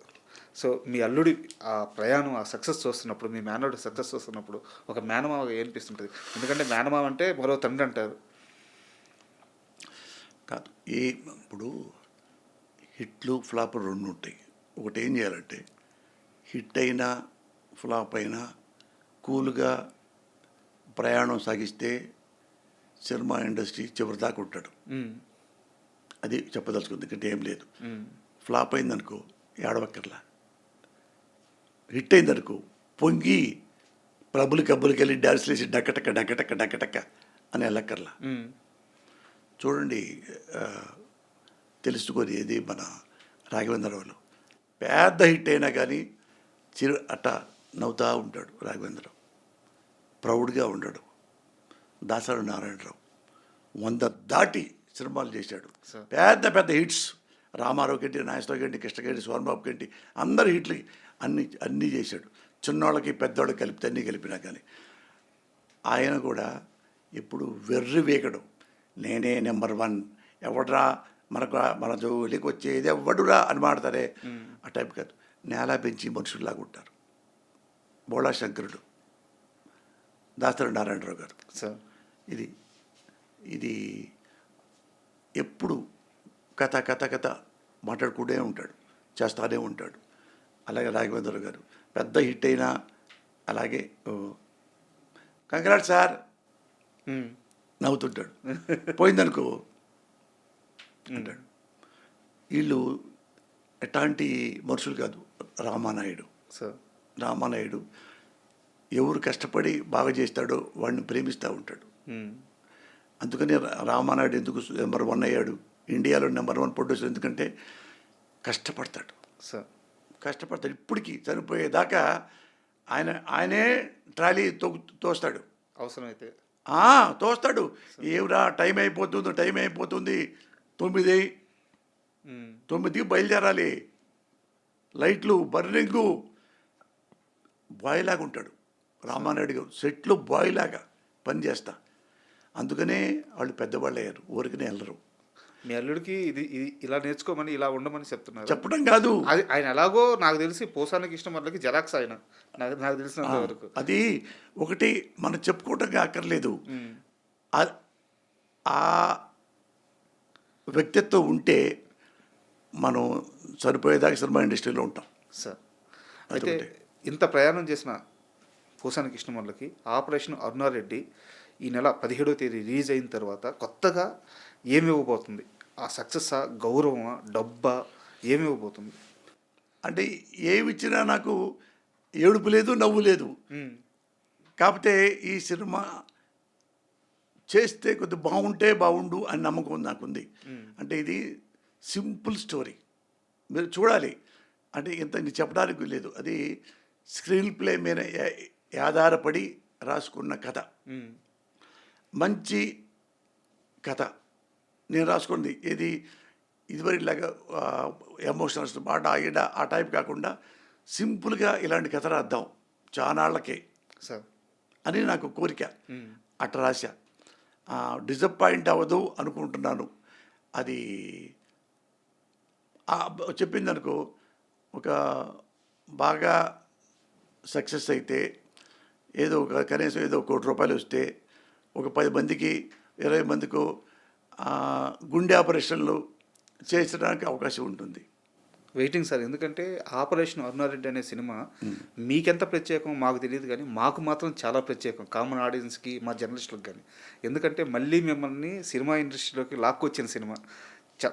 సో మీ అల్లుడి ఆ ప్రయాణం, ఆ సక్సెస్ చూస్తున్నప్పుడు, మీ మేనల్లుడి సక్సెస్ చూస్తున్నప్పుడు ఒక మేనమావ ఏనిపిస్తుంటుంది? ఎందుకంటే మేనమావ అంటే మరో తండ్రి అంటారు. కాదు, ఇప్పుడు హిట్లు ఫ్లాప్ రెండు ఉంటాయి. ఒకటి ఏం చేయాలంటే, హిట్ అయినా ఫ్లాప్ అయినా కూల్గా ప్రయాణం సాగిస్తే సినిమా ఇండస్ట్రీ చివరిదాకా ఉంటాడు. అది చెప్పదలుచుకుంది, ఎందుకంటే ఏం లేదు. ఫ్లాప్ అయిందనుకో ఏడవక్కర్లా, హిట్ అయిందనుకో పొంగి కబ్బులకి వెళ్ళి డ్యాన్స్లు వేసి డక్కటక్క అని వెళ్ళక్కర్లా. చూడండి, తెలుసుకొని ఏది మన రాఘవేంద్రరావులో పెద్ద హిట్ అయినా కానీ అట్ట నవ్వుతూ ఉంటాడు రాఘవేంద్రరావు, ప్రౌడ్గా ఉండడు. దాసరి నారాయణరావు 100 దాటి సినిమాలు చేశాడు, పెద్ద హిట్స్. రామారావు గంటి, నాగేశ్వరరావు గంటి, కృష్ణగంటి, సోమబాబు గంటి, అందరి హిట్లకి అన్నీ చేశాడు. చిన్నోళ్ళకి పెద్దోళ్ళకి కలిపితే అన్నీ కలిపినా కానీ ఆయన కూడా ఎప్పుడు వెర్రి వేగడం, నేనే నెంబర్ 1, ఎవడరా మన జోలికి వచ్చేది ఎవడురా అని మాడతారే, ఆ టైప్ కాదు. నేల పెంచి మనుషుల్లాగా ఉంటారు. బోళా శంకరుడు, దాసరి నారాయణరావు గారు. ఇది ఎప్పుడు కథ మాట్లాడుకుంటూనే ఉంటాడు, చేస్తానే ఉంటాడు. అలాగే రాఘవేంద్ర గారు పెద్ద హిట్ అయినా అలాగే కంగ్రాట్ సార్ నవ్వుతుంటాడు, పోయిందనుకో అంటాడు. వీళ్ళు ఎట్లాంటి మనుషులు కాదు. రామానాయుడు ఎవరు కష్టపడి బాగా చేస్తాడో వాడిని ప్రేమిస్తూ ఉంటాడు. అందుకని రామానాయుడు ఎందుకు నెంబర్ 1 అయ్యాడు, ఇండియాలో నెంబర్ 1 ప్రొడ్యూసర్? ఎందుకంటే కష్టపడతాడు. ఇప్పటికీ చనిపోయేదాకా ఆయనే ట్రాలీ తోస్తాడు, అవసరమైతే తోస్తాడు. ఏమిరా టైం అయిపోతుంది 9 బయలుదేరాలి, లైట్లు బర్నింగు, బాయ్ లాగా ఉంటాడు రామానాయుడు గారు. సెట్లో బాయ్ లాగా పనిచేస్తా. అందుకనే వాళ్ళు పెద్దవాళ్ళు అయ్యారు, ఊరికనే వెళ్ళరు. మీ అల్లుడికి ఇది ఇలా నేర్చుకోమని, ఇలా ఉండమని చెప్తున్నారు? చెప్పడం కాదు, అది ఆయన ఎలాగో నాకు తెలిసి పోసానికి ఇష్టం వాళ్ళకి జెరాక్స్ ఆయన, నాకు తెలిసినంత వరకు. అది ఒకటి మనం చెప్పుకోవటం అక్కర్లేదు. ఆ వ్యక్తిత్వం ఉంటే మనం సరిపోయేదాకా సినిమా ఇండస్ట్రీలో ఉంటాం సార్. అయితే ఇంత ప్రయాణం చేసిన పోసానికి ఇష్టం వాళ్ళకి ఆపరేషన్ అరుణారెడ్డి ఈ నెల 17వ తేదీ రిలీజ్ అయిన తర్వాత కొత్తగా ఏమి ఇవ్వబోతుంది? ఆ సక్సెస్సా, గౌరవమా, డబ్బా, ఏమి ఇవ్వబోతుంది? అంటే ఏమి ఇచ్చినా నాకు ఏడుపు లేదు, నవ్వు లేదు. కాకపోతే ఈ సినిమా చేస్తే కొద్దిగా బాగుండు అని నమ్మకం నాకుంది. అంటే ఇది సింపుల్ స్టోరీ, మీరు చూడాలి. అంటే ఇంత చెప్పడానికి లేదు. అది స్క్రీన్ ప్లే మీద ఆధారపడి రాసుకున్న కథ, మంచి కథ. నేను రాసుకుంది ఇదివరలాగా ఎమోషనల్స్ బాట ఆ టైప్ కాకుండా సింపుల్గా ఇలాంటి కథ రాద్దాం చానాళ్ళకే సార్ అని నాకు కోరిక. అట్ట రాశా. డిసప్పాయింట్ అవ్వదు అనుకుంటున్నాను. అది చెప్పిందనుకో, ఒక బాగా సక్సెస్ అయితే కనీసం ఏదో ₹1 కోటి వస్తే ఒక 10 మందికి 20 మందికో గుండె ఆపరేషన్లు చేసడానికి అవకాశం ఉంటుంది. Waiting sir. ఎందుకంటే ఆపరేషన్ అరుణారెడ్డి అనే సినిమా మీకెంత ప్రత్యేకం మాకు తెలియదు, కానీ మాకు మాత్రం చాలా ప్రత్యేకం, కామన్ ఆడియన్స్కి, మా జర్నలిస్టులకు కానీ. ఎందుకంటే మళ్ళీ మిమ్మల్ని సినిమా ఇండస్ట్రీలోకి లాక్కొచ్చిన సినిమా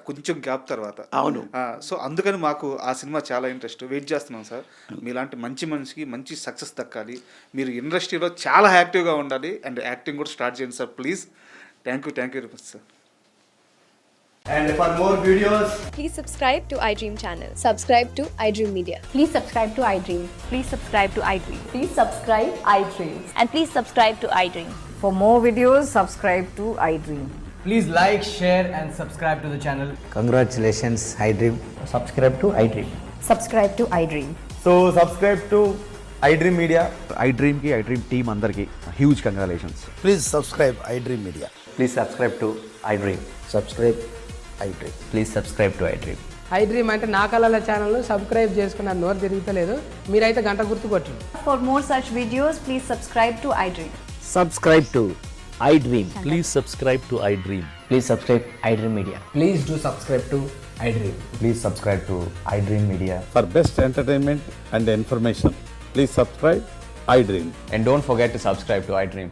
కొంచెం గ్యాప్ తర్వాత. అవును. సో అందుకని మాకు ఆ సినిమా చాలా ఇంట్రెస్ట్. వెయిట్ చేస్తున్నాం సార్. మీలాంటి మంచి మనిషికి మంచి సక్సెస్ దక్కాలి, మీరు ఇండస్ట్రీలో చాలా యాక్టివ్గా ఉండాలి, అండ్ యాక్టింగ్ కూడా స్టార్ట్ చేయండి sir, please. Thank you very much sir. And for more videos, please subscribe to iDream channel. Subscribe to iDream Media. Please subscribe to iDream. Please subscribe to iDream. Please subscribe iDream. And please subscribe to iDream. For more videos, subscribe to iDream. please like, share and subscribe to the channel. Congratulations, iDream. Subscribe to iDream. Subscribe to iDream. So subscribe to iDream Media. iDream team andarki huge congratulations. Please subscribe iDream Media. Please subscribe to iDream. Subscribe iDream. Please subscribe to iDream. iDream అంటే నా కళల channel subscribe చేసుకున్న నోరు తిరుగుతలేదు, మీరైతే గంట గుర్తు కొట్టండి. For more such videos, please subscribe to iDream. Subscribe to iDream. Please subscribe to iDream. Please subscribe iDream Media. Please do subscribe to iDream. Please subscribe to iDream Media. For best entertainment and information, please subscribe iDream. And don't forget to subscribe to iDream.